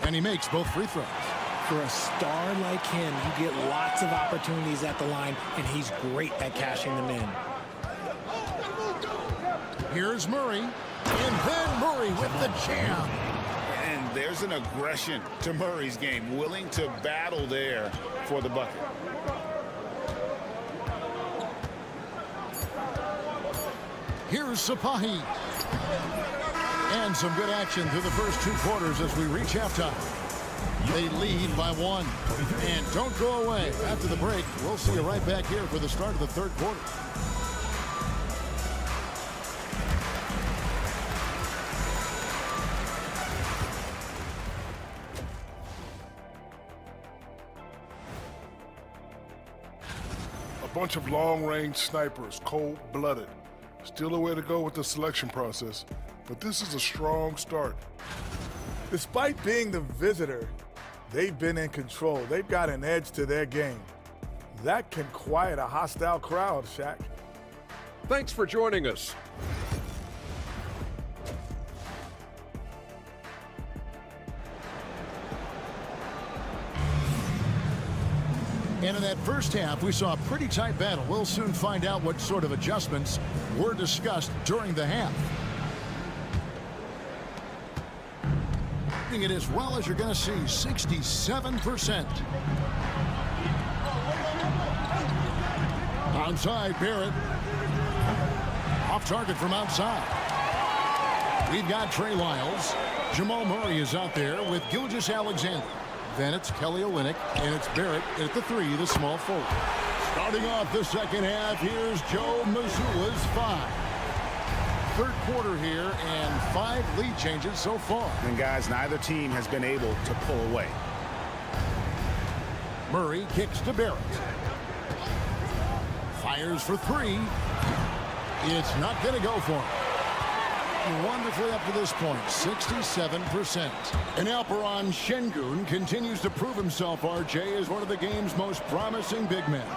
And he makes both free throws. For a star like him, you get lots of opportunities at the line, and he's great at cashing them in. Here's Murray. And then Murray with the jam. And there's an aggression to Murray's game, willing to battle there for the bucket. Here's Sapahi. And some good action through the first 2 quarters as we reach halftime. They lead by 1. And don't go away. After the break, we'll see you right back here for the start of the 3rd quarter. A bunch of long-range snipers, cold-blooded. Still a way to go with the selection process, but this is a strong start. Despite being the visitor, they've been in control. They've got an edge to their game. That can quiet a hostile crowd, Shaq. Thanks for joining us. And in that first half, we saw a pretty tight battle. We'll soon find out what sort of adjustments were discussed during the half. It as well as you're going to see, 67%. Outside, Barrett. Off target from outside. We've got Trey Lyles. Jamal Murray is out there with Gilgeous-Alexander. Then it's Kelly Olynyk, and it's Barrett at the 3, the small forward. Starting off the second half, here's Joe Mazzulla's 5. 3rd quarter here, and 5 lead changes so far. And guys, neither team has been able to pull away. Murray kicks to Barrett. Fires for 3. It's not going to go for him. Wonderfully up to this point, 67%. And Alperon Şengün continues to prove himself, RJ, as one of the game's most promising big men.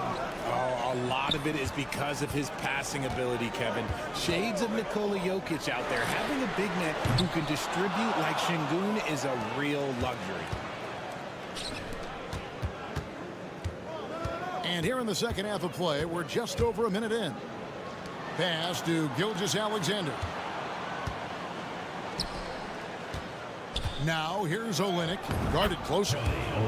Oh, a lot of it is because of his passing ability, Kevin. Shades of Nikola Jokic out there. Having a big man who can distribute like Şengün is a real luxury. And here in the second half of play, we're just over a minute in. Pass to Gilgeous-Alexander. Now here's Olynyk, guarded closer.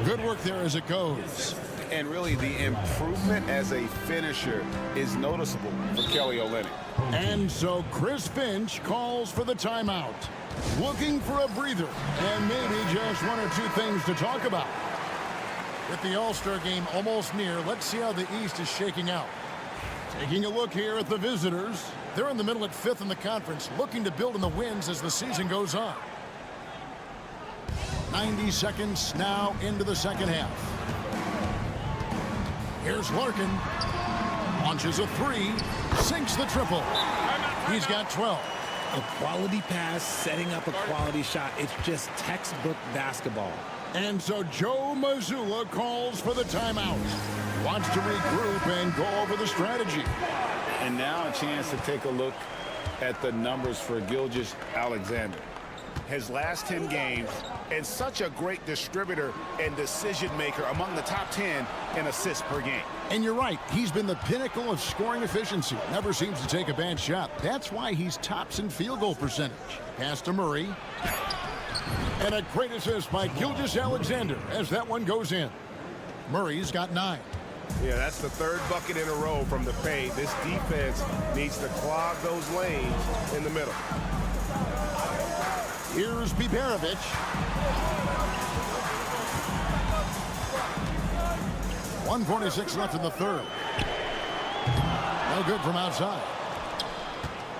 Good work there as it goes. And really, the improvement as a finisher is noticeable for Kelly Olynyk. And so Chris Finch calls for the timeout. Looking for a breather and maybe just 1 or 2 things to talk about. With the All-Star game almost near, let's see how the East is shaking out. Taking a look here at the visitors. They're in the middle at 5th in the conference, looking to build in the wins as the season goes on. 90 seconds now into the second half. Here's Larkin. Launches a 3. Sinks the triple. He's got 12. A quality pass, setting up a quality shot. It's just textbook basketball. And so Joe Mazzulla calls for the timeout. Wants to regroup and go over the strategy. And now a chance to take a look at the numbers for Gilgeous-Alexander. His last 10 games, and such a great distributor and decision maker, among the top 10 in assists per game. And you're right, he's been the pinnacle of scoring efficiency. Never seems to take a bad shot. That's why he's tops in field goal percentage. Pass to Murray. And a great assist by Gilgeous-Alexander as that one goes in. Murray's got 9. Yeah, that's the 3rd bucket in a row from the paint. This defense needs to clog those lanes in the middle. Here's Biberovic. .146 left in the 3rd. No good from outside.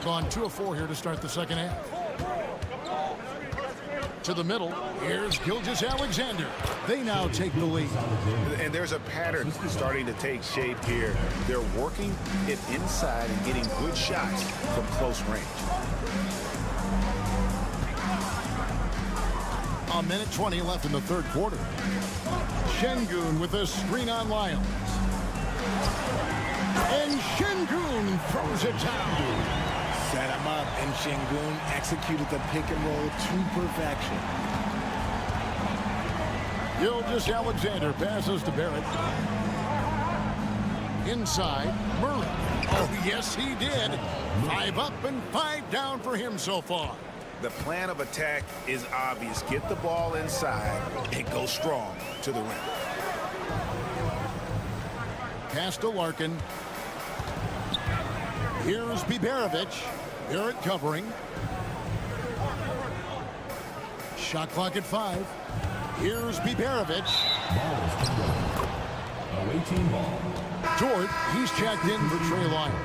Gone 2 of 4 here to start the second half. To the middle. Here's Gilgeous-Alexander. They now take the lead. And there's a pattern starting to take shape here. They're working it inside and getting good shots from close range. A minute 20 left in the 3rd quarter. Şengün with a screen on Lyles. And Şengün throws it down. Set him up, and Şengün executed the pick and roll to perfection. Gilgeous-Alexander passes to Barrett. Inside, Murray. Oh, yes, he did. 5 up and 5 down for him so far. The plan of attack is obvious. Get the ball inside and go strong to the rim. Pass to Larkin. Here's Biberovic. Barrett covering. Shot clock at 5. Here's Biberovic. Away team ball. Dort, he's checked in for Trey Lyons.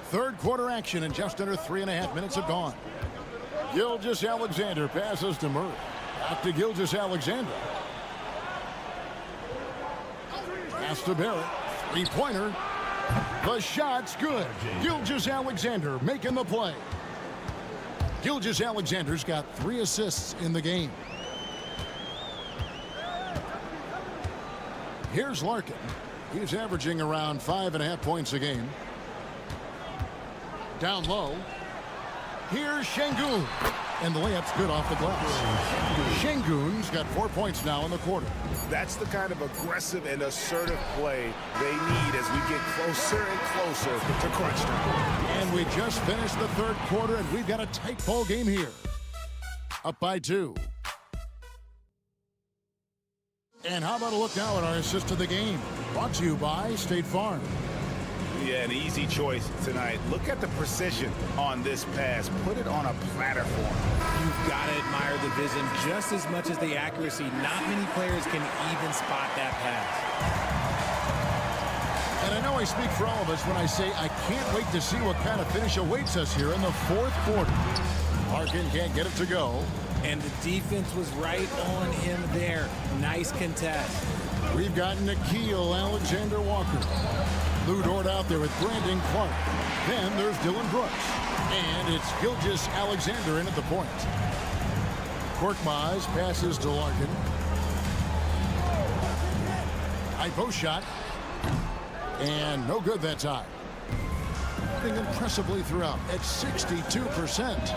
Third quarter action, and just under 3.5 minutes have gone. Gilgeous-Alexander passes to Murray. Back to Gilgeous-Alexander. Pass to Barrett. Three-pointer. The shot's good. Gilgeous-Alexander making the play. Gilgeous-Alexander's got 3 assists in the game. Here's Larkin. He's averaging around 5.5 points a game. Down low. Here's Şengün. And the layup's good off the glass. Şengün's got 4 points now in the quarter. That's the kind of aggressive and assertive play they need as we get closer and closer to crunch time. And we just finished the third quarter, and we've got a tight ball game here. Up by 2. And how about a look now at our assist of the game? Brought to you by State Farm. Yeah, an easy choice tonight. Look at the precision on this pass. Put it on a platter for him. You've got to admire the vision just as much as the accuracy. Not many players can even spot that pass. And I know I speak for all of us when I say I can't wait to see what kind of finish awaits us here in the fourth quarter. Larkin can't get it to go. And the defense was right on him there. Nice contest. We've got Nickeil Alexander-Walker. Lou Dort out there with Brandon Clark. Then there's Dylan Brooks. And it's Gilgeous-Alexander in at the point. Korkmaz passes to Larkin. High post shot. And no good that time. Hitting impressively throughout at 62%.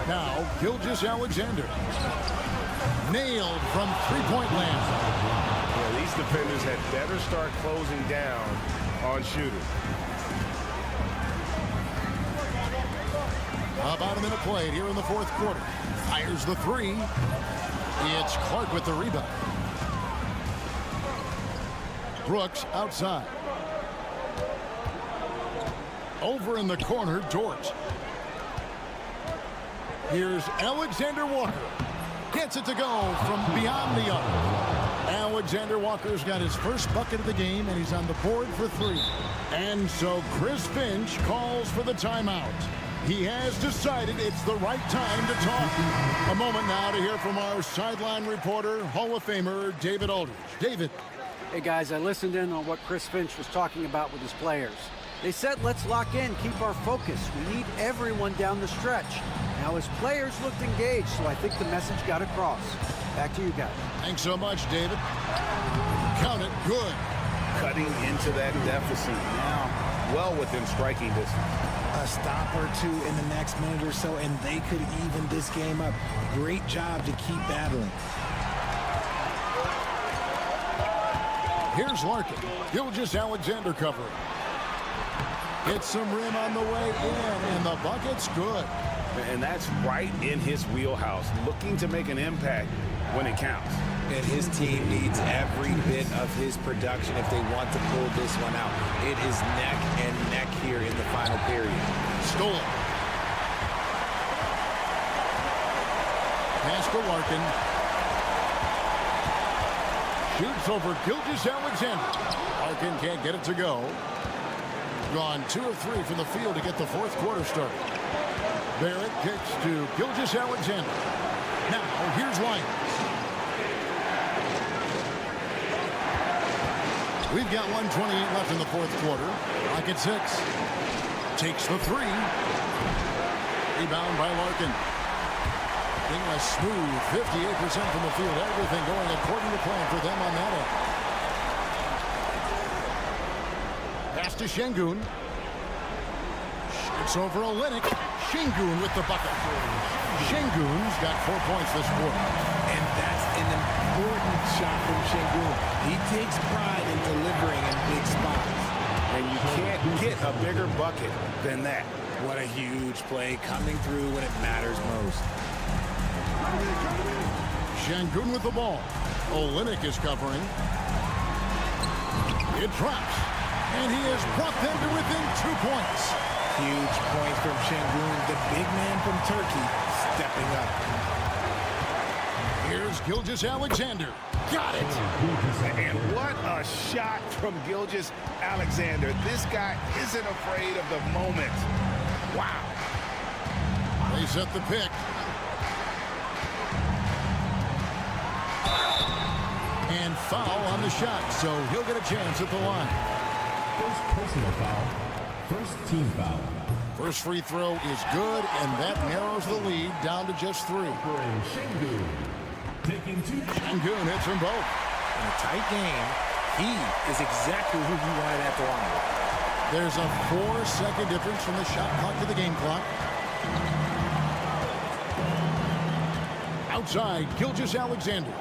Now, Gilgeous-Alexander. Nailed from three-point land. Well, these defenders had better start closing down on shooting. About a minute played here in the fourth quarter. Fires the 3. It's Clark with the rebound. Brooks outside. Over in the corner, Dort. Here's Alexander Walker. Gets it to go from beyond the arc. Alexander Walker's got his first bucket of the game, and he's on the board for 3. And so Chris Finch calls for the timeout. He has decided it's the right time to talk. A moment now to hear from our sideline reporter, Hall of Famer David Aldridge. David. Hey, guys, I listened in on what Chris Finch was talking about with his players. They said, let's lock in, keep our focus. We need everyone down the stretch. Now, his players looked engaged, so I think the message got across. Back to you guys. Thanks so much, David. Count it. Good. Cutting into that deficit now. Well within striking distance. A stop or 2 in the next minute or so, and they could even this game up. Great job to keep battling. Here's Larkin. Gilgeous-Alexander covering. Gets some rim on the way in, and the bucket's good. And that's right in his wheelhouse, looking to make an impact when it counts. And his team needs every bit of his production if they want to pull this one out. It is neck and neck here in the final period. Stolen. Pass to Larkin. Shoots over Gilgeous-Alexander. Larkin can't get it to go. Gone 2 of 3 from the field to get the fourth quarter started. Barrett kicks to Gilgeous-Alexander. Now, here's Lyons. We've got 1:28 left in the fourth quarter. Clock at 6. Takes the 3. Rebound by Larkin. Getting a smooth 58% from the field. Everything going according to plan for them on that end. Pass to Şengün. It's over Olynyk. Şengün with the bucket. Şengün's got 4 points this quarter. And that's an important shot from Şengün. He takes pride in delivering in big spots. And you can't get a bigger bucket than that. What a huge play coming through when it matters most. Şengün with the ball. Olynyk is covering. It drops, and he has brought them to within 2 points. Huge point from Şengün, the big man from Turkey, stepping up. Here's Gilgeous-Alexander. Got it. And what a shot from Gilgeous-Alexander. This guy isn't afraid of the moment. Wow. They set the pick. And foul on the shot, so he'll get a chance at the line. First personal foul. First team foul. First free throw is good, and that narrows the lead down to just 3. Şengün. Taking 2. Şengün hits them both. In a tight game, he is exactly who you wanted at the line. There's a 4-second difference from the shot clock to the game clock. Outside, Gilgeous-Alexander.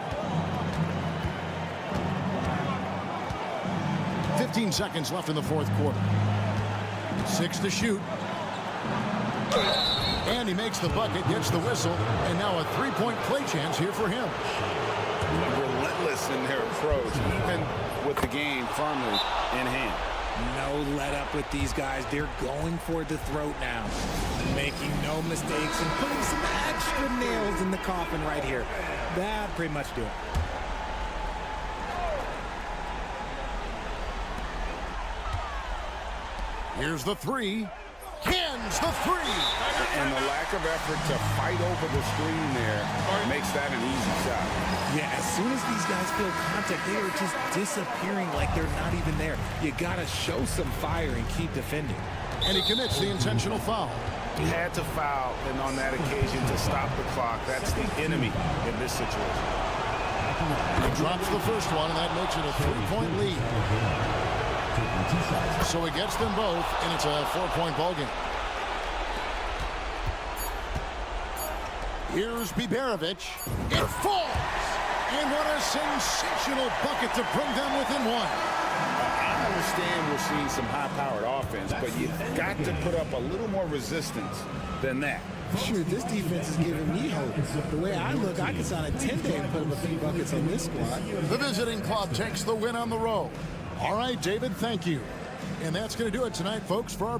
15 seconds left in the fourth quarter. 6 to shoot. And he makes the bucket, gets the whistle, and now a 3-point play chance here for him. Relentless in their approach, even with the game firmly in hand. No let up with these guys. They're going for the throat now. Making no mistakes and putting some extra nails in the coffin right here. That pretty much do it. Here's the 3. Cans the 3. And the lack of effort to fight over the screen there makes that an easy shot. Yeah, as soon as these guys feel contact, they are just disappearing like they're not even there. You got to show some fire and keep defending. And he commits the intentional foul. He had to foul, and on that occasion to stop the clock. That's the enemy in this situation. He drops the first one, and that makes it a 3-point lead. So he gets them both, and it's a 4-point ball game. Here's Biberovic. It falls! And what a sensational bucket to bring them within 1. I understand we're seeing some high-powered offense, but you've got to put up a little more resistance than that. Sure, this defense is giving me hope. The way I look, I could sign a 10-day and put up a few buckets on this squad. The visiting club takes the win on the road. All right, David, thank you. And that's going to do it tonight, folks, for our...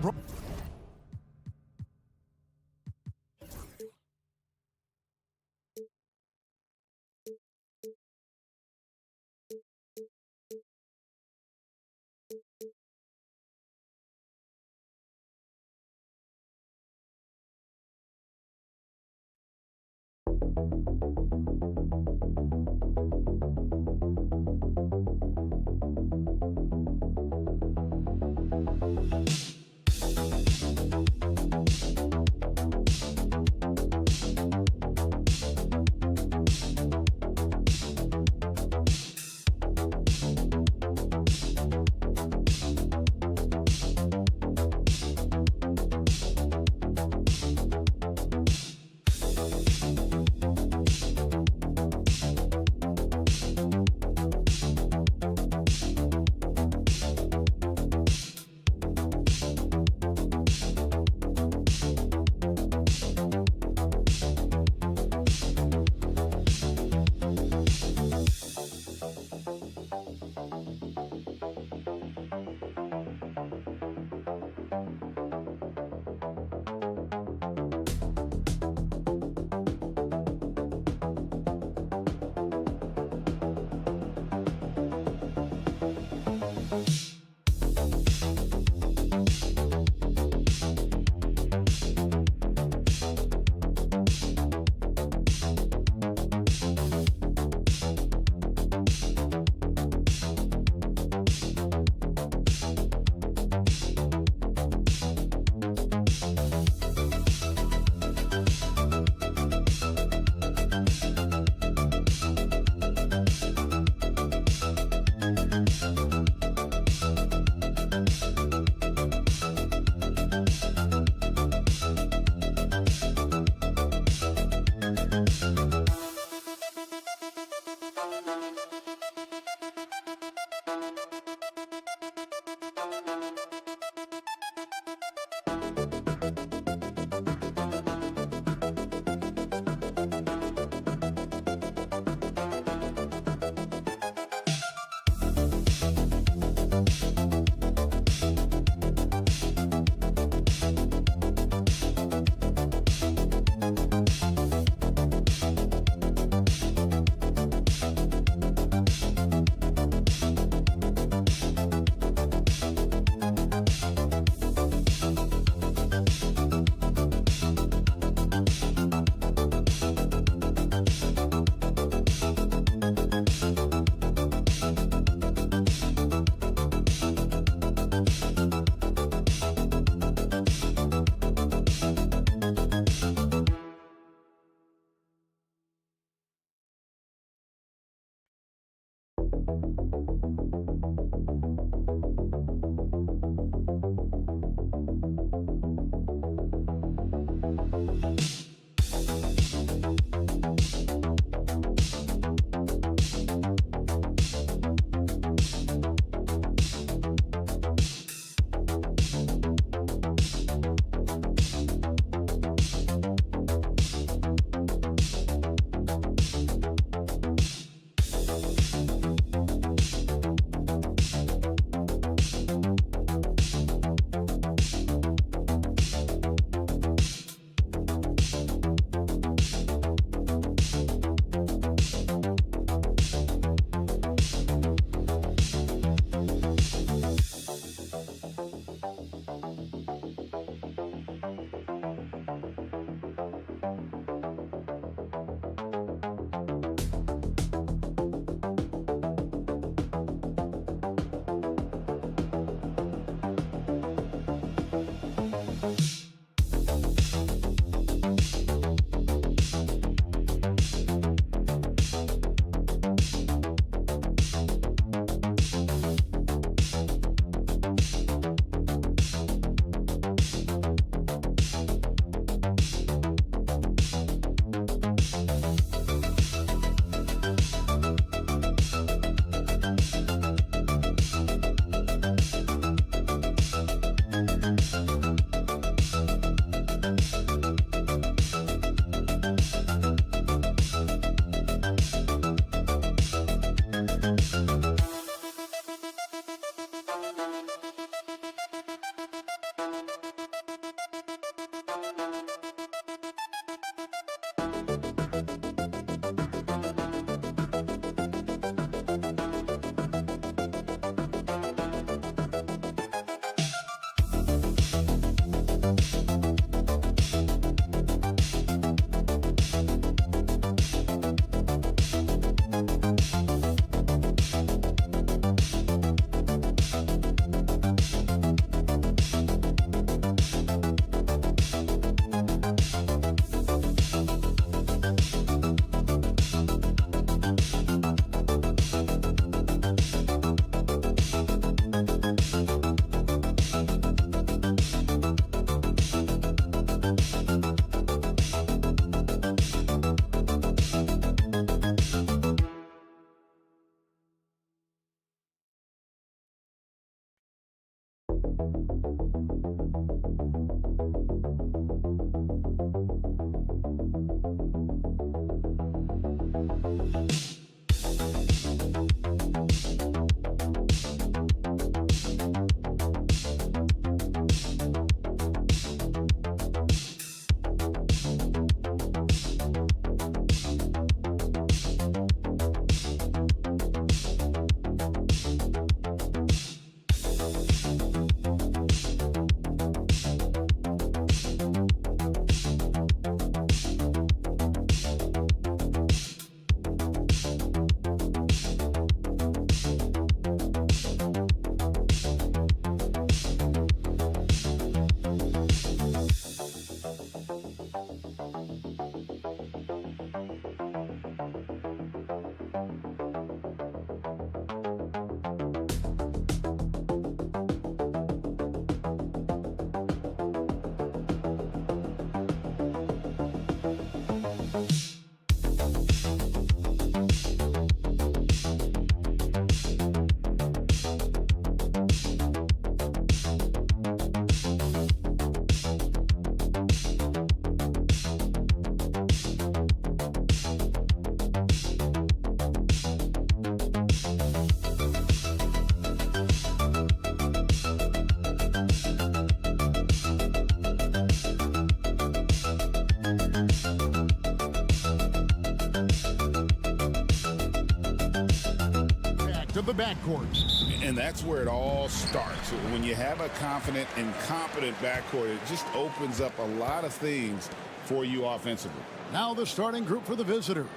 of the backcourt. And that's where it all starts. When you have a confident and competent backcourt, it just opens up a lot of things for you offensively. Now the starting group for the visitors.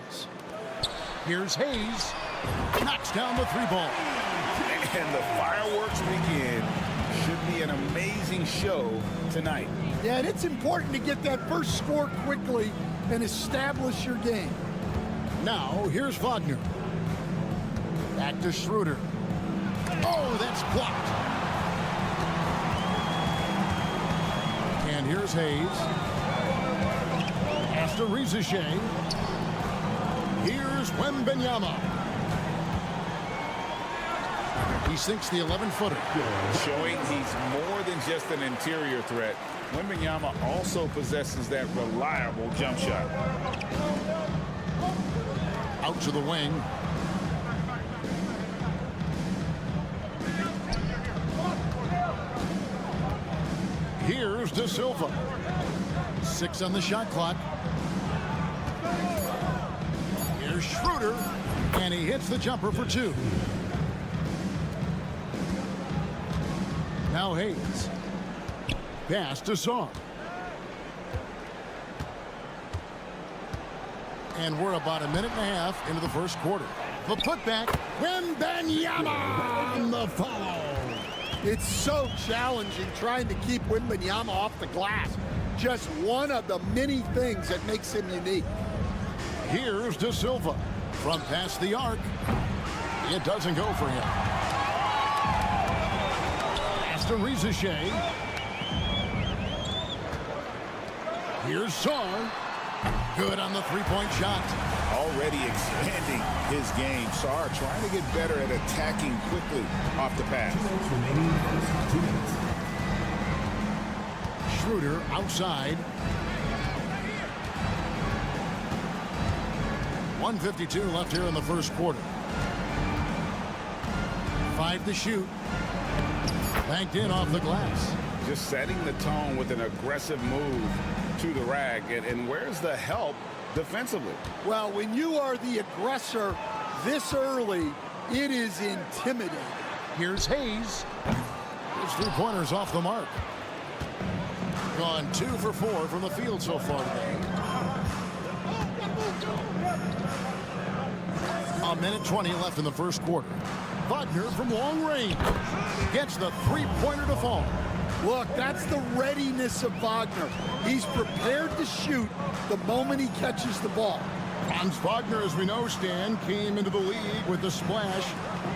Here's Hayes. Knocks down the three ball. And the fireworks begin. Should be an amazing show tonight. Yeah, and it's important to get that first score quickly and establish your game. Now, here's Wagner. Back to Schroeder. Oh, that's blocked. And here's Hayes. Pass to Rizichet. Here's Wembanyama. He sinks the 11-footer. Showing he's more than just an interior threat. Wembanyama also possesses that reliable jump shot. Out to the wing. Here's De Silva. 6 on the shot clock. Here's Schroeder, and he hits the jumper for 2. Now Hayes. Pass to Song. And we're about a minute and a half into the first quarter. The putback. Wembanyama on the follow. It's so challenging trying to keep Wembanyama off the glass. Just one of the many things that makes him unique. Here's De Silva from past the arc. It doesn't go for him. Pass to Rizichet. Here's Song. Good on the three-point shot. Already expanding his game. Sarr trying to get better at attacking quickly off the pass. Schroeder outside. 1:52 left here in the first quarter. 5 to shoot. Banked in off the glass. Just setting the tone with an aggressive move to the rack. And where's the help defensively? Well, when you are the aggressor this early, it is intimidating. Here's Hayes. His 3-pointers off the mark. Gone 2 for 4 from the field so far today. A minute 20 left in the first quarter. Wagner from long range gets the 3-pointer to fall. Look, that's the readiness of Wagner. He's prepared to shoot the moment he catches the ball. Franz Wagner, as we know, Stan, came into the league with a splash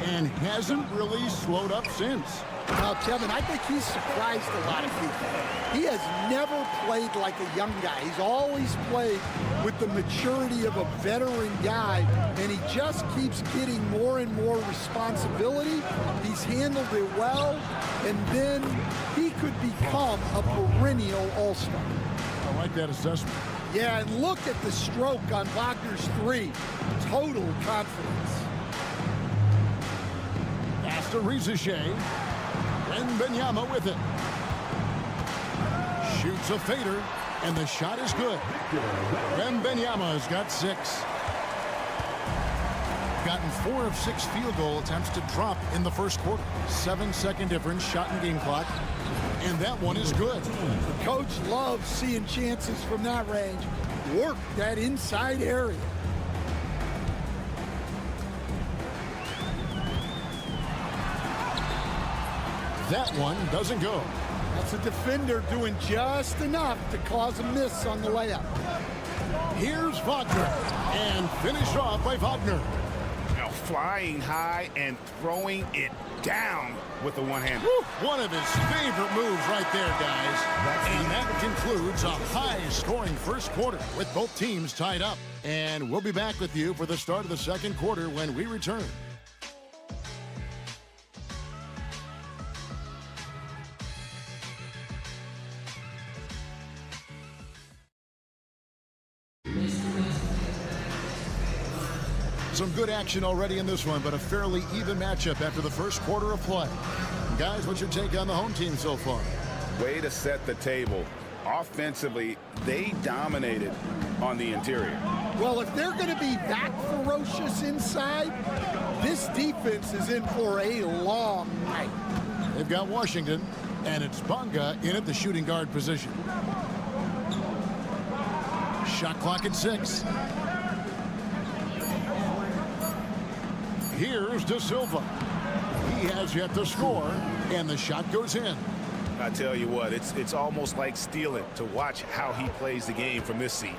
and hasn't really slowed up since. Now, Kevin, I think he's surprised a lot of people. He has never played like a young guy. He's always played with the maturity of a veteran guy, and he just keeps getting more and more responsibility. He's handled it well, and then he could become a perennial all-star. I like that assessment. Yeah, and look at the stroke on Wagner's 3. Total confidence. Pass to Rizichet. Wembanyama with it. Shoots a fader, and the shot is good. Wembanyama has got 6. Gotten 4 of 6 field goal attempts to drop in the first quarter. 7-second difference, shot and game clock. And that one is good. The coach loves seeing chances from that range. Work that inside area. That one doesn't go. That's a defender doing just enough to cause a miss on the layup. Here's Wagner, and finished off by Wagner. Now flying high and throwing it down with the one hand. One of his favorite moves right there, guys. And that concludes a high-scoring first quarter with both teams tied up. And we'll be back with you for the start of the second quarter when we return. Some good action already in this one, but a fairly even matchup after the first quarter of play. Guys, what's your take on the home team so far? Way to set the table. Offensively, they dominated on the interior. Well, if they're going to be that ferocious inside, this defense is in for a long night. They've got Washington, and it's Bonga in at the shooting guard position. Shot clock at 6. Here's De Silva. He has yet to score, and the shot goes in. I tell you what, it's almost like stealing to watch how he plays the game from this seat.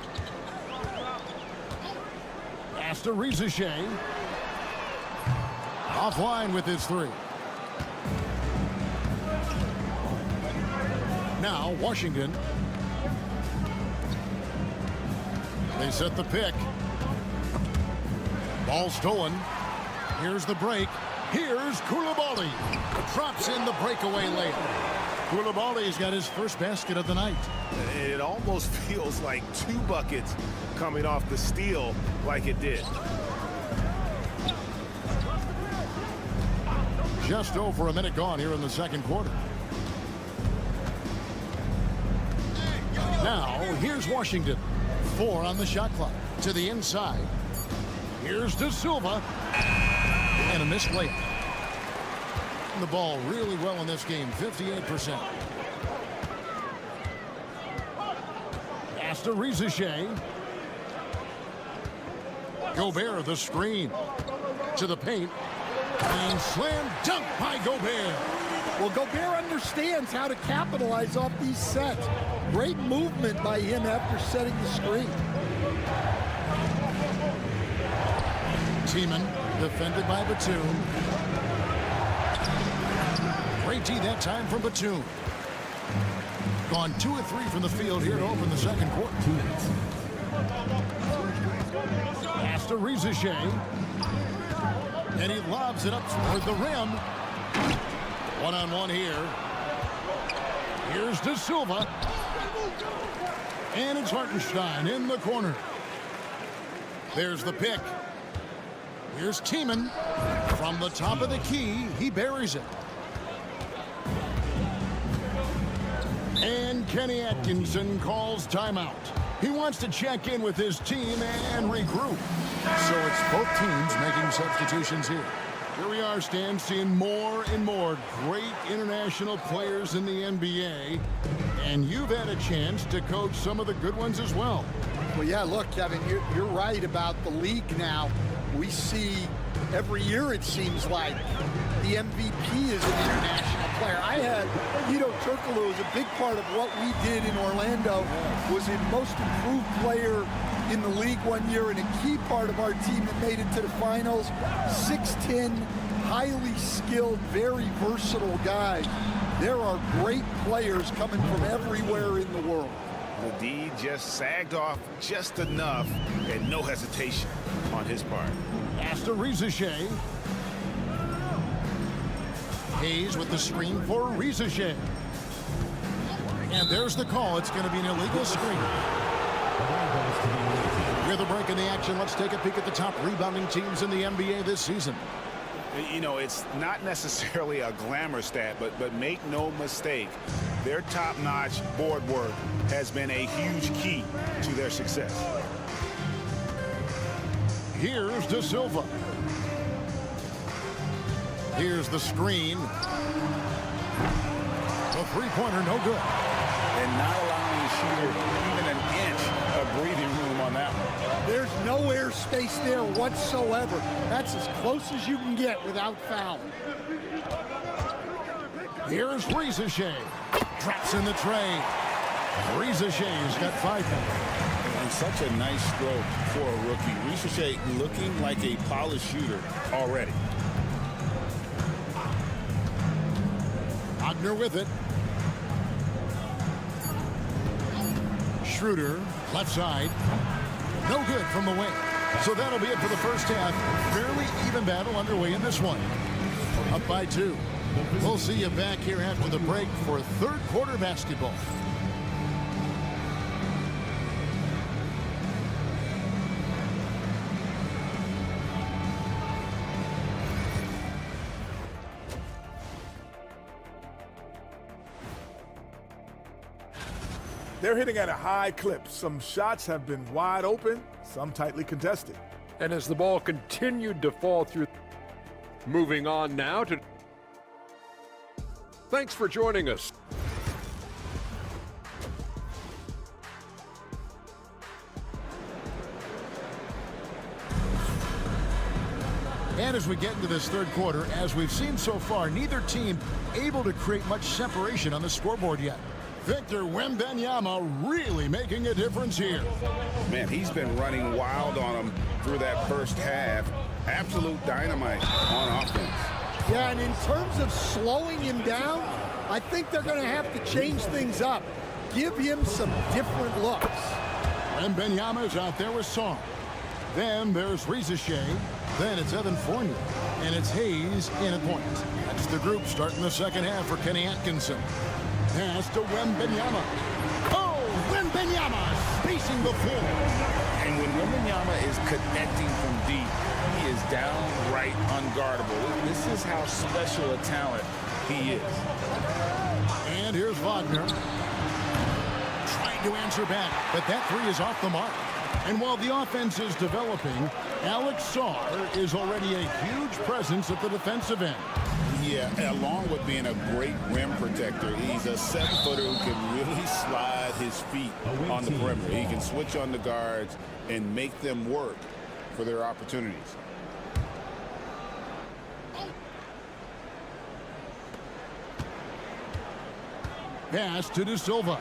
Pass to Rizichet. Offline with his three. Now, Washington. They set the pick. Ball stolen. Here's the break. Here's Koulibaly. Drops in the breakaway layup. Koulibaly's got his first basket of the night. It almost feels like 2 buckets coming off the steal like it did. Just over a minute gone here in the second quarter. Now, here's Washington. 4 on the shot clock. To the inside. Here's De Silva. And a missed layup. The ball really well in this game, 58%. Pass to Rizachet. Gobert, the screen. To the paint. And slam dunk by Gobert. Well, Gobert understands how to capitalize off these sets. Great movement by him after setting the screen. Tiemann, defended by Batum. Great D that time from Batum. Gone 2 of 3 from the field here to open the second quarter. 2 minutes. Pass to Rizachet. And he lobs it up toward the rim. One-on-one here. Here's De Silva. And it's Hartenstein in the corner. There's the pick. Here's Tiemann. From the top of the key, he buries it. And Kenny Atkinson calls timeout. He wants to check in with his team and regroup. So it's both teams making substitutions here. Here we are, Stan, seeing more and more great international players in the NBA. And you've had a chance to coach some of the good ones as well. Well, yeah, look, Kevin, you're right about the league now. We see every year, it seems like, the MVP is an international player. I had Vito Turkoglu was a big part of what we did in Orlando, was a most improved player in the league one year and a key part of our team that made it to the finals. 6'10", highly skilled, very versatile guy. There are great players coming from everywhere in the world. The D just sagged off just enough and no hesitation on his part. Pass to Rizachet. Hayes with the screen for Rizachet. And there's the call. It's going to be an illegal screen. With a break in the action, let's take a peek at the top rebounding teams in the NBA this season. You know, it's not necessarily a glamour stat, but make no mistake, their top-notch board work has been a huge key to their success. Here's De Silva. Here's the screen. The three-pointer, no good. And not allowing the shooter even an inch of breathing room on that one. There's no air space there whatsoever. That's as close as you can get without foul. Here's Rizachet. Drops in the tray. Rizachet's got 5 points. And such a nice stroke for a rookie. Rizachet looking like a polished shooter already. Wagner with it. Schroeder, left side. No good from the wing. So that'll be it for the first half. Fairly even battle underway in this one. Up by 2. We'll see you back here after the break for third quarter basketball. They're hitting at a high clip. Some shots have been wide open, some tightly contested. And as the ball continued to fall through, moving on now to... Thanks for joining us. And as we get into this third quarter, as we've seen so far, neither team able to create much separation on the scoreboard yet. Victor Wembanyama really making a difference here. Man, he's been running wild on him through that first half. Absolute dynamite on offense. Yeah, and in terms of slowing him down, I think they're going to have to change things up. Give him some different looks. And Benyama's out there with Song. Then there's Rizashay. Then it's Evan Fournier. And it's Hayes in at point. That's the group starting the second half for Kenny Atkinson. Pass to Wembanyama. Oh, Wembanyama spacing the floor. And when Wembanyama is connecting from deep, he is downright unguardable. This is how special a talent he is. And here's Wagner. Trying to answer back, but that three is off the mark. And while the offense is developing, Alex Sarr is already a huge presence at the defensive end. Yeah, along with being a great rim protector, he's a 7-footer who can really slide his feet on the perimeter. He can switch on the guards and make them work for their opportunities. Pass to De Silva.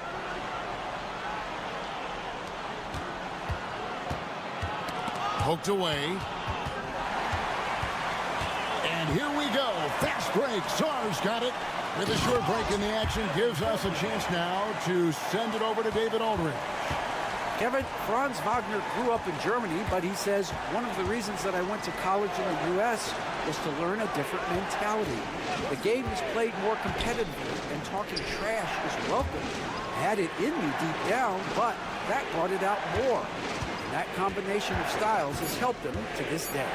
Poked away. And here we go. Fast break. Sarr's got it. With a short break in the action, gives us a chance now to send it over to David Aldridge. Kevin, Franz Wagner grew up in Germany, but he says one of the reasons that I went to college in the U.S. was to learn a different mentality. The game is played more competitively, and talking trash is welcome. I had it in me deep down, but that brought it out more. And that combination of styles has helped him to this day.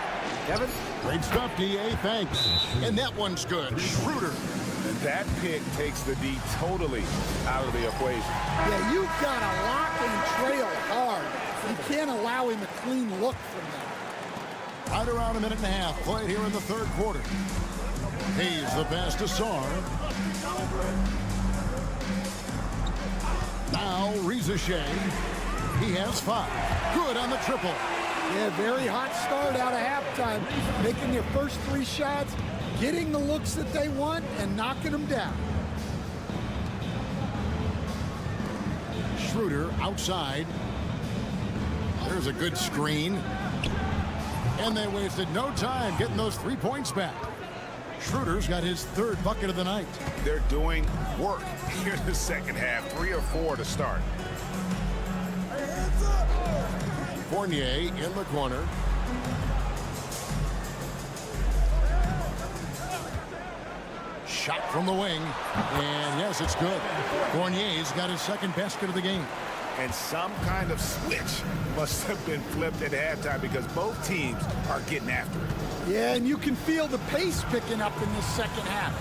Kevin? Great stuff, D.A. Thanks. And that one's good. Schroeder. And that pick takes the D totally out of the equation. Yeah, you've got to lock and trail hard. You can't allow him a clean look from that. Right around a minute and a half played here in the third quarter. Hayes the pass to Sarr. Now Rizashay. He has 5. Good on the triple. Yeah, very hot start out of halftime. Making their first 3 shots, getting the looks that they want, and knocking them down. Schroeder outside. There's a good screen. And they wasted no time getting those 3 points back. Schroeder's got his 3rd bucket of the night. They're doing work here in the second half. 3 or 4 to start. Fournier in the corner. Shot from the wing. And yes, it's good. Fournier's got his 2nd basket of the game. And some kind of switch must have been flipped at halftime because both teams are getting after it. Yeah, and you can feel the pace picking up in this second half.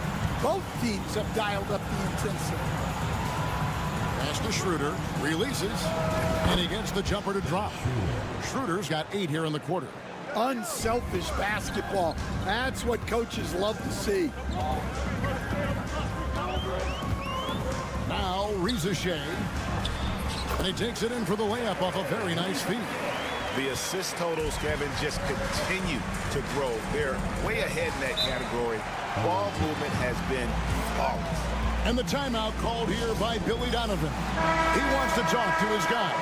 Both teams have dialed up the intensity. Pass to Schroeder. Releases. And he gets the jumper to drop. Schroeder's got 8 here in the quarter. Unselfish basketball. That's what coaches love to see. Now Rizashay. And he takes it in for the layup off a very nice feed. The assist totals, Kevin, just continue to grow. They're way ahead in that category. Ball movement has been flawless. And the timeout called here by Billy Donovan. He wants to talk to his guys.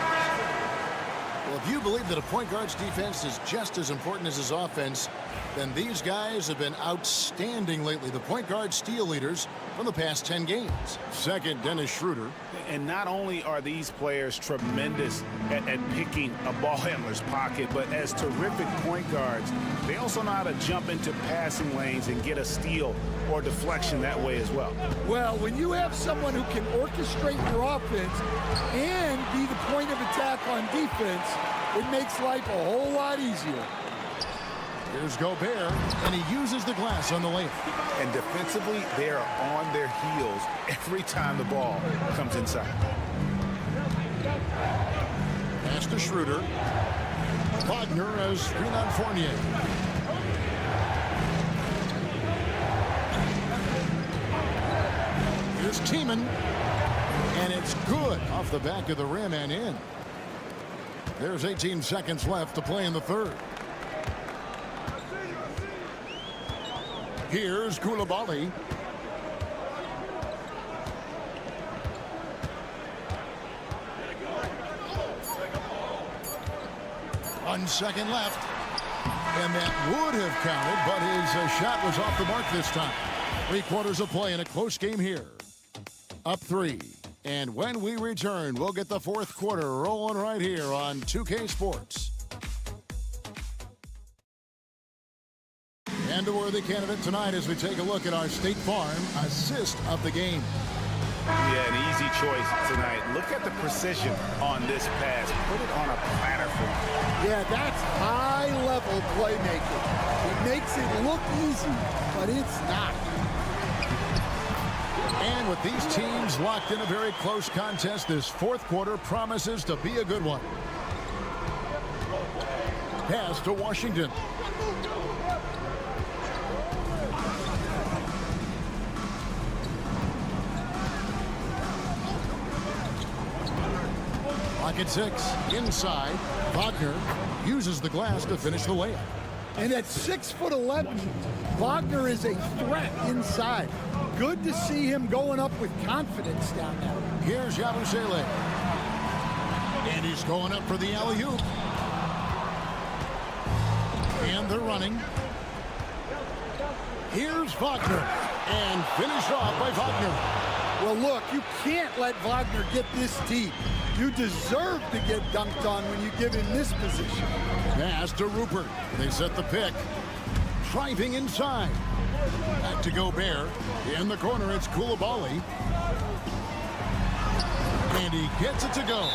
Well, if you believe that a point guard's defense is just as important as his offense, then these guys have been outstanding lately. The point guard steal leaders from the past 10 games. Second, Dennis Schroeder. And not only are these players tremendous at picking a ball handler's pocket, but as terrific point guards, they also know how to jump into passing lanes and get a steal or deflection that way as well. Well, when you have someone who can orchestrate your offense and be the point of attack on defense, it makes life a whole lot easier. Here's Gobert, and he uses the glass on the layup. And defensively, they are on their heels every time the ball comes inside. Pass to Schroeder. Wagner as screen on Fournier. Here's Tiemann, and it's good off the back of the rim and in. There's 18 seconds left to play in the third. Here's Koulibaly. One second left. And that would have counted, but his shot was off the mark this time. 3 quarters of play in a close game here. Up 3. And when we return, we'll get the 4th quarter rolling right here on 2K Sports. And a worthy candidate tonight as we take a look at our State Farm assist of the game. Yeah, an easy choice tonight. Look at the precision on this pass. Put it on a platter for him. Yeah, that's high-level playmaking. It makes it look easy, but it's not. And with these teams locked in a very close contest, this 4th quarter promises to be a good one. Pass to Washington. Pocket 6, inside. Wagner uses the glass to finish the layup. And at 6'11", Wagner is a threat inside. Good to see him going up with confidence down there. Here's Yabusele. And he's going up for the alley-oop. And they're running. Here's Wagner. And finished off by Wagner. Well, look, you can't let Wagner get this deep. You deserve to get dunked on when you give him this position. Pass to Rupert. They set the pick. Driving inside. Back to Gobert. In the corner, it's Koulibaly. And he gets it to go.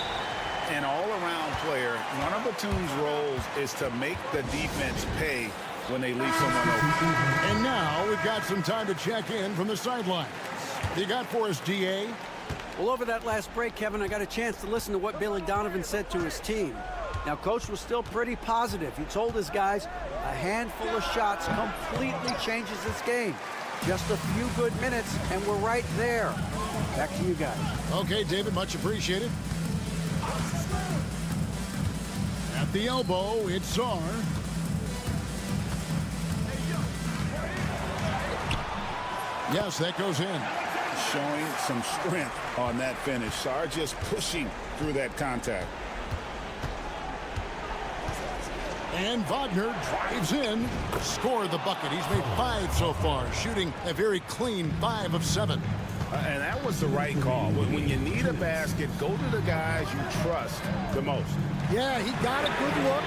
An all-around player, one of Batum's roles is to make the defense pay when they leave someone open. And now we've got some time to check in from the sidelines. You got for us, DA? Well, over that last break, Kevin, I got a chance to listen to what Billy Donovan said to his team. Now, Coach was still pretty positive. He told his guys a handful of shots completely changes this game. Just a few good minutes, and we're right there. Back to you guys. Okay, David, much appreciated. At the elbow, it's Czar. Yes, that goes in. Showing some strength on that finish. Czar just pushing through that contact. And Wagner drives in, scored the bucket. He's made 5 so far, shooting a very clean 5 of 7. And that was the right call. When you need a basket, go to the guys you trust the most. Yeah, he got a good look,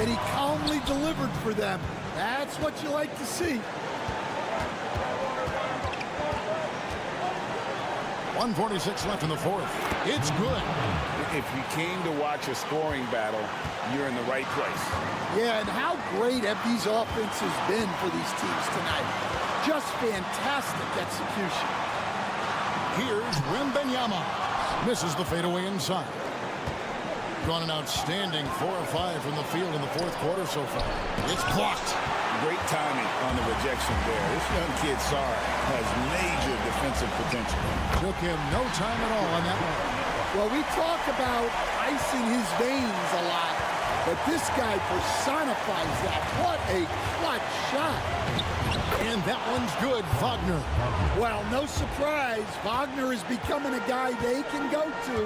and he calmly delivered for them. That's what you like to see. 1:46 left in the 4th. It's good. If you came to watch a scoring battle, you're in the right place. Yeah, and how great have these offenses been for these teams tonight? Just fantastic execution. Here's Wembanyama. Misses the fadeaway inside. Gone an outstanding 4 of 5 from the field in the 4th quarter so far. It's blocked. Great timing on the rejection there. This young kid, Czar, has major defensive potential. Took him no time at all on that one. Well, we talk about icing his veins a lot, but this guy personifies that. What a clutch shot. And that one's good, Wagner. Well, no surprise, Wagner is becoming a guy they can go to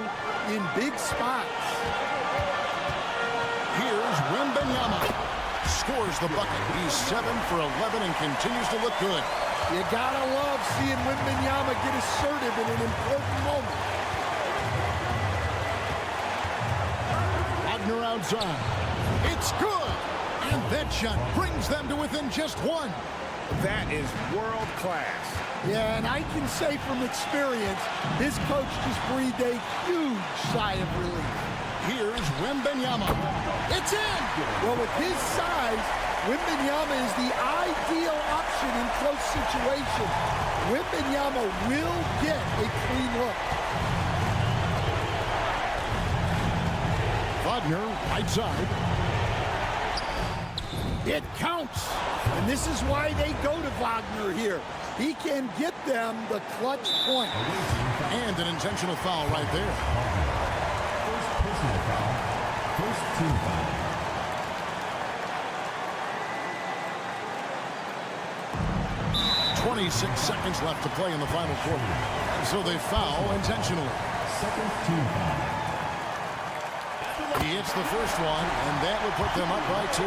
in big spots. Here's Wembanyama. Scores the bucket. He's 7 for 11 and continues to look good. You gotta love seeing Wembanyama get assertive in an important moment. Wagner outside. It's good. And that shot brings them to within just 1. That is world class. Yeah, and I can say from experience, his coach just breathed a huge sigh of relief. Here's Wembanyama. It's in! Well, with his size, Wembanyama is the ideal option in close situations. Wembanyama will get a clean look. Wagner, right side. It counts. And this is why they go to Wagner here. He can get them the clutch point. And an intentional foul right there. First team foul. .26 seconds left to play in the final quarter. So they foul intentionally. Second team foul. He hits the first one, and that would put them up by 2.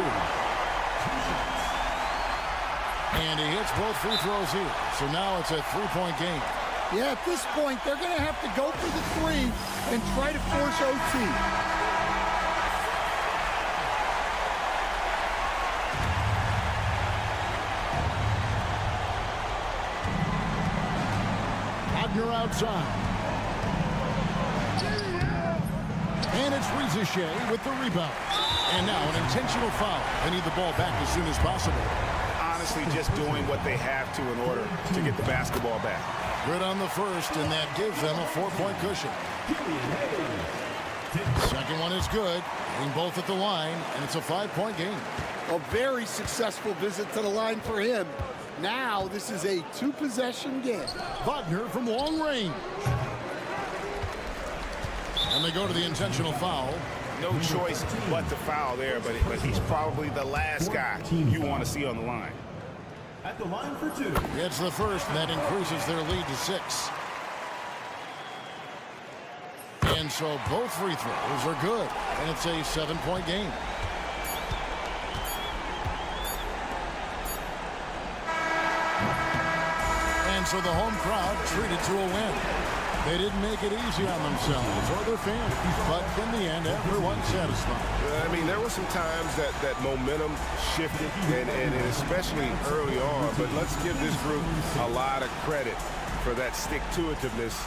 And he hits both free throws here. So now it's a 3-point game. Yeah, at this point, they're going to have to go for the 3 and try to force OT. Wagner outside. And it's Rizichet with the rebound. And now an intentional foul. They need the ball back as soon as possible. Honestly, just doing what they have to in order to get the basketball back. Good on the first, and that gives them a 4-point cushion. Second one is good. Hitting both at the line, and it's a 5-point game. A very successful visit to the line for him. Now this is a 2-possession game. Wagner from long range. And they go to the intentional foul. No choice but to foul there, but he's probably the last guy you want to see on the line. At the line for 2. It's the first, and that increases their lead to 6. And so both free throws are good, and it's a 7-point game. And so the home crowd treated to a win. They didn't make it easy on themselves or their fans, but in the end, everyone's satisfied. I mean, there were some times that momentum shifted, and especially early on, but let's give this group a lot of credit for that stick-to-itiveness.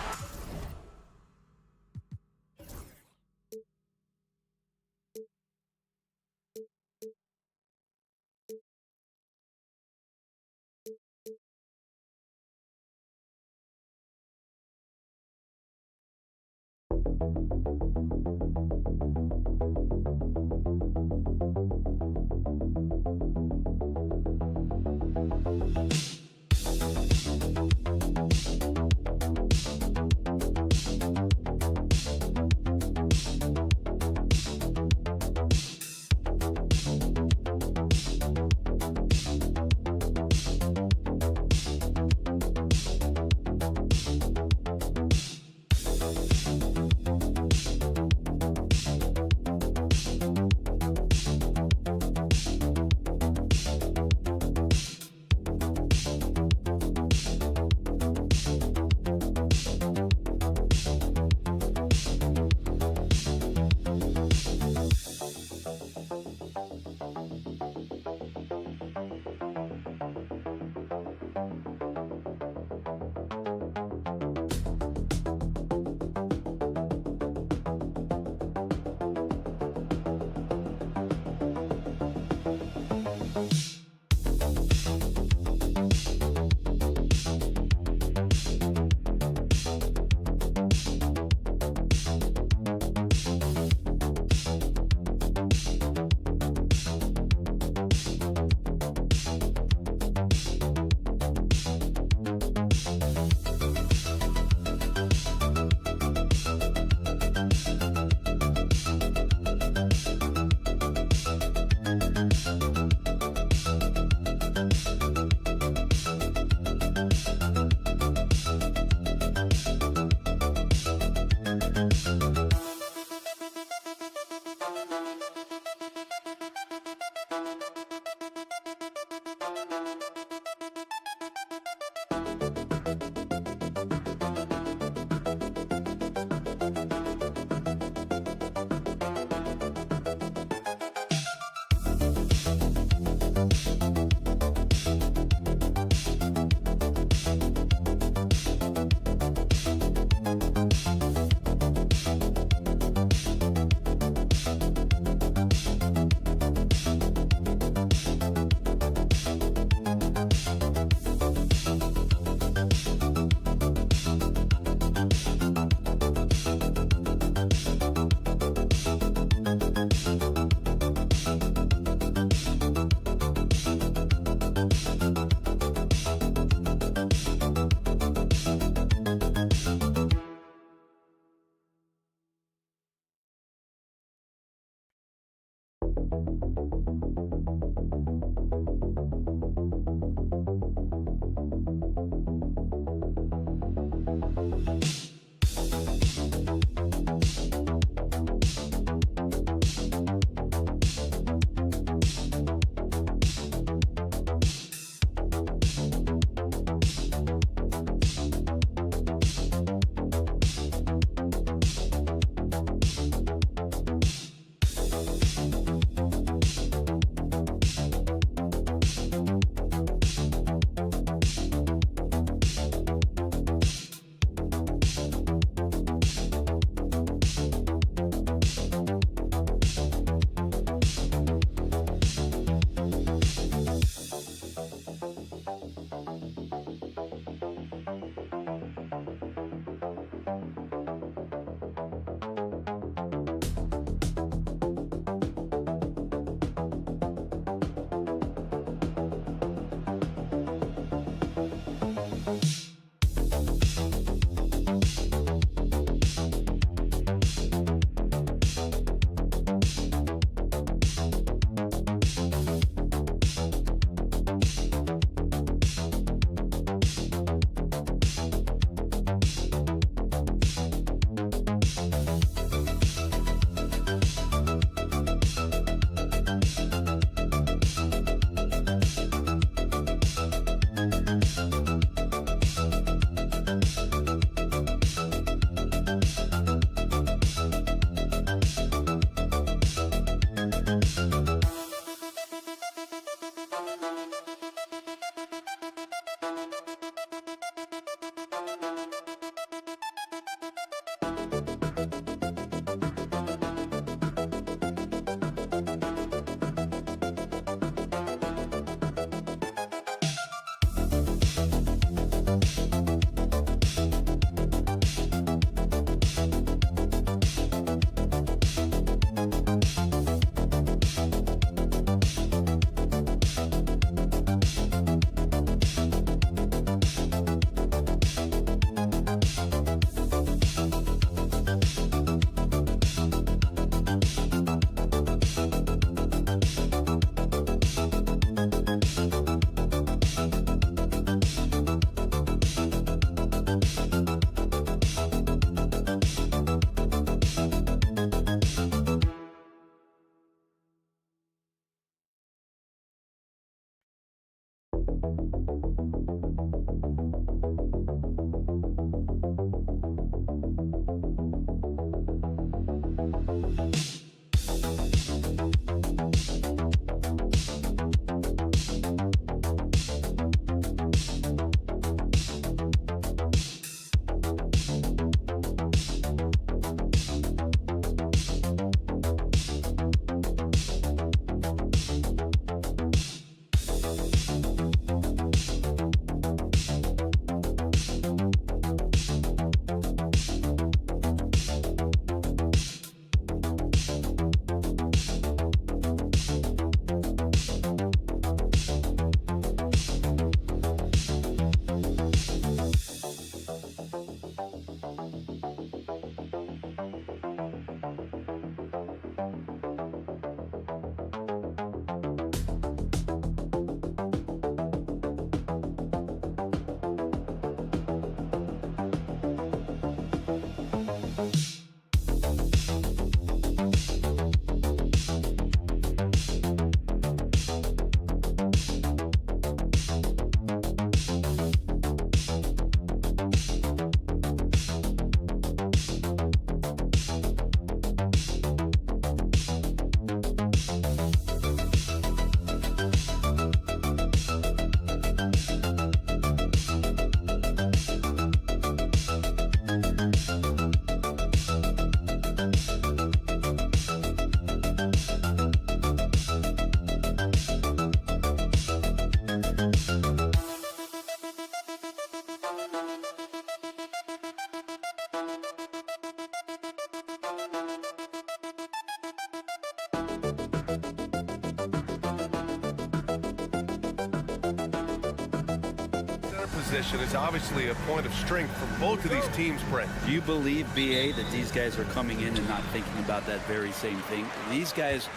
Position is obviously a point of strength for both of these teams, Brent. Do you believe, BA, that these guys are coming in and not thinking about that very same thing? These guys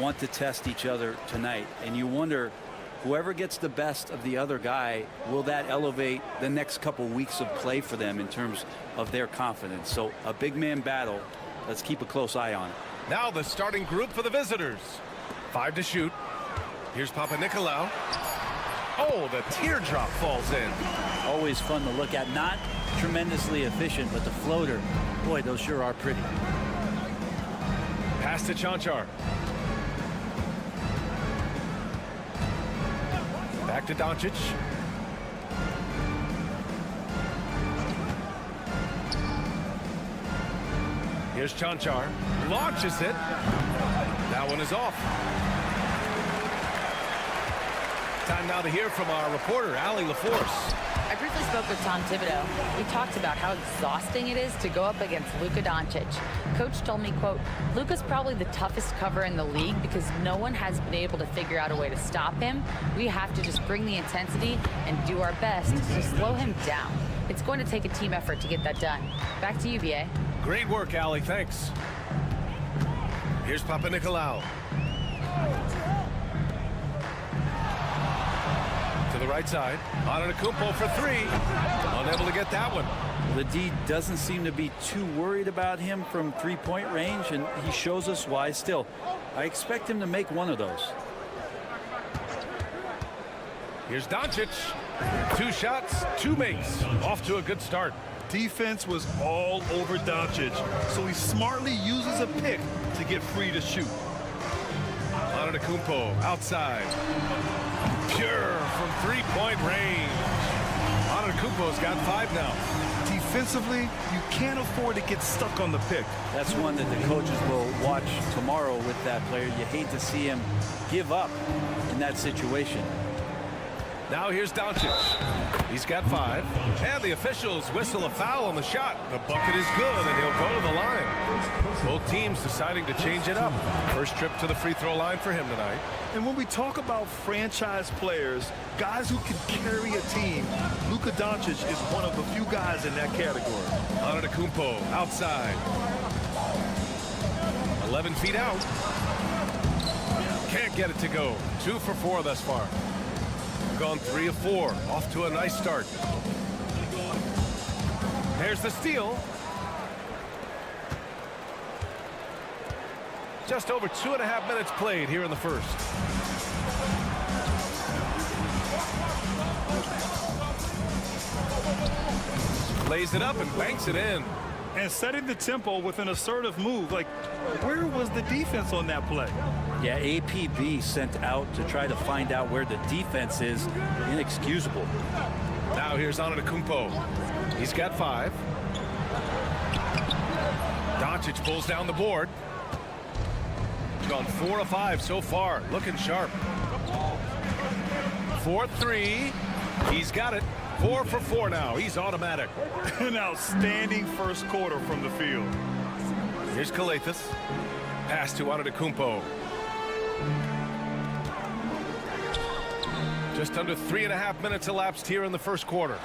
want to test each other tonight, and you wonder, whoever gets the best of the other guy, will that elevate the next couple weeks of play for them in terms of their confidence? So a big man battle. Let's keep a close eye on it. Now the starting group for the visitors. 5 to shoot. Here's Papanikolaou. Oh, the teardrop falls in. Always fun to look at. Not tremendously efficient, but the floater, boy, those sure are pretty. Pass to Chanchar. Back to Doncic. Here's Chanchar. Launches it. That one is off. Time now to hear from our reporter, Allie LaForce. I briefly spoke with Tom Thibodeau. We talked about how exhausting it is to go up against Luka Doncic. Coach told me, quote, Luka's probably the toughest cover in the league because no one has been able to figure out a way to stop him. We have to just bring the intensity and do our best to slow him down. It's going to take a team effort to get that done. Back to you, BA. Great work, Allie. Thanks. Here's Papanikolaou. To the right side. Antetokounmpo for 3. Unable to get that one. The D doesn't seem to be too worried about him from three-point range, and he shows us why. Still, I expect him to make one of those. Here's Doncic. 2 shots, 2 makes. Off to a good start. Defense was all over Doncic, so he smartly uses a pick to get free to shoot. Antetokounmpo outside. Pure from three-point range. Antetokounmpo's got 5 now. Defensively, you can't afford to get stuck on the pick. That's one that the coaches will watch tomorrow with that player. You hate to see him give up in that situation. Now here's Doncic. He's got 5. And the officials whistle a foul on the shot. The bucket is good, and he'll go to the line. Both teams deciding to change it up. First trip to the free throw line for him tonight. And when we talk about franchise players, guys who can carry a team, Luka Doncic is one of the few guys in that category. Antetokounmpo outside. 11 feet out. Can't get it to go. 2 for 4 thus far. Gone 3 of 4. Off to a nice start. There's the steal. Just over 2.5 minutes played here in the first. Lays it up and banks it in. And setting the tempo with an assertive move. Like, where was the defense on that play? Yeah, APB sent out to try to find out where the defense is. Inexcusable. Now here's Antetokounmpo. He's got 5. Doncic pulls down the board. Gone 4 of 5 so far. Looking sharp. 4-3. He's got it. 4 for 4 now. He's automatic. An outstanding first quarter from the field. Here's Calathes. Pass to Antetokounmpo. Just under 3.5 minutes elapsed here in the first quarter.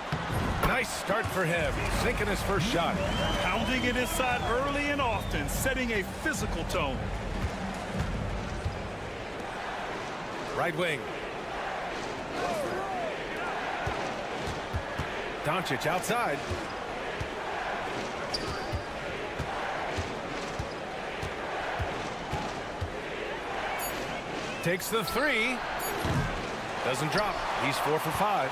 Nice start for him. Sinking his first shot. Pounding it inside early and often, setting a physical tone. Right wing. Doncic outside. takes the three. Doesn't drop. He's 4 for 5.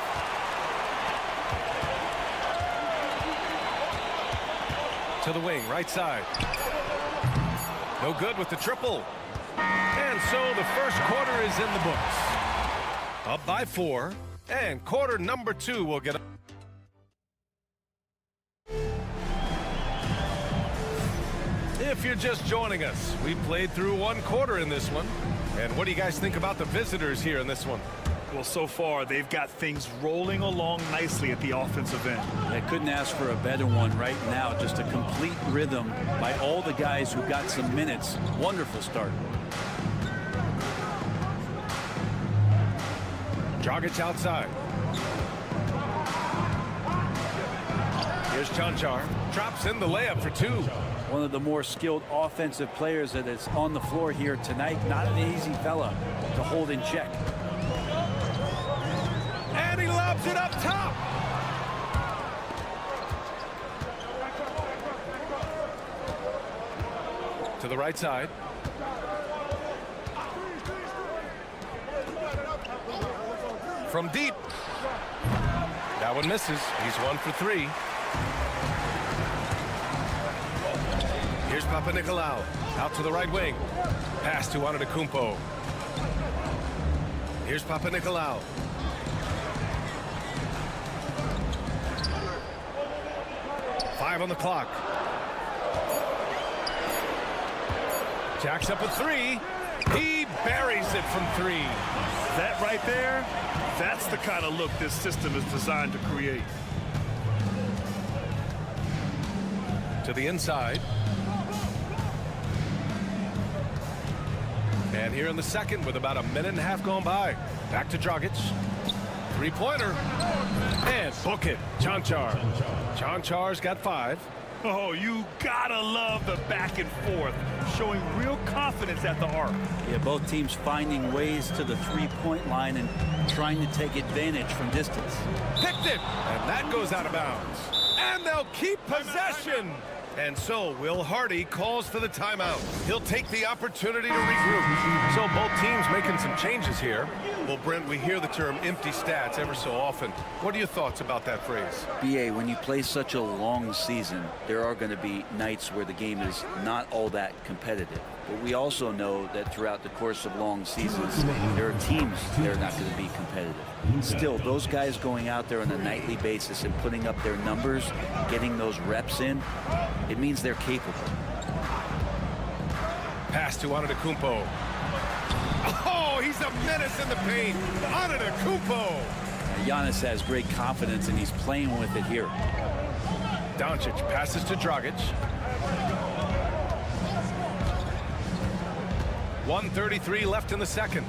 To the wing, right side. No good with the triple. And so the first quarter is in the books. Up by 4. And quarter number 2 will get up. If you're just joining us, we played through 1 quarter in this one. And what do you guys think about the visitors here in this one? Well, so far, they've got things rolling along nicely at the offensive end. I couldn't ask for a better one right now. Just a complete rhythm by all the guys who got some minutes. Wonderful start. Dragic outside. Here's Chanchar. Drops in the layup for 2. One of the more skilled offensive players that is on the floor here tonight. Not an easy fella to hold in check. And he lobs it up top. To the right side. From deep. That one misses. He's 1 for 3. Here's Papanikolaou. Out to the right wing. Pass to Antetokounmpo. Here's Papanikolaou. Five on the clock. Jacks up a 3. He buries it from 3. That right there, that's the kind of look this system is designed to create. To the inside. And here in the second with about a minute and a half gone by. Back to Dragic. 3-pointer. And book it. Chanchar. Chanchar's got 5. Oh, you gotta love the back and forth, showing real confidence at the arc. Yeah, both teams finding ways to the three-point line and trying to take advantage from distance. Picked it. And that goes out of bounds. And they'll keep possession. And so Will Hardy calls for the timeout. He'll take the opportunity to regroup. So both teams making some changes here. Well, Brent, we hear the term empty stats ever so often. What are your thoughts about that phrase? BA, when you play such a long season, there are going to be nights where the game is not all that competitive. But we also know that throughout the course of long seasons, there are teams that are not going to be competitive. Still, those guys going out there on a nightly basis and putting up their numbers, getting those reps in, it means they're capable. Pass to Antetokounmpo. Oh, he's a menace in the paint. Antetokounmpo. Giannis has great confidence, and he's playing with it here. Doncic passes to Dragic. 1:33 left in the second.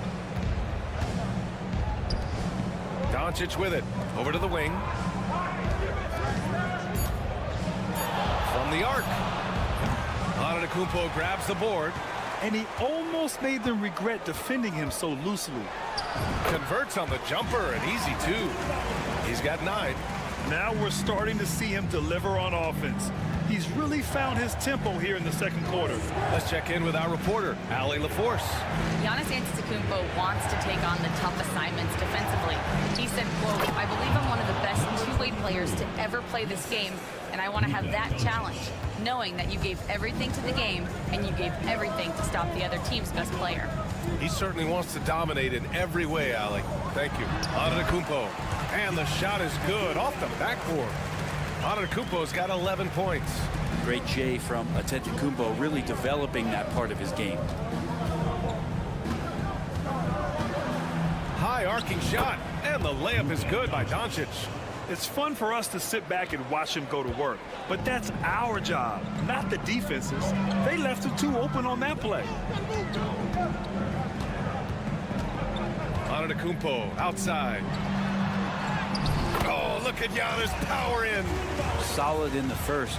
Doncic with it. Over to the wing. From the arc. Antetokounmpo grabs the board. And he almost made them regret defending him so loosely. Converts on the jumper, and easy too. He's got 9. Now we're starting to see him deliver on offense. He's really found his tempo here in the second quarter. Let's check in with our reporter, Allie LaForce. Giannis Antetokounmpo wants to take on the tough assignments defensively. He said, quote, "I believe I'm one of the best two-way players to ever play this game, and I want to have that challenge, knowing that you gave everything to the game and you gave everything to stop the other team's best player." He certainly wants to dominate in every way, Allie. Thank you. Antetokounmpo. And the shot is good off the backboard. Antetokounmpo's got 11 points. Great J from Antetokounmpo, really developing that part of his game. High arcing shot, and the layup is good by Doncic. It's fun for us to sit back and watch him go to work, but that's our job, not the defense's. They left him too open on that play. Antetokounmpo outside. Oh, look at Giannis power in. Solid in the first.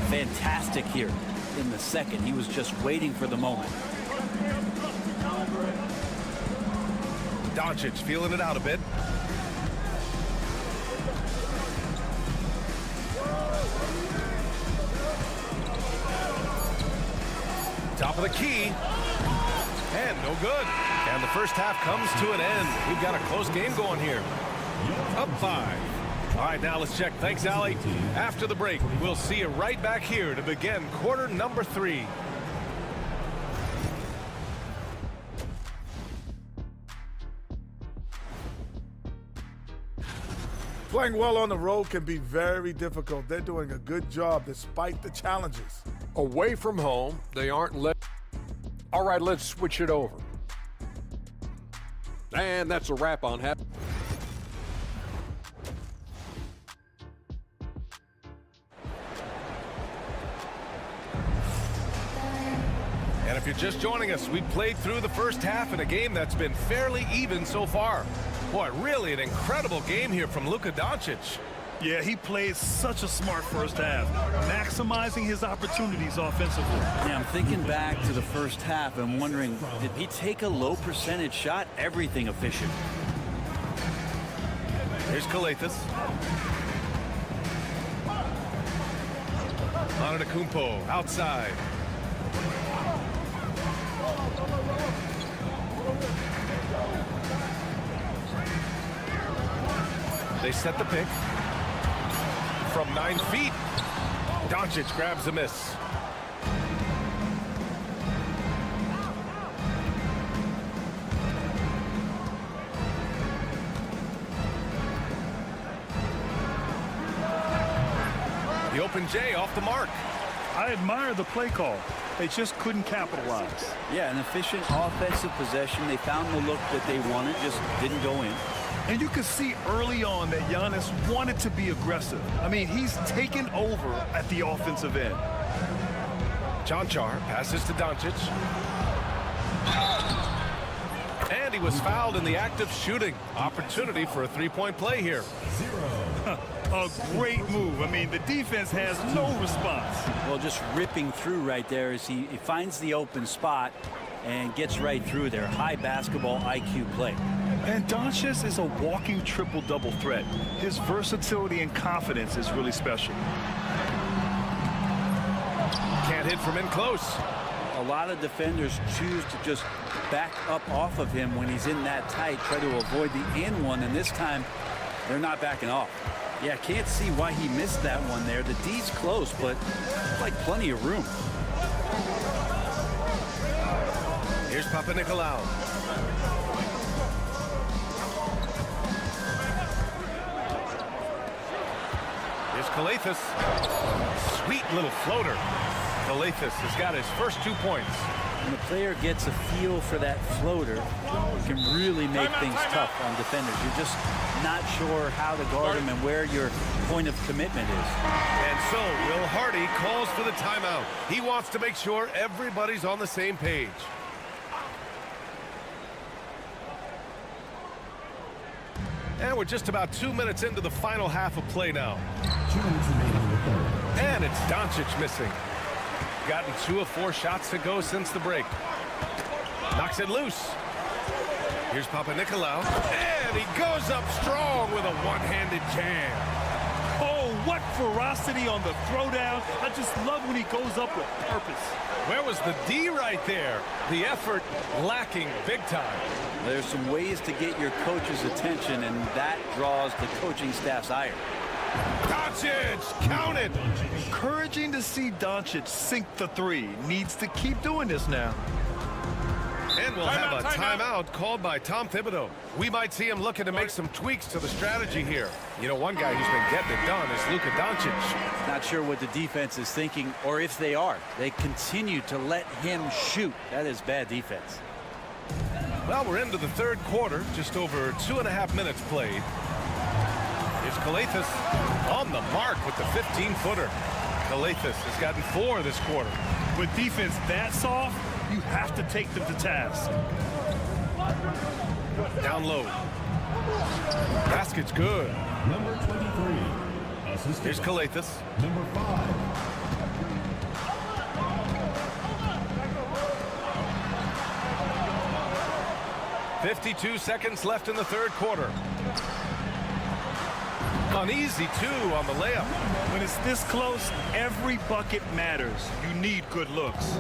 Fantastic here in the second. He was just waiting for the moment. Doncic feeling it out a bit. Top of the key. And no good. And the first half comes to an end. We've got a close game going here. Up 5. All right, now let's check. Thanks, Allie. After the break, we'll see you right back here to begin quarter number 3. Playing well on the road can be very difficult. They're doing a good job despite the challenges. Away from home, they aren't let. All right, let's switch it over. And that's a wrap on half. And if you're just joining us, we played through the first half in a game that's been fairly even so far. Boy, really an incredible game here from Luka Doncic. Yeah, he played such a smart first half, maximizing his opportunities offensively. Yeah, I'm thinking back to the first half and wondering, did he take a low percentage shot? Everything efficient. Here's Kalathis. Antetokounmpo outside. They set the pick. From 9 feet, Doncic grabs a miss. The open J off the mark. I admire the play call. They just couldn't capitalize. Yeah, an efficient offensive possession. They found the look that they wanted, just didn't go in. And you could see early on that Giannis wanted to be aggressive. I mean, he's taken over at the offensive end. Jonchar passes to Doncic. And he was fouled in the act of shooting. Opportunity for a three-point play here. A great move. I mean, the defense has no response. Well, just ripping through right there as he finds the open spot and gets right through there. High basketball IQ play. And Doncic is a walking triple-double threat. His versatility and confidence is really special. Can't hit from in close. A lot of defenders choose to just back up off of him when he's in that tight, try to avoid the in one, and this time they're not backing off. Yeah, can't see why he missed that one there. The D's close, but like plenty of room. Here's Papanikolaou. Here's Kalathis. Sweet little floater. Kalathis has got his first 2 points. When the player gets a feel for that floater, it can really make things tough on defenders. You're just not sure how to guard him and where your point of commitment is. And so Will Hardy calls for the timeout. He wants to make sure everybody's on the same page. And we're just about 2 minutes into the final half of play now. 2 minutes remaining in the third. And it's Doncic missing. Gotten 2 of 4 shots to go since the break. Knocks it loose. Here's Papanikolaou. And he goes up strong with a one-handed jam. Oh, what ferocity on the throwdown. I just love when he goes up with purpose. Where was the D right there? The effort lacking big time. There's some ways to get your coach's attention, and that draws the coaching staff's ire. Doncic, count it. Encouraging to see Doncic sink the 3. Needs to keep doing this now. And we'll have a timeout called by Tom Thibodeau. We might see him looking to make some tweaks to the strategy here. You know, one guy who's been getting it done is Luka Doncic. Not sure what the defense is thinking, or if they are. They continue to let him shoot. That is bad defense. Well, we're into the third quarter, just over 2.5 minutes played. Here's Kalathis on the mark with the 15-footer. Kalathis has gotten 4 this quarter. With defense that soft, you have to take them to task. Down low. Basket's good. Number 23. Here's Kalathis. Number 5. 52 seconds left in the third quarter. An easy 2 on the layup. When it's this close, every bucket matters. You need good looks.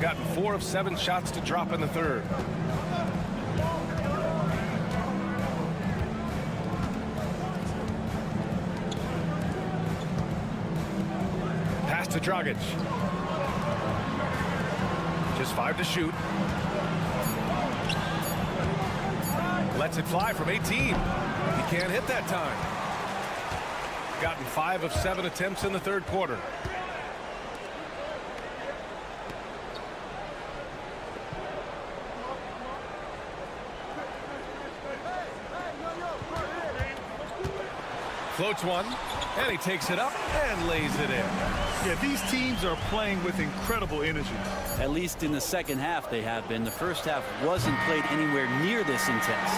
Gotten 4 of 7 shots to drop in the third. Pass to Dragic. Just 5 to shoot. Lets it fly from 18. He can't hit that time. Gotten 5 of 7 attempts in the third quarter. Floats one, and he takes it up and lays it in. Yeah, these teams are playing with incredible energy. At least in the second half they have been. The first half wasn't played anywhere near this intense.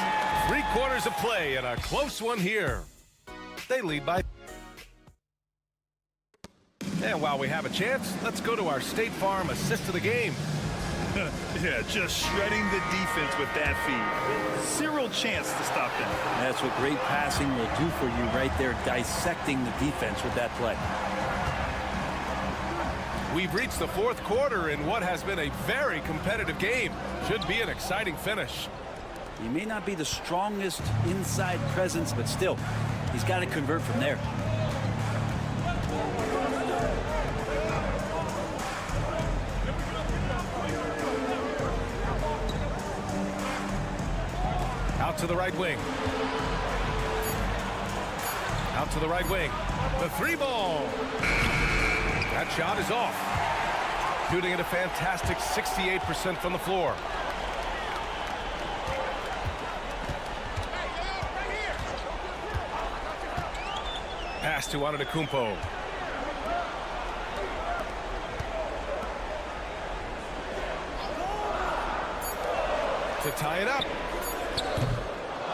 3 quarters of play and a close one here. They lead by. And while we have a chance, let's go to our State Farm assist of the game. Yeah, just shredding the defense with that feed. Zero chance to stop them. That's what great passing will do for you right there, dissecting the defense with that play. We've reached the fourth quarter in what has been a very competitive game. Should be an exciting finish. He may not be the strongest inside presence, but still, he's got to convert from there. Out to the right wing. Out to the right wing. The 3 ball. That shot is off. Shooting at a fantastic 68% from the floor. Pass to Antetokounmpo. To tie it up.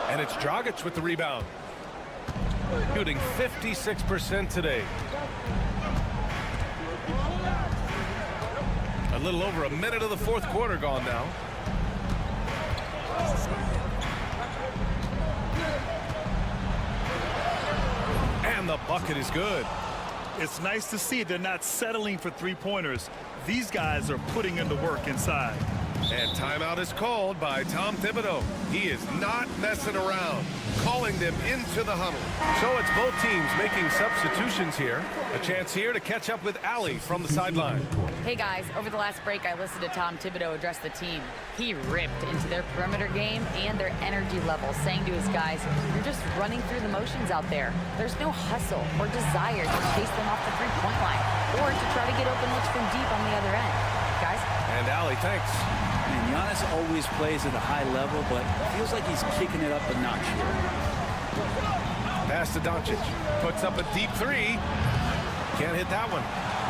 And it's Dragic with the rebound. Shooting 56% today. A little over a minute of the fourth quarter gone now. And the bucket is good. It's nice to see they're not settling for 3-pointers. These guys are putting in the work inside. And timeout is called by Tom Thibodeau. He is not messing around, calling them into the huddle. So it's both teams making substitutions here. A chance here to catch up with Allie from the sideline. Hey guys, over the last break I listened to Tom Thibodeau address the team. He ripped into their perimeter game and their energy level, saying to his guys, you're just running through the motions out there. There's no hustle or desire to chase them off the 3-point line or to try to get open looks from deep on the other end. Guys? And Allie, thanks. And Giannis always plays at a high level, but feels like he's kicking it up a notch here. Pass to Doncic. Puts up a deep 3. Can't hit that one.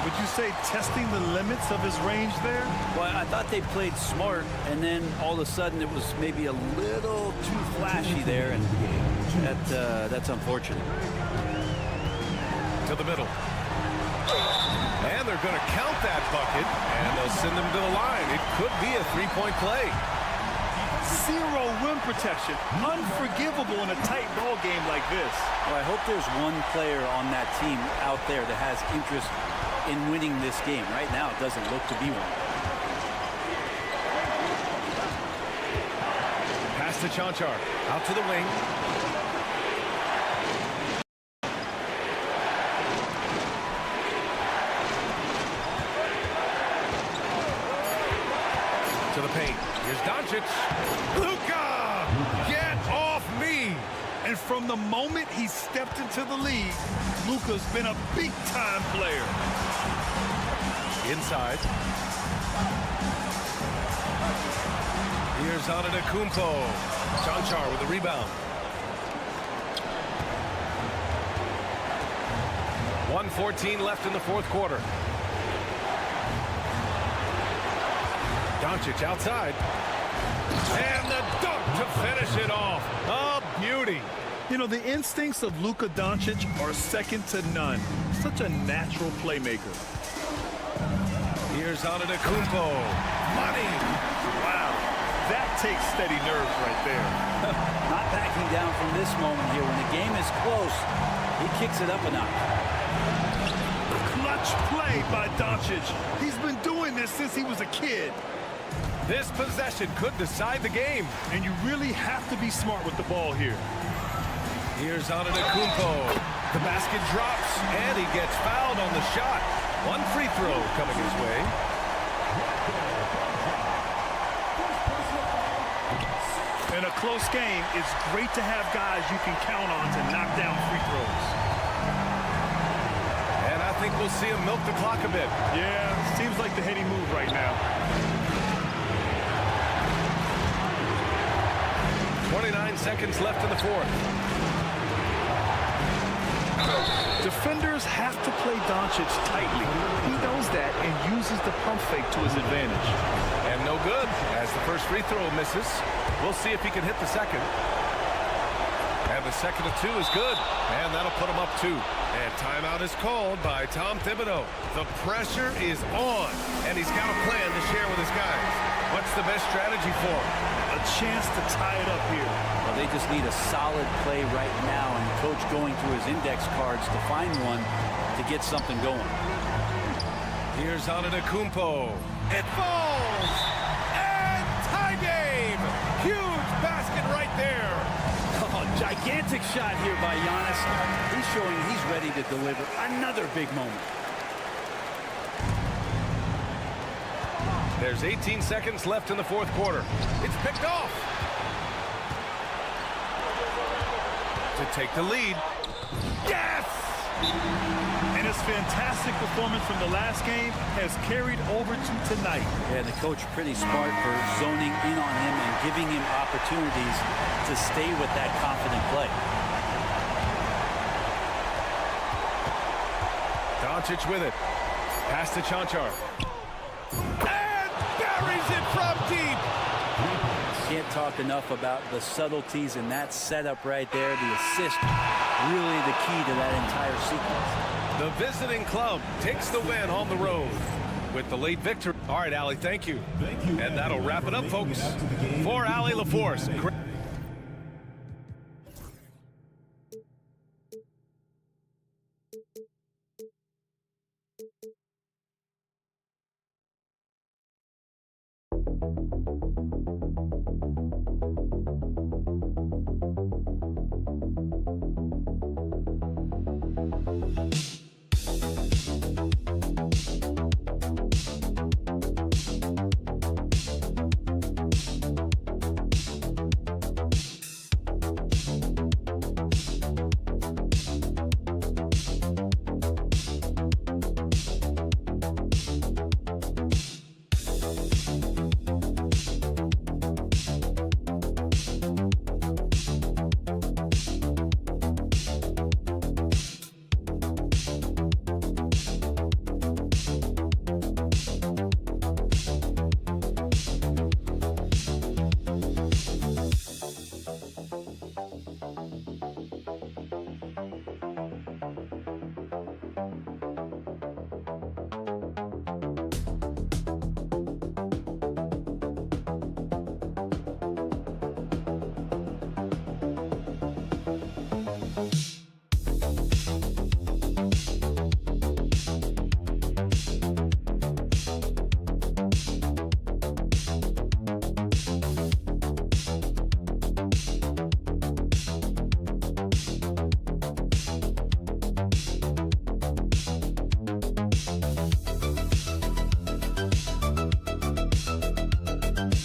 Would you say testing the limits of his range there? Well, I thought they played smart, and then all of a sudden it was maybe a little too flashy there, and that's unfortunate. To the middle. And they're going to count that bucket, and they'll send them to the line. It could be a 3-point play. Zero rim protection. Unforgivable in a tight ball game like this. Well, I hope there's one player on that team out there that has interest in winning this game. Right now, it doesn't look to be one. Pass to Chanchar. Out to the wing. To the paint. Here's Doncic. Luka! Get off me! And from the moment he stepped into the league, Luka's been a big-time player. Inside. Here's Antetokounmpo. Chanchar with the rebound. 1:14 left in the fourth quarter. Doncic outside. And the dunk to finish it off. A beauty. You know, the instincts of Luka Doncic are second to none. Such a natural playmaker. Here's Antetokounmpo. Money. Wow. That takes steady nerves right there. Not backing down from this moment here. When the game is close, he kicks it up a notch. Clutch play by Doncic. He's been doing this man since he was a kid. This possession could decide the game. And you really have to be smart with the ball here. Here's Antetokounmpo. The basket drops, and he gets fouled on the shot. One free throw coming his way. In a close game, it's great to have guys you can count on to knock down free throws. And I think we'll see him milk the clock a bit. Yeah, seems like the heady move right now. 29 seconds left in the fourth. Defenders have to play Doncic tightly. He knows that and uses the pump fake to his advantage. And no good as the first free throw misses. We'll see if he can hit the second. And the second of two is good. And that'll put him up 2. And timeout is called by Tom Thibodeau. The pressure is on, and he's got a plan to share with his guys. What's the best strategy for him? A chance to tie it up here. Well, they just need a solid play right now, and coach going through his index cards to find one to get something going. Here's Antetokounmpo. It falls! And tie game! Huge basket right there. Oh, gigantic shot here by Giannis. He's showing he's ready to deliver another big moment. There's 18 seconds left in the fourth quarter. It's picked off. To take the lead. Yes! And his fantastic performance from the last game has carried over to tonight. Yeah, the coach pretty smart for zoning in on him and giving him opportunities to stay with that confident play. Doncic with it. Pass to Chanchar. And buries it from deep. Can't talk enough about the subtleties in that setup right there. The assist, really the key to that entire sequence. The visiting club takes the win on the road with the late victory. All right, Allie, thank you. And that'll wrap it up, folks. For Allie LaForce.